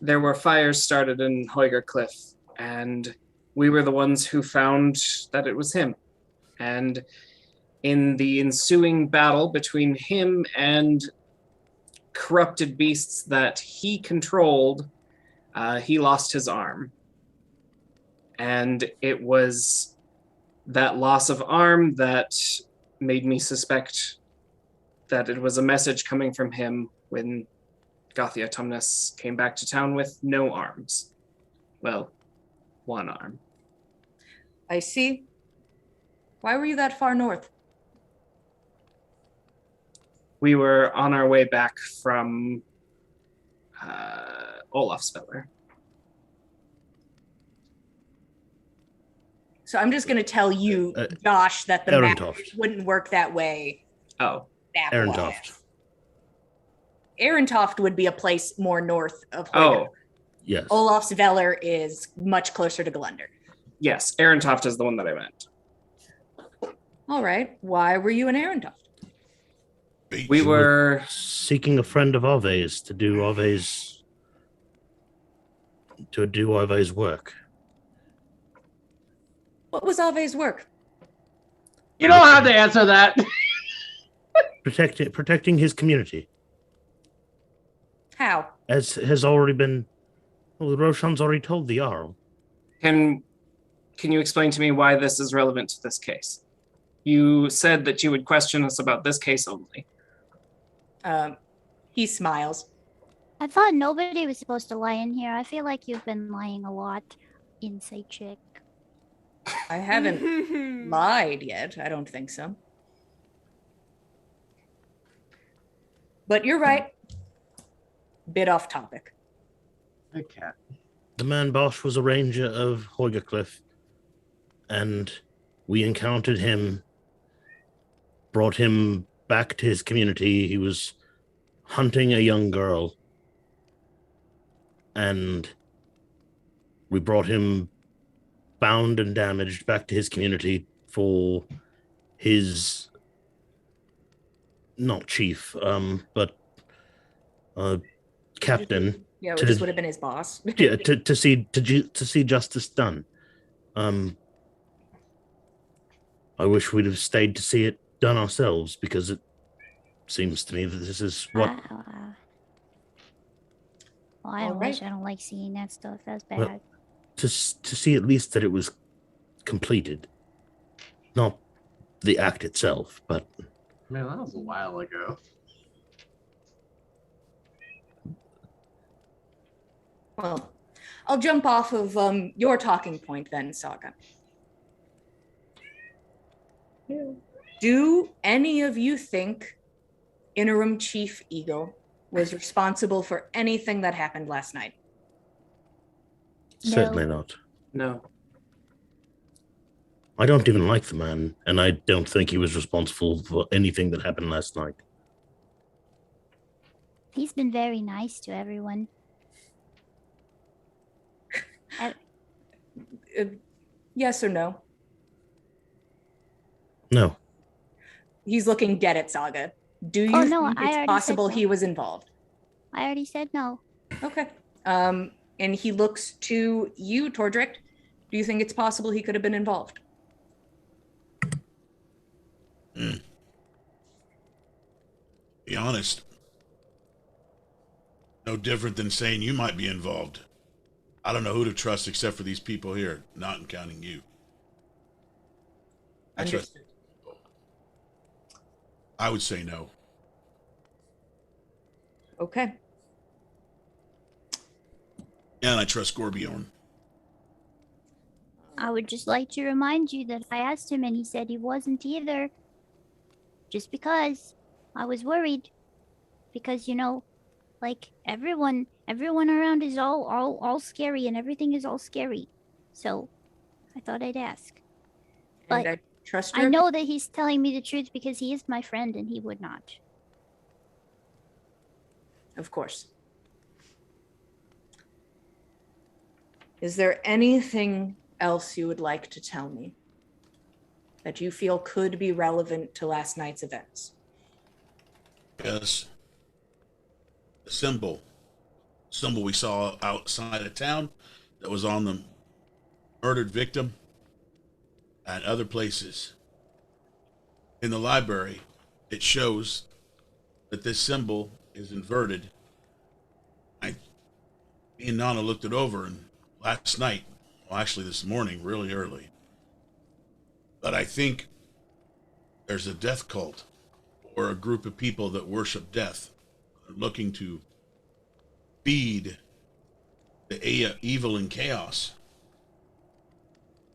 There were fires started in Hoiger Cliff, and we were the ones who found that it was him. And in the ensuing battle between him and corrupted beasts that he controlled, he lost his arm. And it was that loss of arm that made me suspect that it was a message coming from him when Gothia Tumnus came back to town with no arms. Well, one arm. I see. Why were you that far north? We were on our way back from Olaf Speller. So I'm just going to tell you, Uh, Josh, that the Aaron map Toft. wouldn't work that way. Oh, Aaron Map-wise. Toft. Aaron Toft would be a place more north of Hoyt. oh, Yes. Olaf Sveller is much closer to Glunder. yes. Aaron Toft is the one that I meant. All right. Why were you in Aaron Toft? We Beach. were seeking a friend of Arve's to do Arve's work. What was Ave's work? You don't have to answer that. Protecting his community. How? As has already been, well, Roshan's already told the Jarl. Can you explain to me why this is relevant to this case? You said that you would question us about this case only. He smiles. I thought nobody was supposed to lie in here. I feel like you've been lying a lot, inside chick. I haven't lied yet. I don't think so. But you're right. Bit off topic. Okay. The man Bosch was a ranger of Hoygercliff, and we encountered him, brought him back to his community. He was hunting a young girl, and we brought him bound and damaged back to his community for his not chief, but captain. Yeah, it to just the- would have been his boss. Yeah, to see justice done. I wish we'd have stayed to see it done ourselves, because it seems to me that this is what. Well, I All don't right. wish. I don't like seeing that stuff. That's bad. Well, to see at least that it was completed, not the act itself, but Man, that was a while ago. Well, I'll jump off of your talking point then, Saga. Do any of you think Interim Chief Eagle was responsible for anything that happened last night? certainly not. No. I don't even like the man, and I don't think he was responsible for anything that happened last night. He's been very nice to everyone. Yes or no? No. He's looking dead at Saga. Do you Oh, no, think I it's already possible said no. he was involved? I already said no. Okay. And he looks to you, Tordrick. Do you think it's possible he could have been involved? Be honest. No different than saying you might be involved. I don't know who to trust except for these people here, not counting you. I trust. Understood. I would say no. Okay. And I trust Gorbjorn. I would just like to remind you that I asked him and he said he wasn't either. Just because I was worried. Because, you know, like everyone around is all scary and everything is all scary. So I thought I'd ask. And But I trust I your know that he's telling me the truth because he is my friend and he would not. Of course. Is there anything else you would like to tell me that you feel could be relevant to last night's events? Yes. The symbol we saw outside of town that was on the murdered victim and other places. In the library, it shows that this symbol is inverted. Me and Nana looked it over, and last night, well, actually this morning, really early. But I think there's a death cult or a group of people that worship death, looking to feed the evil and chaos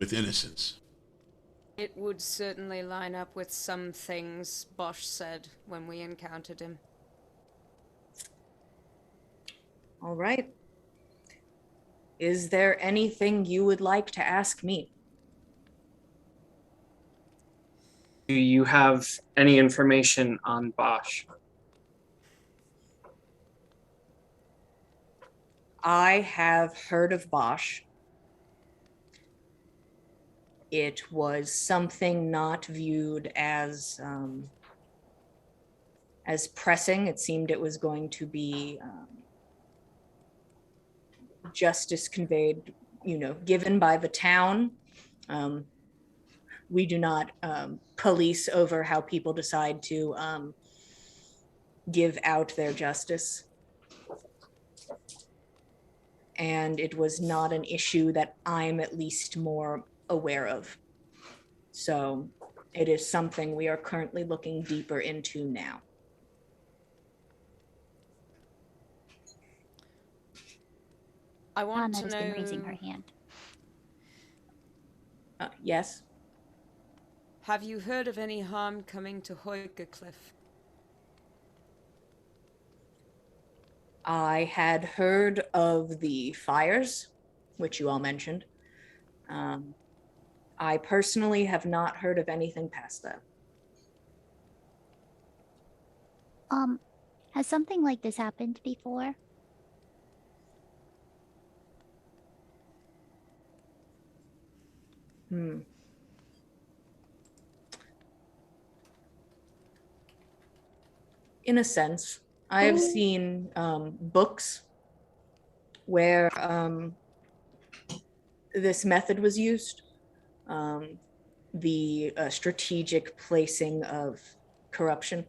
with innocence. It would certainly line up with some things Bosch said when we encountered him. All right. Is there anything you would like to ask me? Do you have any information on Bosch? I have heard of Bosch. It was something not viewed as pressing. It seemed it was going to be justice conveyed, given by the town. We do not police over how people decide to give out their justice. And it was not an issue that I'm at least more aware of. So it is something we are currently looking deeper into now. I want Anna to has know. been raising her hand. Yes. Have you heard of any harm coming to Hoyga Cliff? I had heard of the fires, which you all mentioned. I personally have not heard of anything past that. Has something like this happened before? In a sense, I have seen books where this method was used. The strategic placing of corruption.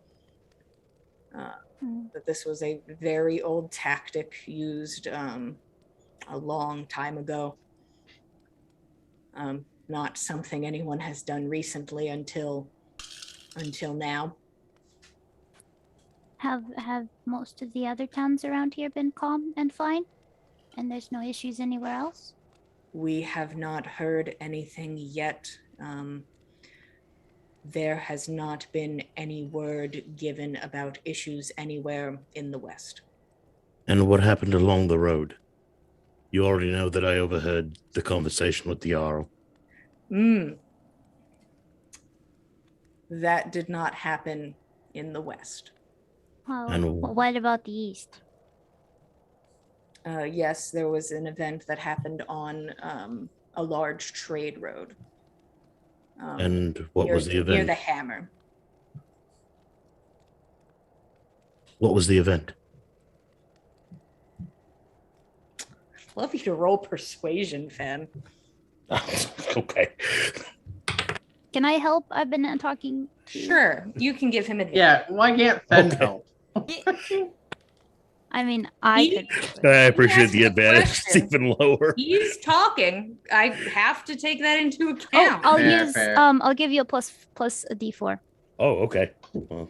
That this was a very old tactic used a long time ago. Not something anyone has done recently until now. Have most of the other towns around here been calm and fine? And there's no issues anywhere else? We have not heard anything yet. There has not been any word given about issues anywhere in the West. And what happened along the road? You already know that I overheard the conversation with the Jarl. That did not happen in the West. Oh, And what about the east? Yes, there was an event that happened on a large trade road. and what was the Near event? the Hammer. What was the event? Love you to roll persuasion, Fan. Okay. Can I help? I've been talking to. Sure, you can give him advantage. Yeah, why can't Fen Okay. help? I mean, I He- could. I appreciate asked the a advantage. It's question. even lower. He's talking. I have to take that into Oh, account. I'll Fair, use. fair. I'll give you a plus a d4. Oh, okay. Well,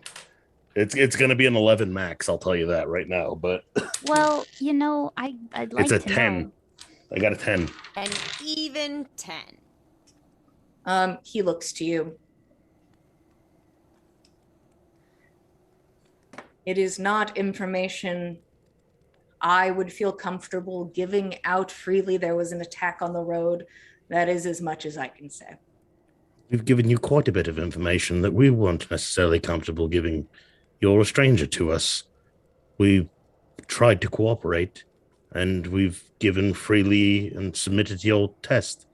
it's going to be an 11 max. I'll tell you that right now. But Well, I'd like it's a to 10. know. I got a 10. An even 10. He looks to you. It is not information I would feel comfortable giving out freely. There was an attack on the road. That is as much as I can say. We've given you quite a bit of information that we weren't necessarily comfortable giving. You're a stranger to us. We've tried to cooperate, and we've given freely and submitted your test.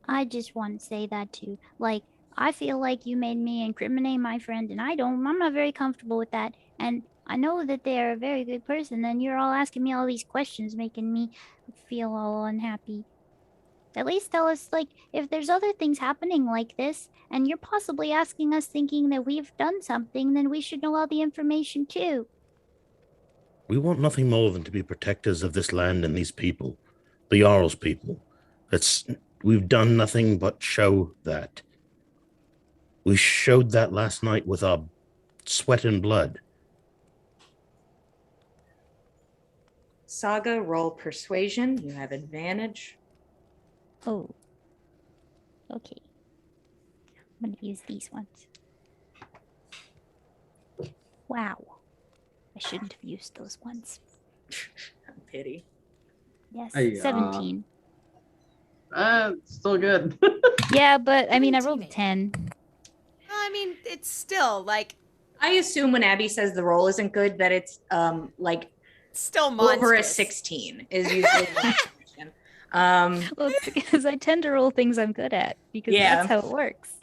I just want to say that too. Like, I feel like you made me incriminate my friend, and I'm not very comfortable with that. And I know that they're a very good person, and you're all asking me all these questions, making me feel all unhappy. At least tell us, like, if there's other things happening like this, and you're possibly asking us thinking that we've done something, then we should know all the information too. We want nothing more than to be protectors of this land and these people, the Jarl's people. We've done nothing but show that. We showed that last night with our sweat and blood. Saga, roll persuasion. You have advantage. Oh. Okay. I'm gonna use these ones. Wow. I shouldn't have used those ones. Pity. Yes, Hey, 17. Still good. Yeah, but I mean, I rolled a 17. 10. I mean, it's still like I assume when Abby says the roll isn't good, that it's like still monstrous. over a 16 is usually the definition. Well, it's because I tend to roll things I'm good at because Yeah. that's how it works.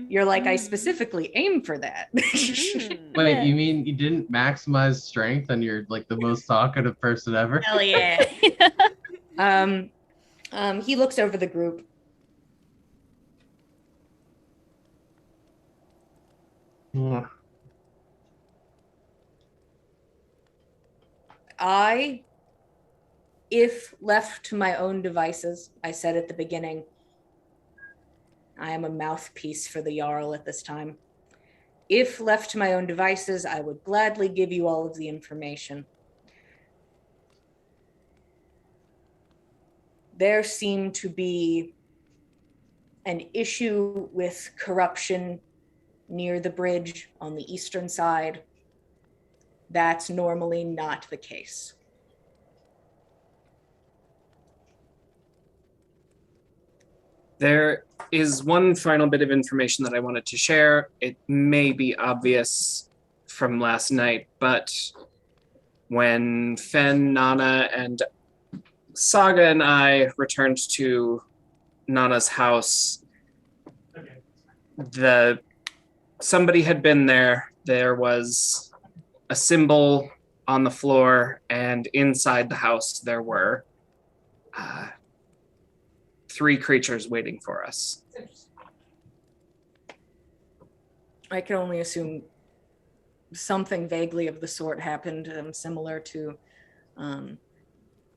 You're like, I specifically aim for that. Mm. Wait, Yeah. you mean you didn't maximize strength and you're like the most talkative person ever? Hell yeah. He looks over the group. Yeah. If left to my own devices, I said at the beginning, I am a mouthpiece for the Jarl at this time. If left to my own devices, I would gladly give you all of the information. There seemed to be an issue with corruption near the bridge on the eastern side. That's normally not the case. There is one final bit of information that I wanted to share. It may be obvious from last night, but when Fen, Nana, and Saga and I returned to Nana's house, somebody had been there. There was a symbol on the floor, and inside the house there were 3 creatures waiting for us. I can only assume something vaguely of the sort happened, similar to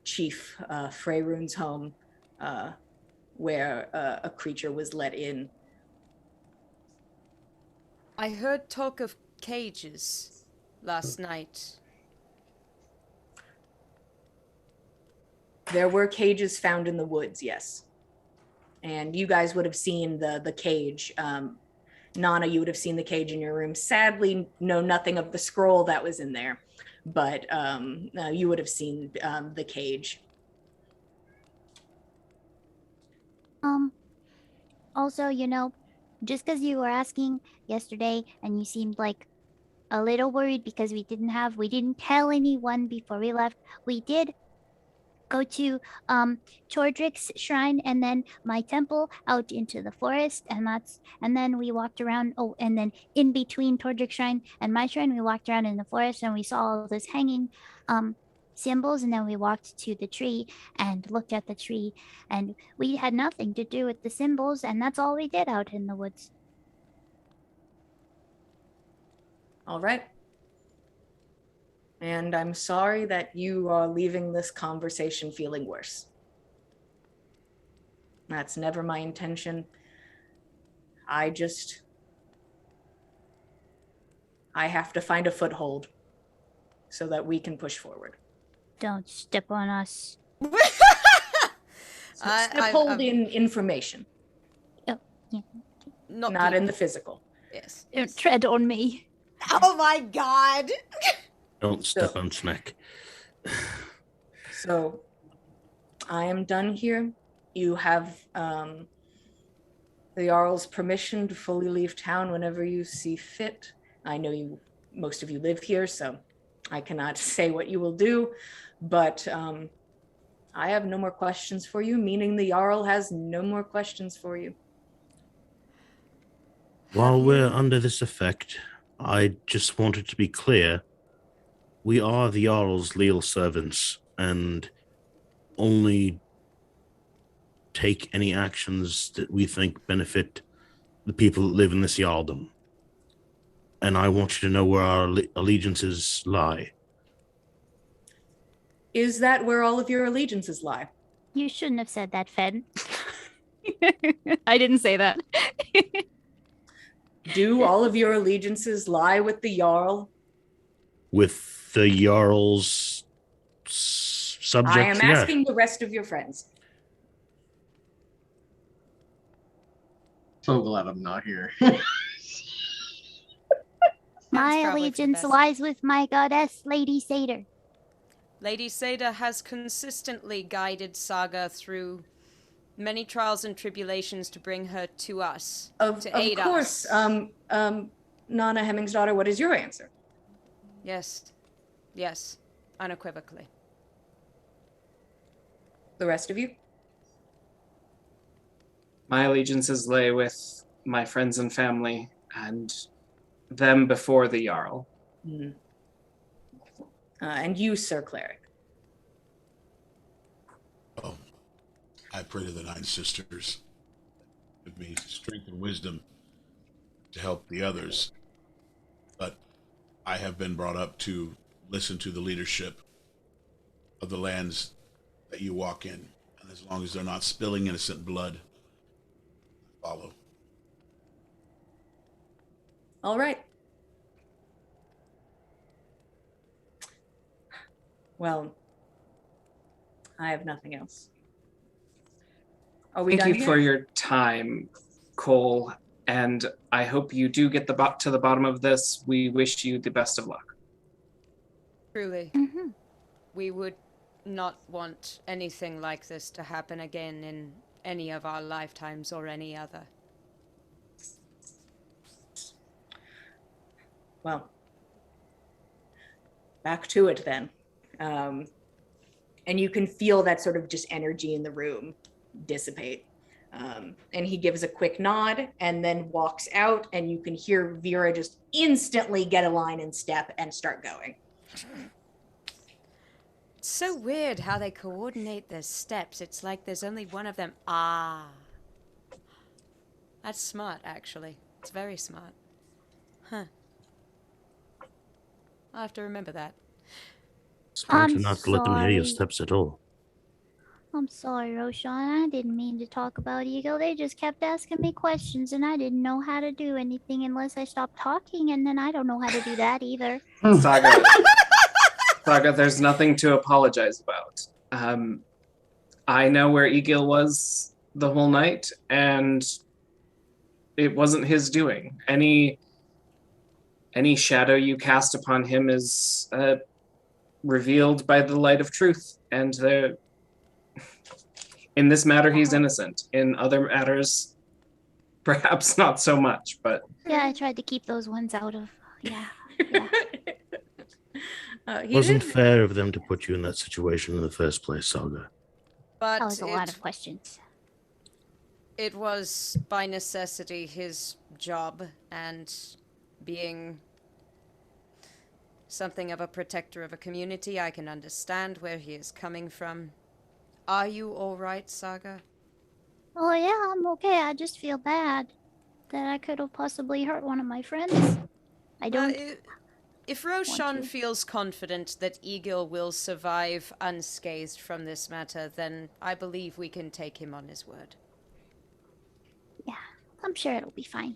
Chief Freyrune's home, where a creature was let in. I heard talk of cages last night. There were cages found in the woods, yes. And you guys would have seen the cage. Nana, you would have seen the cage in your room. Sadly, know nothing of the scroll that was in there, but you would have seen the cage. Also, just because you were asking yesterday and you seemed like a little worried because we didn't tell anyone before we left. We did go to Tordrick's shrine and then my temple out into the forest, and then we walked around. Oh, and then in between Tordrick's shrine and my shrine, we walked around in the forest and we saw all those hanging symbols, and then we walked to the tree and looked at the tree, and we had nothing to do with the symbols, and that's all we did out in the woods. All right. And I'm sorry that you are leaving this conversation feeling worse. That's never my intention. I have to find a foothold so that we can push forward. Don't step on us. Hold in information, Oh, yeah. not in the physical. Yes. Don't tread on me. Oh my god. Don't step on Snack. So I am done here. You have the Jarl's permission to fully leave town whenever you see fit. I know most of you live here, so I cannot say what you will do, but I have no more questions for you, meaning the Jarl has no more questions for you. While we're under this effect, I just wanted to be clear. We are the Jarl's leal servants and only take any actions that we think benefit the people that live in this Jarldom. And I want you to know where our allegiances lie. Is that where all of your allegiances lie? You shouldn't have said that, Fen. I didn't say that. Do all of your allegiances lie with the Jarl? With the Jarl's subjects, I am asking the rest of your friends. So glad I'm not here. My probably for the allegiance best. lies with my goddess, Lady Satyr. Lady Seda has consistently guided Saga through many trials and tribulations to bring her to us, Of aid course. us. Nana Hemming's daughter, what is your answer? Yes, unequivocally. The rest of you? My allegiances lay with my friends and family, and them before the Jarl. Mm. And you, Sir Cleric? Oh, I pray to the Nine Sisters. Give me strength and wisdom to help the others. But I have been brought up to listen to the leadership of the lands that you walk in. And as long as they're not spilling innocent blood, follow. All right. Well, I have nothing else. Are we Thank done you here? for your time, Cole, and I hope you do get to the bottom of this. We wish you the best of luck. Truly. Mm-hmm. We would not want anything like this to happen again in any of our lifetimes or any other. Well, back to it then. And you can feel that sort of just energy in the room dissipate. And he gives a quick nod and then walks out, and you can hear Vera just instantly get a line in step and start going. It's so weird how they coordinate their steps. It's like there's only one of them. Ah. That's smart, actually. It's very smart. Huh. I'll have to remember that. Smart I'm to not let them hear your sorry. steps at all. I'm sorry, Roshan. I didn't mean to talk about Ego. They just kept asking me questions, and I didn't know how to do anything unless I stopped talking, and then I don't know how to do that either. Saga, there's nothing to apologize about. I know where Egil was the whole night, and it wasn't his doing. Any shadow you cast upon him is revealed by the light of truth, and in this matter, he's innocent. In other matters, perhaps not so much, but... Yeah, I tried to keep those ones out of... Yeah. It wasn't fair of them to put you in that situation in the first place, Saga. But That was a lot of questions. It was, by necessity, his job, and being something of a protector of a community, I can understand where he is coming from. Are you all right, Saga? Oh, yeah, I'm okay. I just feel bad that I could have possibly hurt one of my friends. I don't... If Roshan feels confident that Egil will survive unscathed from this matter, then I believe we can take him on his word. Yeah, I'm sure it'll be fine.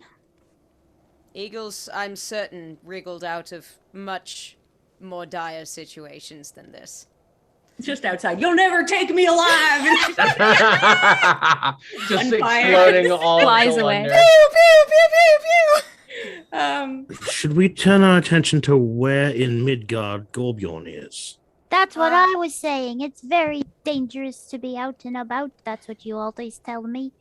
Egil's, I'm certain, wriggled out of much more dire situations than this. Just outside. You'll never take me alive. Just Fire. exploding all Flies the away. wonder. Pew, pew, pew, pew, pew. Should we turn our attention to where in Midgard Gorbjorn is? That's what I was saying. It's very dangerous to be out and about. That's what you always tell me.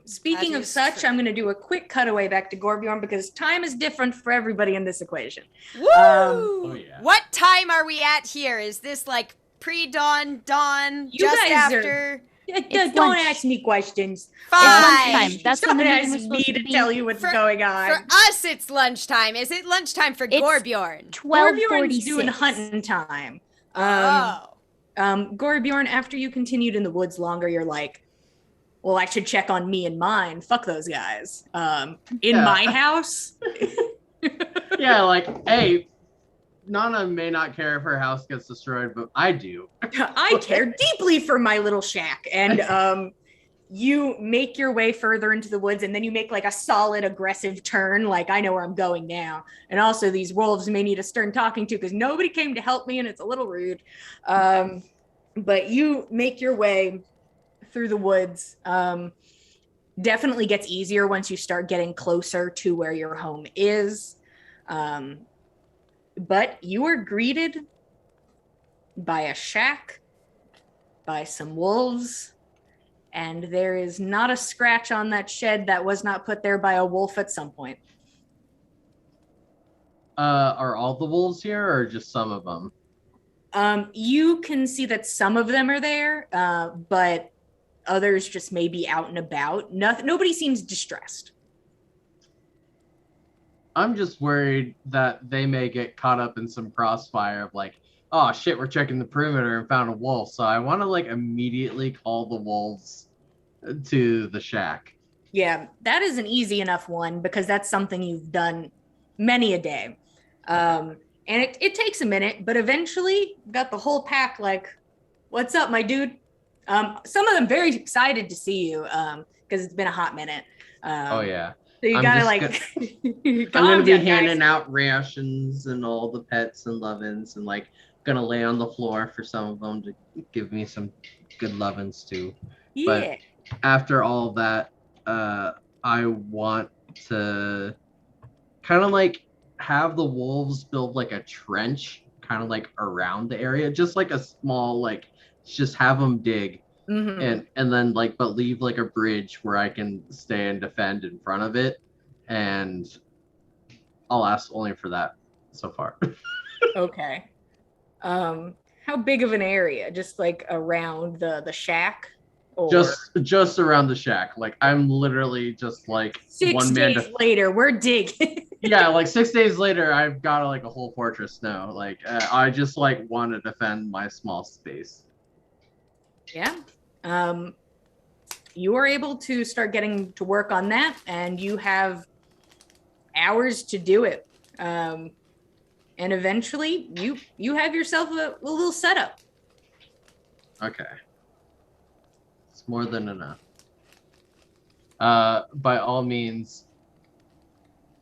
Speaking That of is such, true. I'm going to do a quick cutaway back to Gorbjorn because time is different for everybody in this equation. Woo! Oh, yeah. What time are we at here? Is this like pre-dawn, dawn, You just guys after? Don't lunch. ask me questions. Fine. lunchtime. That's when Don't the ask meeting was me supposed to to be. tell you what's going on. For us, it's lunchtime. Is it lunchtime for It's Gorbjorn? Gorbjorn's doing 12:46. hunting time. Oh. Gorbjorn, after you continued in the woods longer, you're like, well, I should check on me and mine. Fuck those guys. In Yeah. my house. Yeah, like, hey, Nana may not care if her house gets destroyed, but I do. I care deeply for my little shack. And you make your way further into the woods, and then you make like a solid aggressive turn. Like, I know where I'm going now. And also these wolves may need a stern talking to because nobody came to help me and it's a little rude. But you make your way through the woods. Definitely gets easier once you start getting closer to where your home is. But you are greeted by a shack, by some wolves, and there is not a scratch on that shed that was not put there by a wolf at some point. Are all the wolves here, or just some of them? You can see that some of them are there, but others just may be out and about. Nobody seems distressed. I'm just worried that they may get caught up in some crossfire of like, oh shit, we're checking the perimeter and found a wolf. So I want to like immediately call the wolves to the shack. Yeah, that is an easy enough one because that's something you've done many a day. And it takes a minute, but eventually got the whole pack like, what's up, my dude? Some of them very excited to see you because it's been a hot minute. Oh yeah. So you I'm gotta just like, I'm gonna calm be down, handing guys. out rations and all the pets and lovin's and like gonna lay on the floor for some of them to give me some good lovin's too. Yeah. But after all of that, I want to kind of like have the wolves build like a trench kind of like around the area, just like a small like just have them dig Mm-hmm. and then like but leave like a bridge where I can stay and defend in front of it, and I'll ask only for that so far. Okay. How big of an area? Just like around the shack, or just around the shack. Like I'm literally just like six one man days to later, we're digging. yeah, like 6 days later I've got like a whole fortress now. Like I just like want to defend my small space. Yeah. Um, you are able to start getting to work on that, and you have hours to do it. And eventually, you have yourself a little setup. Okay, it's more than enough. By all means,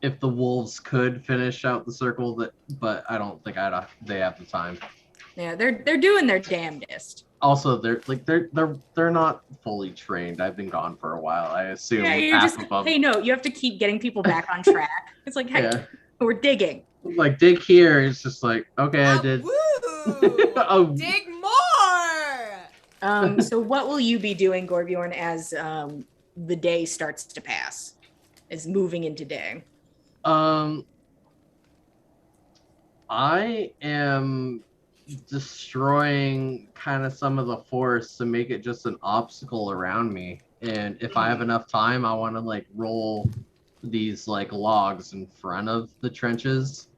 if the wolves could finish out the circle, that, but I don't think they have the time. Yeah, they're doing their damnedest. Also, they're not fully trained. I've been gone for a while. I assume Yeah, you're half just of them. hey, no, you have to keep getting people back on track. It's like, heck, Yeah, we're digging. like dig here. It's just like okay, I did. Woo! Oh. Dig more! So what will you be doing, Gorbjorn, as the day starts to pass, is moving into day? I am destroying kind of some of the forest to make it just an obstacle around me. And if I have enough time, I want to like roll these like logs in front of the trenches.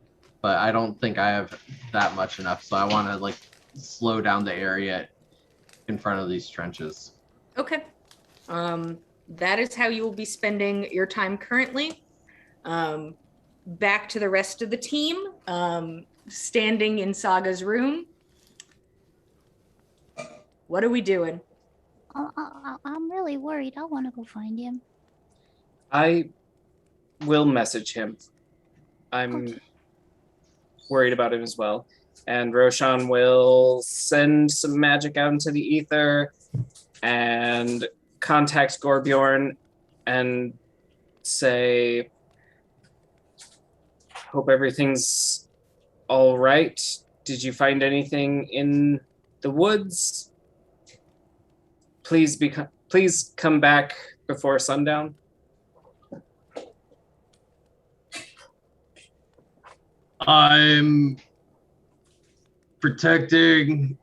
But I don't think I have that much enough. So I want to like slow down the area in front of these trenches. Okay. That is how you will be spending your time currently. Back to the rest of the team, standing in Saga's room. What are we doing? I'm really worried. I want to go find him. I will message him. I'm Okay. worried about him as well. And Roshan will send some magic out into the ether and contact Gorbjorn and say, hope everything's all right. Did you find anything in the woods? Please come back before sundown. I'm protecting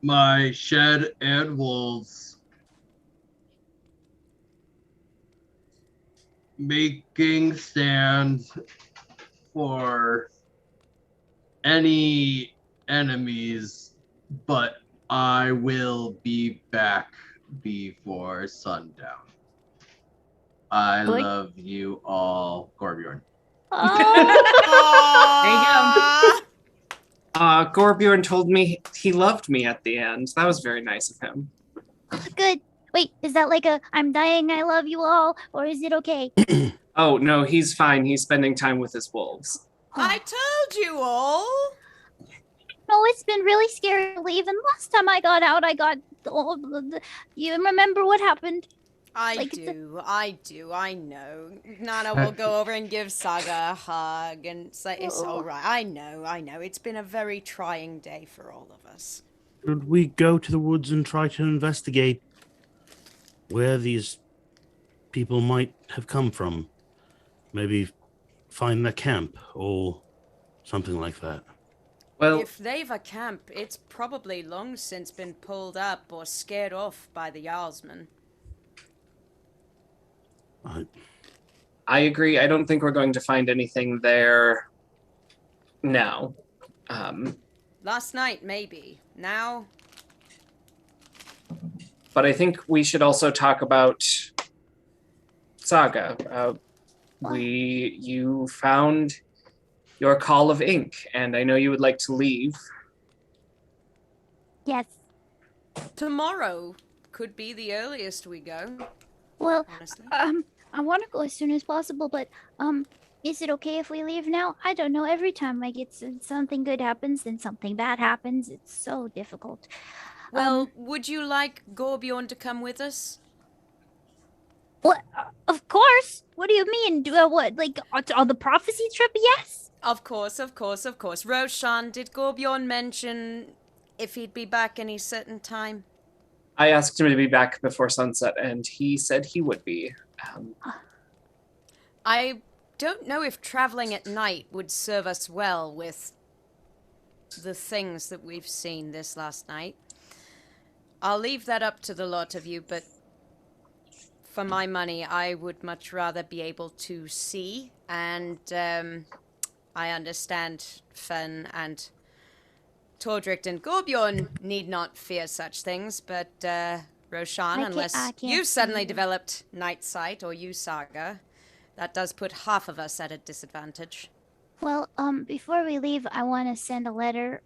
my shed and wolves, making stands for any enemies, but I will be back before sundown. I Like- love you all, Gorbjorn. Aw. Gorbjorn told me he loved me at the end. That was very nice of him. Good. Wait, is that like a I'm dying, I love you all, or is it okay? Oh, no, he's fine. He's spending time with his wolves. I told you all. No, it's been really scary to leave. And last time I got out, I got all you remember what happened? I Like, it's a- do, I know. Nana will go over and give Saga a hug and say, it's Oh. alright. I know. It's been a very trying day for all of us. Should we go to the woods and try to investigate where these people might have come from? Maybe find their camp or something like that. Well, If they've a camp, it's probably long since been pulled up or scared off by the Jarlsman. I agree. I don't think we're going to find anything there now. Last night, maybe. Now, But I think we should also talk about Saga. You found your call of ink, and I know you would like to leave. Yes. tomorrow could be the earliest we go, Well, honestly. I want to go as soon as possible, but is it okay if we leave now? I don't know. Every time I get something good happens, then something bad happens. It's so difficult. Well, would you like Gorbjorn to come with us? What? Of course. What do you mean? What? Like on the prophecy trip? Yes. Of course. Roshan, did Gorbjorn mention if he'd be back any certain time? I asked him to be back before sunset, and he said he would be. I don't know if traveling at night would serve us well with the things that we've seen this last night. I'll leave that up to the lot of you, but for my money, I would much rather be able to see, and I understand Fen and Tordrick and Gorbjorn need not fear such things, but Roshan, unless I can't you've suddenly see. developed night sight, or you, Saga, that does put half of us at a disadvantage. Well, before we leave, I want to send a letter.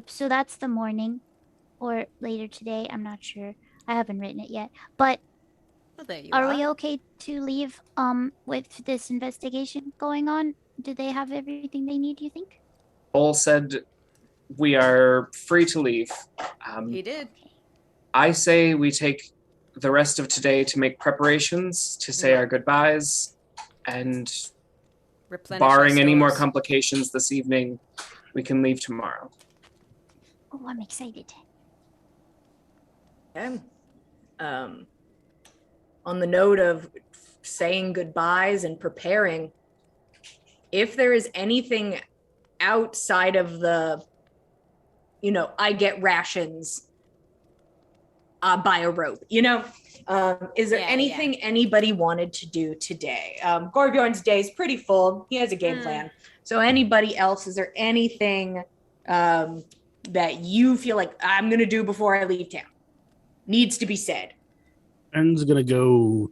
So that's the morning, or later today. I'm not sure. I haven't written it yet. But Well, there you are we okay to leave? With this investigation going on, do they have everything they need? You think? Cole said we are free to leave. He did. I say we take the rest of today to make preparations, to say our goodbyes, and Replenish barring our any more stores. complications this evening, we can leave tomorrow. Oh, I'm excited. Okay. On the note of saying goodbyes and preparing, if there is anything outside of the, I get rations, buy a rope, is there Yeah, anything anybody wanted to do today? Gorbjorn's day is pretty full. He has a game plan. So anybody else, is there anything that you feel like I'm going to do before I leave town? Needs to be said. Fenn's gonna go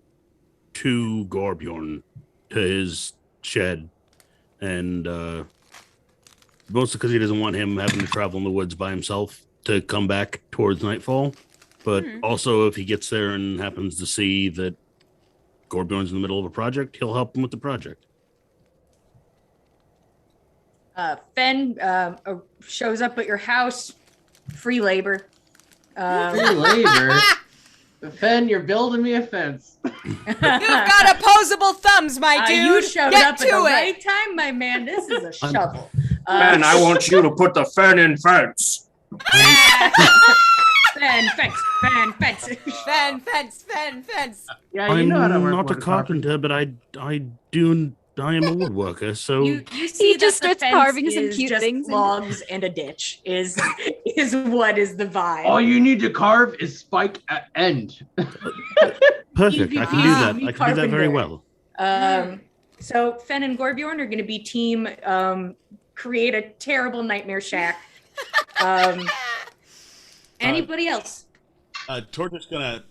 to Gorbjorn, to his shed, and mostly because he doesn't want him having to travel in the woods by himself to come back towards nightfall. But also, if he gets there and happens to see that Gorbjorn's in the middle of a project, he'll help him with the project. Fen shows up at your house, free labor. Free labor. Fen, you're building me a fence. You've got opposable thumbs, my dude. You showed Get up to at the it. right time, my man. This is a shovel. Man, I want you to put the Fen in fence. Fen, fence. Yeah, I'm know how to work not a wood carpenter, but I am a woodworker, so You see He that just the starts fence carving some is cute just things and- logs and a ditch is what is the vibe. All you need to carve is spike at end. perfect. I can do that. me I can do that very carpenter. well. So Fen and Gorbjorn are going to be team create a terrible nightmare shack. Anybody else? Tortor's gonna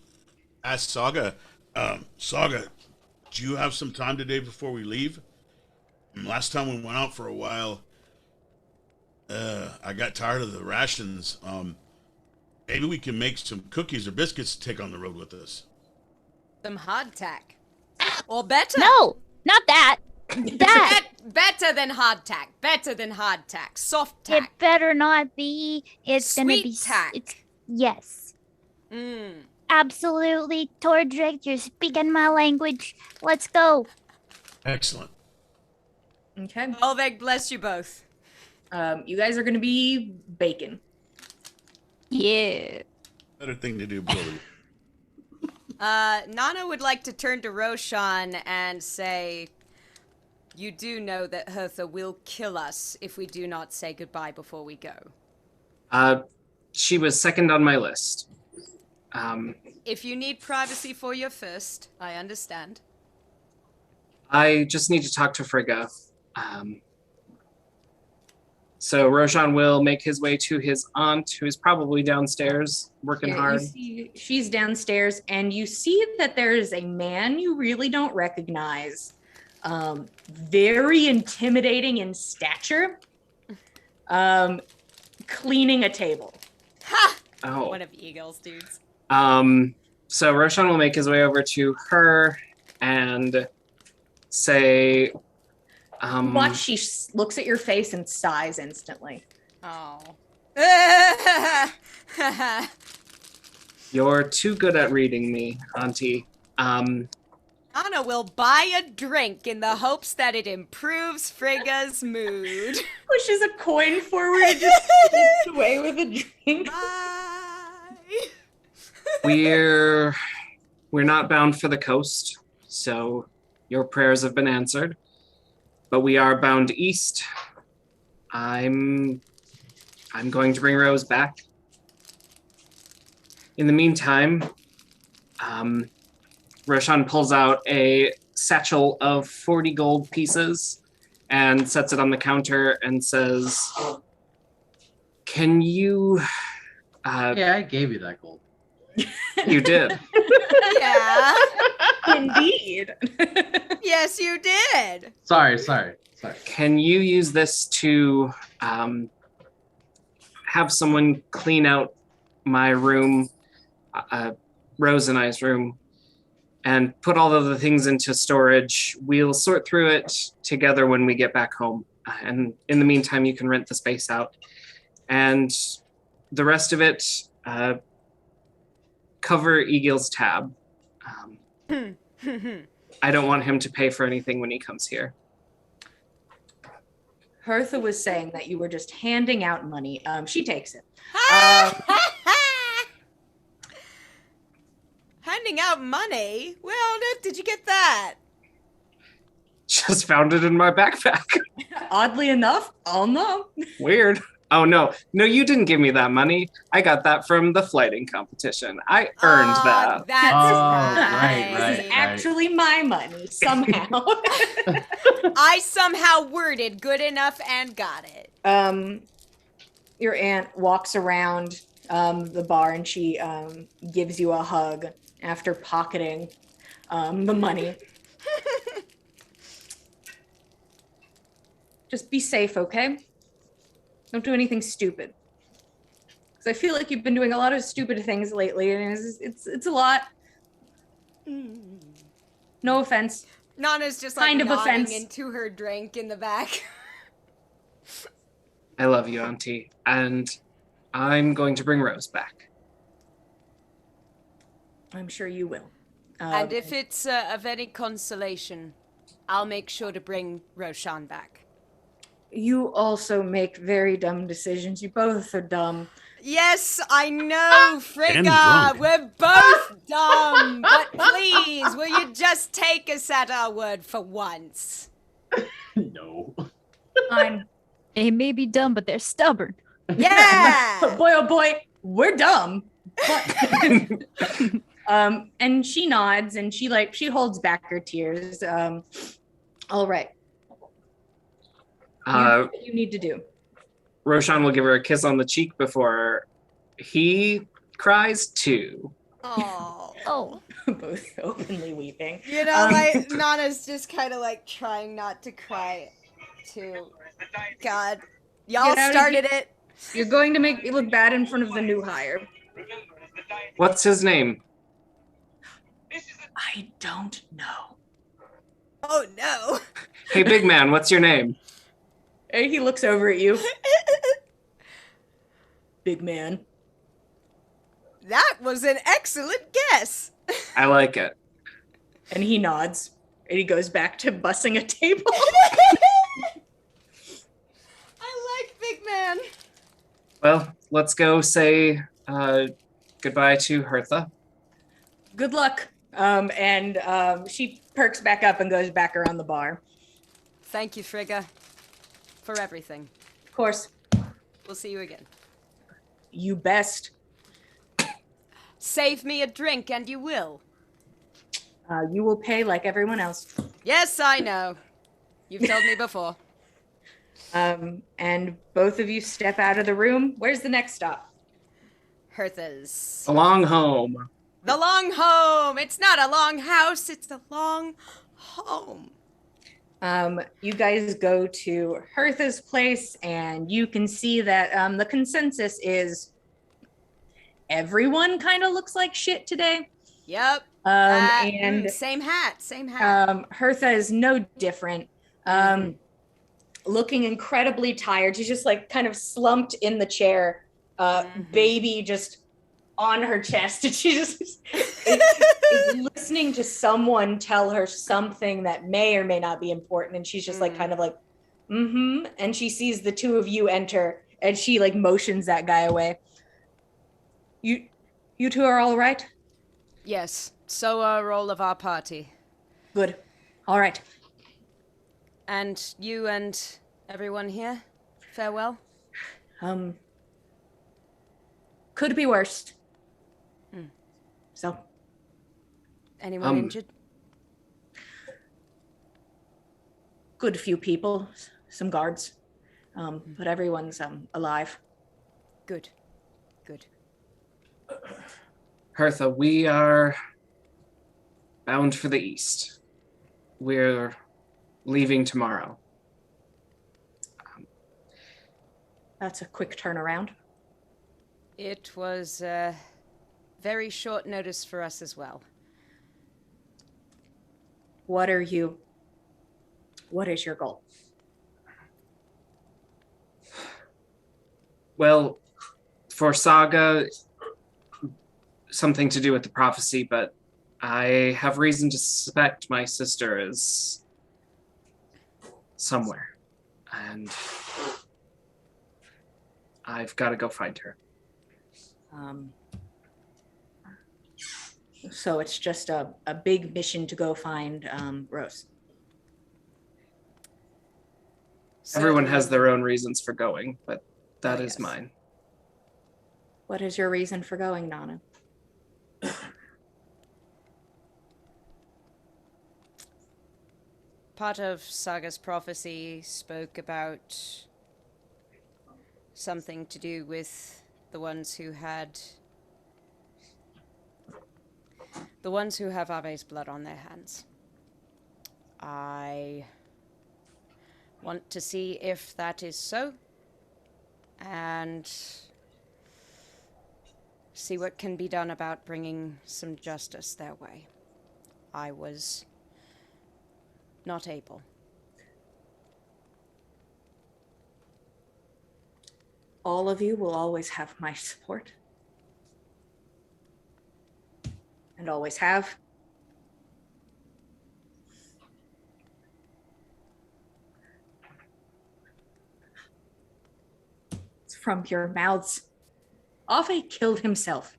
ask Saga, Saga, do you have some time today before we leave? Last time we went out for a while, I got tired of the rations. Maybe we can make some cookies or biscuits to take on the road with us. Some hardtack. Or better. No, not that. That. Better than hardtack. Soft tack. It better not be. It's gonna Sweet be tack. It's yes. Absolutely, Tordrick, you're speaking my language. Let's go. Excellent. Okay. Olveg, bless you both. You guys are going to be bacon. Yeah. Better thing to do, Billy. Nana would like to turn to Roshan and say, you do know that Hertha will kill us if we do not say goodbye before we go. She was second on my list. If you need privacy for your first, I understand. I just need to talk to Frigga. So Roshan will make his way to his aunt, who is probably downstairs working Yeah, hard. you see, she's downstairs, and you see that there is a man you really don't recognize. Very intimidating in stature. Cleaning a table. Ha! Oh. One of Eagle's dudes. So Roshan will make his way over to her and say, Watch, she looks at your face and sighs instantly. Oh. "You're too good at reading me, Auntie." Anna will buy a drink in the hopes that it improves Frigga's mood. Pushes a coin forward and just slips away with a drink. Bye. We're not bound for the coast, so your prayers have been answered. But we are bound east. I'm going to bring Rose back. In the meantime, Roshan pulls out a satchel of 40 gold pieces and sets it on the counter and says, "Can you..." Yeah, I gave you that gold. You did. Yeah. Indeed. Yes, you did. Sorry. Can you use this to have someone clean out my room, Rose and I's room, and put all of the things into storage? We'll sort through it together when we get back home. And in the meantime, you can rent the space out. And the rest of it, cover Egil's tab. I don't want him to pay for anything when he comes here. Hertha was saying that you were just handing out money. She takes it. Handing out money? Where on earth did you get that? Just found it in my backpack. Oddly enough, I'll know. Weird. Oh, no, you didn't give me that money. I got that from the flighting competition. I earned that. That's right. This is actually my money, somehow. I somehow worded good enough and got it. Your aunt walks around the bar and she gives you a hug after pocketing the money. Just be safe, okay? Don't do anything stupid. Because I feel like you've been doing a lot of stupid things lately, and it's a lot. No offense. Nana's just like Kind of nodding offense. into her drink in the back. I love you, Auntie. And I'm going to bring Rose back. I'm sure you will. And if it's of any consolation, I'll make sure to bring Roshan back. You also make very dumb decisions. You both are dumb. Yes, I know, Frigga. drunk. We're both dumb. But please, will you just take us at our word for once? No. Fine. They may be dumb, but they're stubborn. Yeah. Boy, oh boy, we're dumb. But and she nods and she holds back her tears. All right. You know what you need to do. Roshan will give her a kiss on the cheek before he cries too. Oh. Oh. Both openly weeping. You know, like, Nana's just kind of like trying not to cry too. God. Y'all Get out of started it. You're going to make me look bad in front of the new hire. What's his name? I don't know. Oh no. Hey, big man, what's your name? And he looks over at you. Big man. That was an excellent guess. I like it. And he nods. And he goes back to bussing a table. I like Big Man. Well, let's go say goodbye to Hertha. Good luck. She perks back up and goes back around the bar. Thank you, Frigga, for everything. Of course, We'll see you again. you best. Save me a drink, and you will. You will pay like everyone else. Yes, I know. You've told me before. And both of you step out of the room. Where's the next stop? Hertha's. Along home. The long home. It's not a long house. It's the long home. You guys go to Hertha's place, and you can see that the consensus is everyone kind of looks like shit today. Yep. Same hat. Hertha is no different. Looking incredibly tired. She's just like kind of slumped in the chair, baby just on her chest, and she just is listening to someone tell her something that may or may not be important, and she's just like kind of like, and she sees the two of you enter, and she like motions that guy away. You two are all right? Yes. So are all of our party. Good. All right. And you and everyone here, farewell. Could be worse. So. Anyone injured? Good few people, some guards, but everyone's alive. Good. Hertha, we are bound for the east. We're leaving tomorrow. That's a quick turnaround. It was very short notice for us as well. What is your goal? Well, for Saga, something to do with the prophecy, but I have reason to suspect my sister is somewhere, and I've got to go find her. So it's just a big mission to go find Rose. Everyone has their own reasons for going, but that is yes. mine. What is your reason for going, Nana? Part of Saga's prophecy spoke about something to do with the ones who have Ave's blood on their hands. I want to see if that is so, and see what can be done about bringing some justice their way. I was not able. All of you will always have my support. And always have. It's from your mouths. Ave killed himself.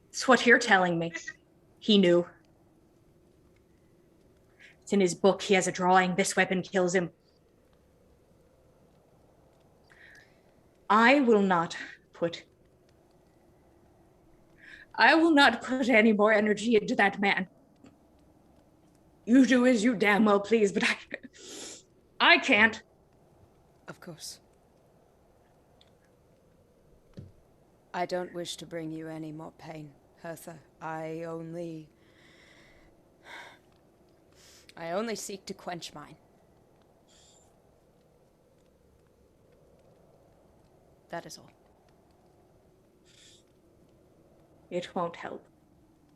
It's what you're telling me. He knew. It's in his book. He has a drawing. This weapon kills him. I will not put any more energy into that man. You do as you damn well please, but I can't. Of course. I don't wish to bring you any more pain, Hertha. I only seek to quench mine. That is all. It won't help.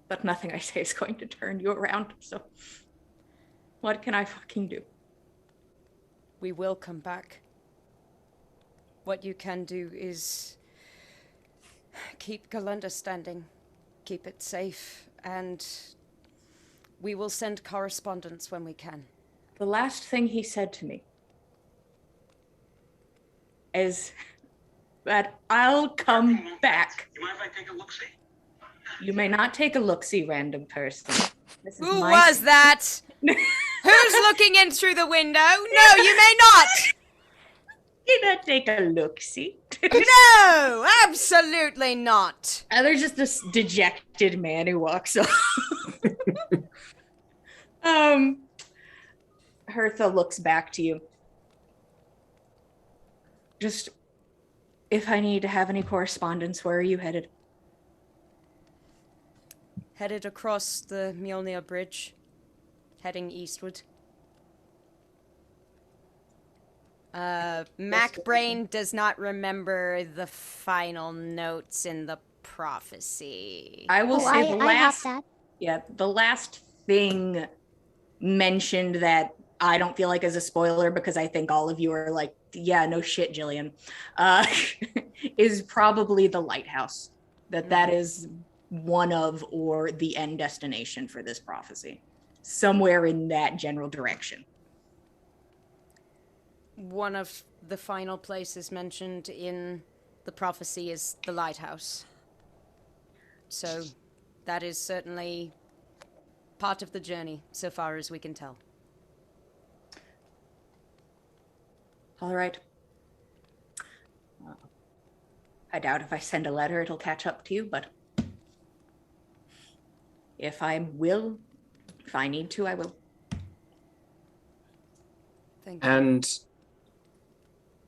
But nothing I say is going to turn you around, so what can I fucking do? We will come back. What you can do is Keep Galunda standing. Keep it safe. And we will send correspondence when we can. The last thing he said to me is that I'll come back. You mind if I take a look-see? You may not take a look-see, random person. This is Who my was that? Who's looking in through the window? No, you may not! You not take a look-see. No, absolutely not. And there's just this dejected man who walks off. Hertha looks back to you. Just, if I need to have any correspondence, where are you headed? Headed across the Mjolnir Bridge, heading eastward. Mac Brain does not remember the final notes in the prophecy. I will say I the have last, that. yeah, the last thing mentioned that I don't feel like is a spoiler because I think all of you are like, yeah, no shit, Jillian, is probably the lighthouse. That is one of or the end destination for this prophecy, somewhere in that general direction. One of the final places mentioned in the prophecy is the lighthouse. So that is certainly part of the journey, so far as we can tell. All right. I doubt if I send a letter, it'll catch up to you, but if I need to, I will. Thank you. And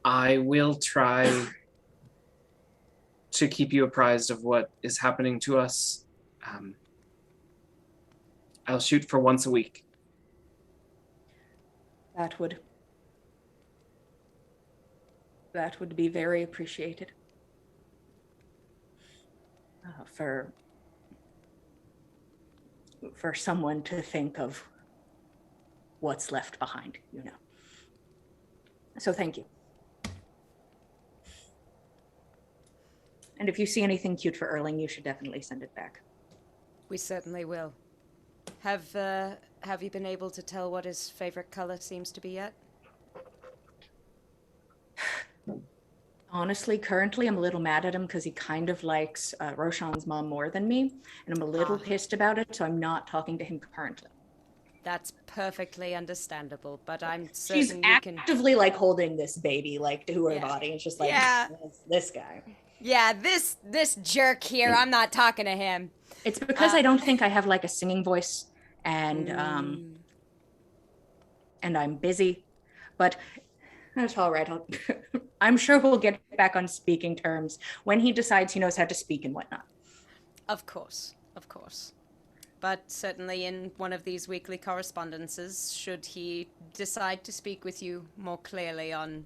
I will try to keep you apprised of what is happening to us. I'll shoot for once a week. That would be very appreciated. For someone to think of what's left behind, you know. So thank you. And if you see anything cute for Erling, you should definitely send it back. We certainly will. Have you been able to tell what his favorite color seems to be yet? Honestly, currently, I'm a little mad at him because he kind of likes Roshan's mom more than me, and I'm a little pissed about it, so I'm not talking to him currently. That's perfectly understandable, but I'm certain She's you can... actively like holding this baby like to her Yeah. body. It's just like, Yeah. this guy. Yeah, this jerk here, I'm not talking to him. It's because I don't think I have like a singing voice, and I'm busy, but that's all right. I'm sure we'll get back on speaking terms when he decides he knows how to speak and whatnot. Of course, of course. But certainly in one of these weekly correspondences, should he decide to speak with you more clearly on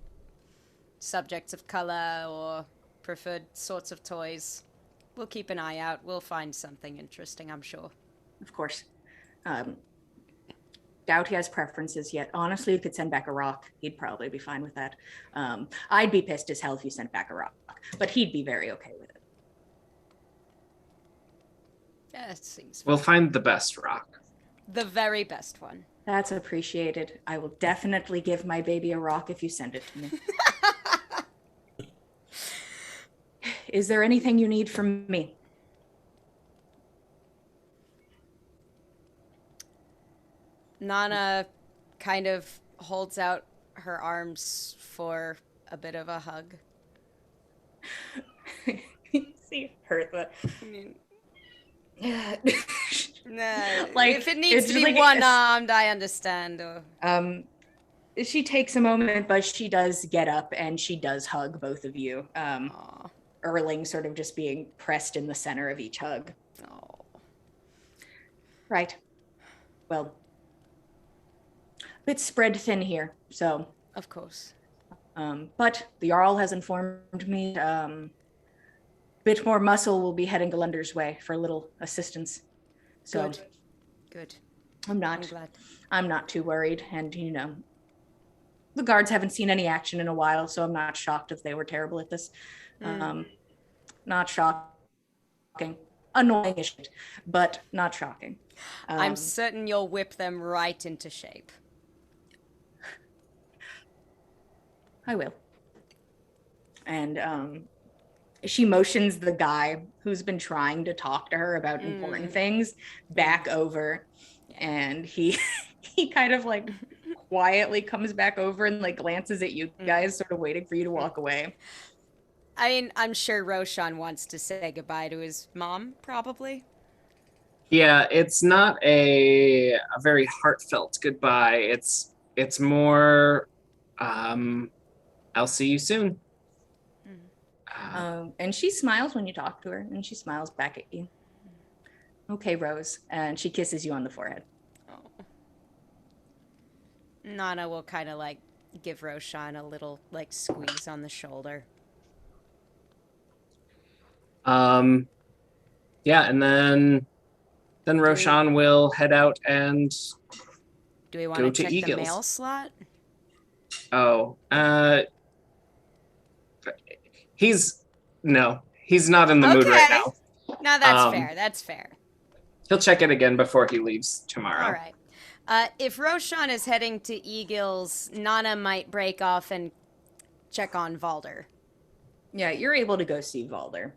subjects of color or preferred sorts of toys, we'll keep an eye out. We'll find something interesting, I'm sure. Of course. Doubt he has preferences yet. Honestly, you could send back a rock. He'd probably be fine with that. I'd be pissed as hell if you sent back a rock, but he'd be very okay with it. Yeah, it seems fine. We'll find the best rock. The very best one. That's appreciated. I will definitely give my baby a rock if you send it to me. Is there anything you need from me? Nana kind of holds out her arms for a bit of a hug. See, Hertha. No, Like, if it needs it's to be like- one-armed, I understand. Or... She takes a moment, but she does get up and she does hug both of you. Aw. Erling sort of just being pressed in the center of each hug. Oh. Right. Well, a bit spread thin here, so. Of course. But the Jarl has informed me bit more muscle will be heading Galunder's way for a little assistance. So Good. Good. I'm I'm glad. not too worried. And, you know, the guards haven't seen any action in a while, so I'm not shocked if they were terrible at this. Not shocked Annoying as shit, but not shocking. I'm certain you'll whip them right into shape. I will. And she motions the guy who's been trying to talk to her about important things back over, and he he kind of like quietly comes back over and like glances at you guys, sort of waiting for you to walk away. I mean, I'm sure Roshan wants to say goodbye to his mom, probably. Yeah, it's not a very heartfelt goodbye. It's more I'll see you soon. And she smiles when you talk to her, and she smiles back at you. Okay, Rose. And she kisses you on the forehead. Oh. Nana will kind of like give Roshan a little like squeeze on the shoulder. Yeah, and then Roshan will head out and do we want go to check Eagles. the mail slot? Oh, he's not in the mood right now. No, that's fair. That's fair. He'll check it again before he leaves tomorrow. All right. If Roshan is heading to Eagles, Nana might break off and check on Valder. Yeah, you're able to go see Valder.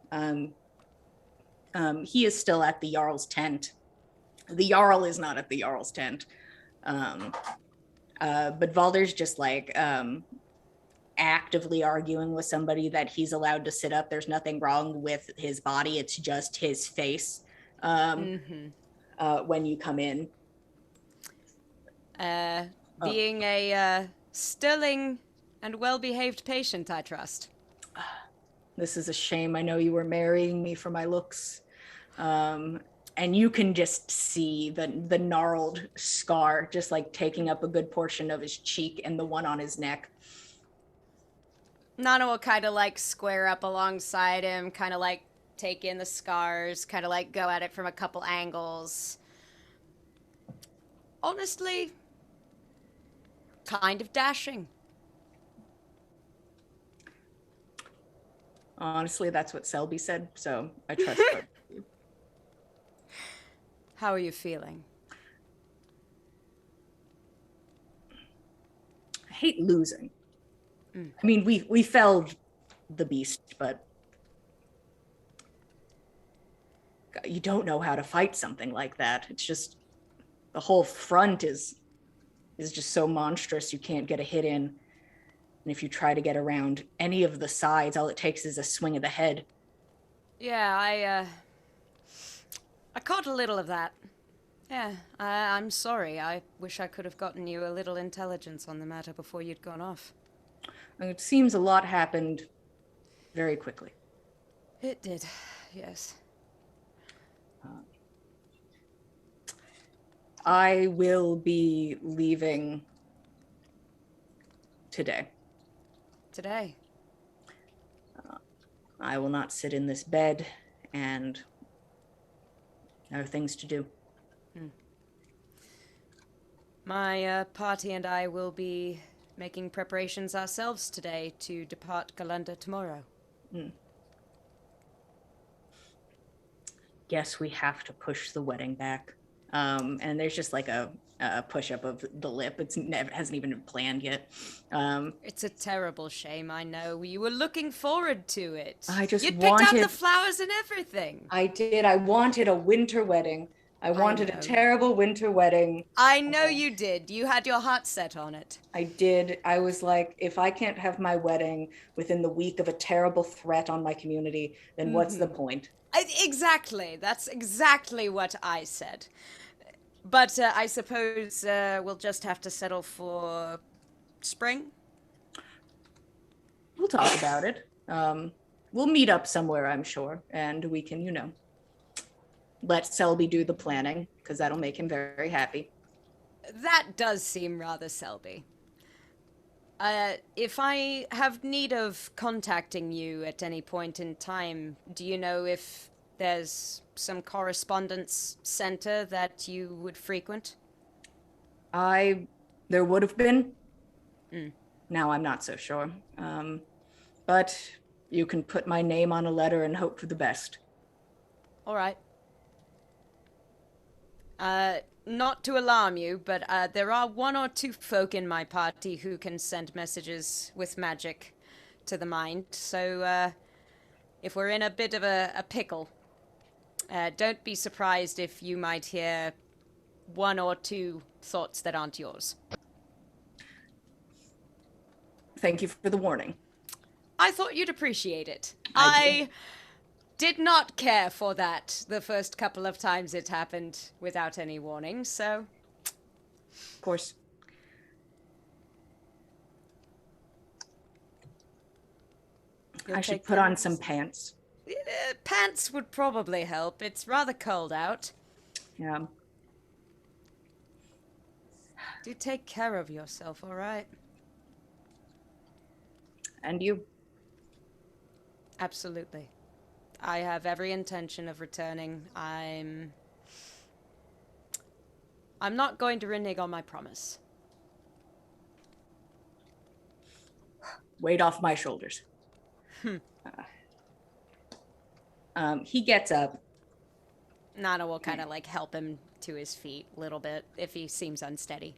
He is still at the Jarl's tent. The Jarl is not at the Jarl's tent. But Valder's just like actively arguing with somebody that he's allowed to sit up. There's nothing wrong with his body. It's just his face when you come in. Being a sterling and well-behaved patient, I trust. This is a shame. I know you were marrying me for my looks. And you can just see the gnarled scar just like taking up a good portion of his cheek and the one on his neck. Nana will kind of like square up alongside him, kind of like take in the scars, kind of like go at it from a couple angles. Honestly, kind of dashing. Honestly, that's what Selby said, so I trust her. How are you feeling? I hate losing. I mean, we felled the beast, but you don't know how to fight something like that. It's just the whole front is just so monstrous you can't get a hit in. And if you try to get around any of the sides, all it takes is a swing of the head. Yeah, I caught a little of that. Yeah, I'm sorry. I wish I could have gotten you a little intelligence on the matter before you'd gone off. It seems a lot happened very quickly. It did, yes. I will be leaving today. Today? I will not sit in this bed, and there are things to do. My party and I will be making preparations ourselves today to depart Galunda tomorrow. Guess we have to push the wedding back. And there's just like a push-up of the lip. It hasn't even been planned yet. It's a terrible shame, I know. You were looking forward to it. You'd picked out the flowers and everything. I did. I wanted a winter wedding. I wanted a terrible winter wedding. I know you did. You had your heart set on it. I did. I was like, if I can't have my wedding within the week of a terrible threat on my community, then what's the point? Exactly. That's exactly what I said. But I suppose we'll just have to settle for spring? We'll talk about it. We'll meet up somewhere, I'm sure, and we can, let Selby do the planning, because that'll make him very happy. That does seem rather Selby. If I have need of contacting you at any point in time, do you know if there's some correspondence center that you would frequent? There would have been. Now I'm not so sure. But you can put my name on a letter and hope for the best. All right. Not to alarm you, but there are one or two folk in my party who can send messages with magic to the mind. So, if we're in a bit of a pickle, don't be surprised if you might hear one or two thoughts that aren't yours. Thank you for the warning. I thought you'd appreciate it. I did not care for that the first couple of times it happened without any warning, so... Of course. I should put on some pants. Pants would probably help. It's rather cold out. Yeah. Do take care of yourself, all right? And you. Absolutely. I have every intention of returning. I'm not going to renege on my promise. Weight off my shoulders. He gets up. Nana will kind of like help him to his feet a little bit if he seems unsteady.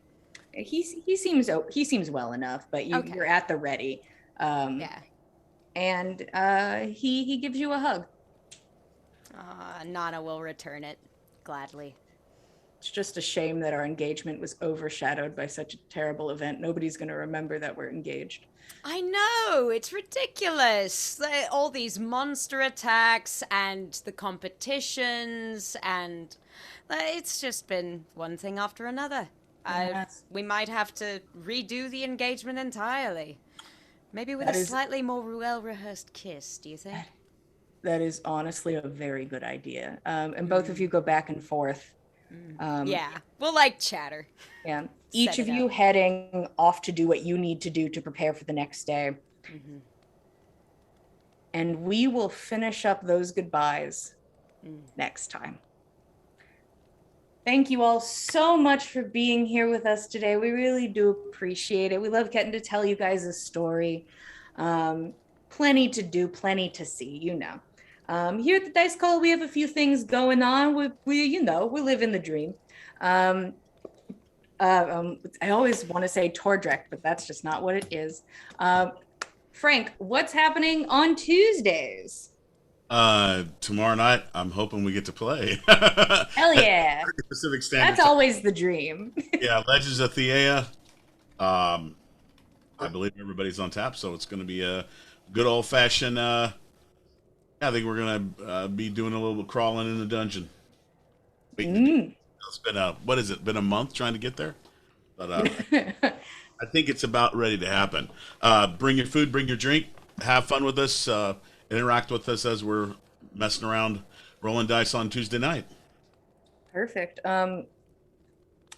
He seems well enough, but you're at the ready. Yeah. And he gives you a hug. Nana will return it gladly. It's just a shame that our engagement was overshadowed by such a terrible event. Nobody's going to remember that we're engaged. I know, it's ridiculous. All these monster attacks and the competitions, and it's just been one thing after another. Yes. We might have to redo the engagement entirely. Maybe with a slightly more well-rehearsed kiss, do you think? That is honestly a very good idea. And both of you go back and forth. Yeah, we'll like chatter. Yeah. Each of you heading off to do what you need to do to prepare for the next day. Mm-hmm. And we will finish up those goodbyes next time. Thank you all so much for being here with us today. We really do appreciate it. We love getting to tell you guys a story. Plenty to do, plenty to see, you know. Here at the Dice Call, we have a few things going on. We live in the dream. I always want to say Tordrek, but that's just not what it is. Frank, what's happening on Tuesdays? Tomorrow night, I'm hoping we get to play. Hell yeah. Pacific Standard That's always the dream. Yeah, Legends of Theia. I believe everybody's on tap, so it's going to be a good old-fashioned... I think we're going to be doing a little crawling in the dungeon. It's been been a month trying to get there? But I think it's about ready to happen. Bring your food, bring your drink, have fun with us, interact with us as we're messing around, rolling dice on Tuesday night. Perfect.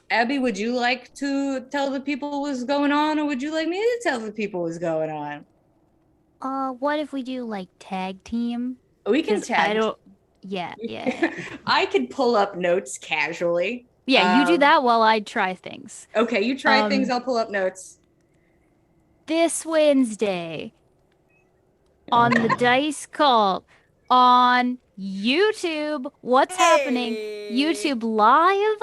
Abby, would you like to tell the people what's going on, or would you like me to tell the people what's going on? What if we do like tag team? We can 'Cause tag. I don't. Yeah. I could pull up notes casually. Yeah, you do that while I try things. Okay, you try things. I'll pull up notes. This Wednesday on the Dice Call on YouTube. What's happening? YouTube Live.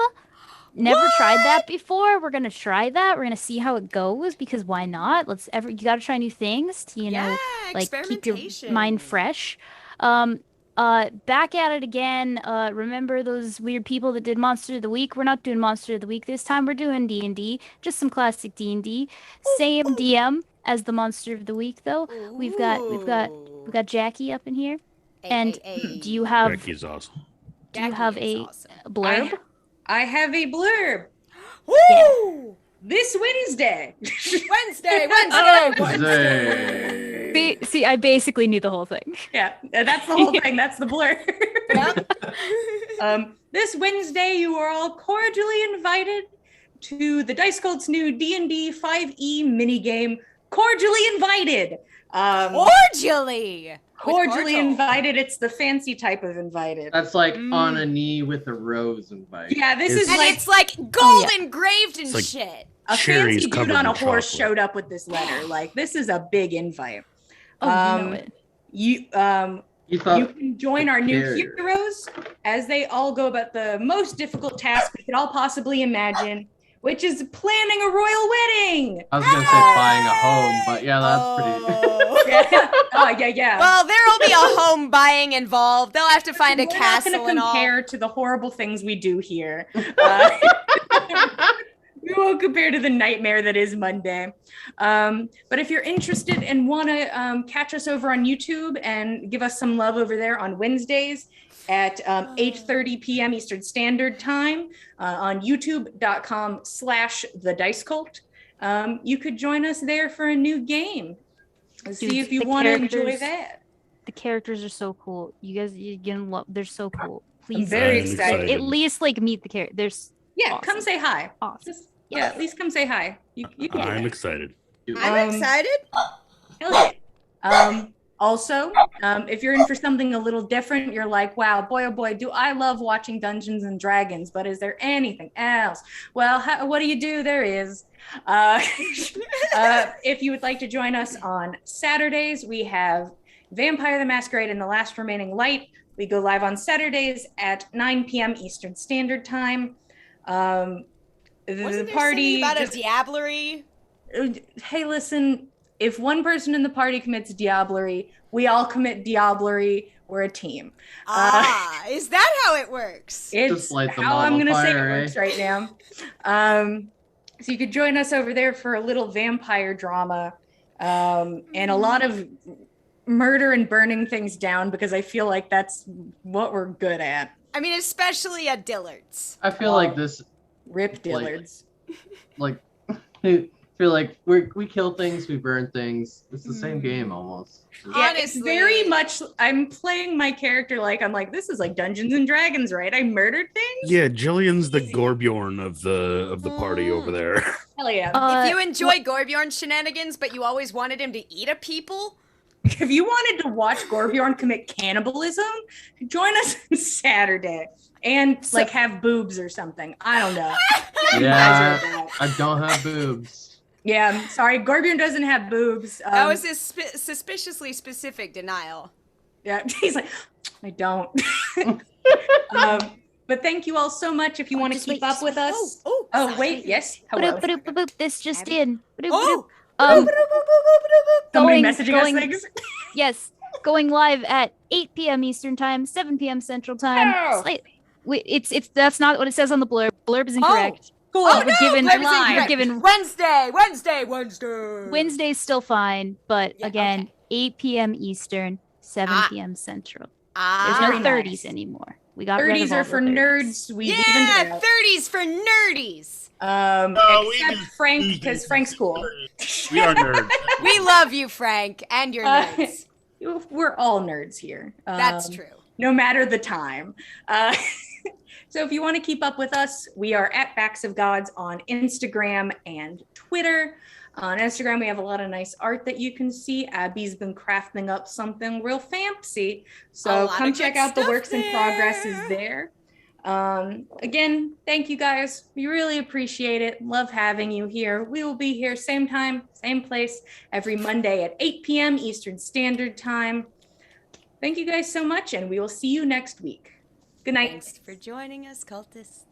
Never tried that before. We're gonna try that. We're gonna see how it goes because why not? You gotta try new things to, like keep your mind fresh. Back at it again. Remember those weird people that did Monster of the Week? We're not doing Monster of the Week this time. We're doing D&D, just some classic D&D. Same DM as the Monster of the Week though. We've got Jackie up in here. And do you have Jackie's awesome. Do you have a blurb? I have a blurb. Woo! Yeah. This Wednesday. Wednesday. See, I basically knew the whole thing. Yeah, that's the whole thing. That's the blurb. Yep. This Wednesday, you are all cordially invited to the Dice Cult's new D&D 5e minigame. Cordially invited. Cordially invited. It's the fancy type of invited. That's like on a knee with a rose invite. Yeah, it's like gold engraved and like shit. A cherries fancy dude covered on a in horse chocolate. showed up with this letter. Like, this is a big invite. Oh, you know it. You thought You can join our new carrier. heroes as they all go about the most difficult task we could all possibly imagine, which is planning a royal wedding. I was gonna say buying a home, but yeah, that's Oh. Yeah. Oh, yeah. Well, there'll be a home buying involved. They'll have to find a We're not castle going to and all. compare to the horrible things we do here. We won't compare to the nightmare that is Monday. But if you're interested and want to catch us over on YouTube and give us some love over there on Wednesdays at 8:30 p.m. Eastern Standard Time on youtube.com/the Dice Cult, you could join us there for a new game. See if you the want to enjoy characters- that. The characters are so cool. You guys, you're gonna love. They're so cool. Please, very I'm excited. At least like meet the character. There's Yeah, awesome. come say hi. Awesome. Just, yeah, at least come say hi. You can do I'm that. excited. I'm excited. Hell yeah. Also, if you're in for something a little different, you're like, wow, boy, oh boy, do I love watching Dungeons and Dragons, but is there anything else? Well, what do? There is. If you would like to join us on Saturdays, we have Vampire the Masquerade and the Last Remaining Light. We go live on Saturdays at 9 p.m. Eastern Standard Time. Wasn't The there party something about just- a diablerie? hey, listen, if one person in the party commits diablerie, we all commit diablerie. We're a team. Is that how it works? It's Just light the how I'm model going to say it fire, eh? works right now. So you could join us over there for a little vampire drama and a lot of murder and burning things down, because I feel like that's what we're good at. I mean, especially at Dillard's. I feel like this, Rip Dillards. like, I feel like we kill things, we burn things. It's the same game almost. Yeah, it's Honestly. very much. I'm playing my character like I'm like, this is like Dungeons and Dragons, right? I murdered things. Yeah, Jillian's the Gorbjorn of the party over there. Hell yeah! If you enjoy Gorbjorn shenanigans, but you always wanted him to eat a people, If you wanted to watch Gorbjorn commit cannibalism, join us on Saturday and like have boobs or something. I don't know. You guys are Yeah, about. I don't have boobs. Yeah, I'm sorry. Gorbjorn doesn't have boobs. that was a suspiciously specific denial. Yeah, he's like, I don't. But thank you all so much. If you want to just keep wait, up with us. Oh, Oh, wait, yes. Hello. Boop, this just Abby? in. Oh! Somebody going- messaging going- us things. Yes, going live at 8 p.m. Eastern Time, 7 p.m. Central Time. Oh. It's that's not what it says on the blurb. Blurb is incorrect. Cool. Oh, We're no! given- Blurb is Lie. incorrect. You're given- Wednesday. Wednesday's still fine, but Yeah, again, okay. 8 p.m. Eastern, 7 Ah. p.m. Central. There's Ah, no Very 30s nice. anymore. We got rid 30s of are all for the 30s. nerds. We evened yeah, it out. 30s for nerdies. No, we Except can- Frank, because Frank's cool. We are nerds. We love you, Frank, and your nerds. We're all nerds here. That's true. No matter the time. So if you want to keep up with us, we are at Backs of Gods on Instagram and Twitter. On Instagram, we have a lot of nice art that you can see. Abby's been crafting up something real fancy. A So lot come of check good out the stuff works in progress is there. Again, thank you guys. We really appreciate it. Love having you here. We will be here same time, same place every Monday at 8 p.m. Eastern Standard Time. Thank you guys so much, and we will see you next week. Good night. Thanks for joining us, cultists.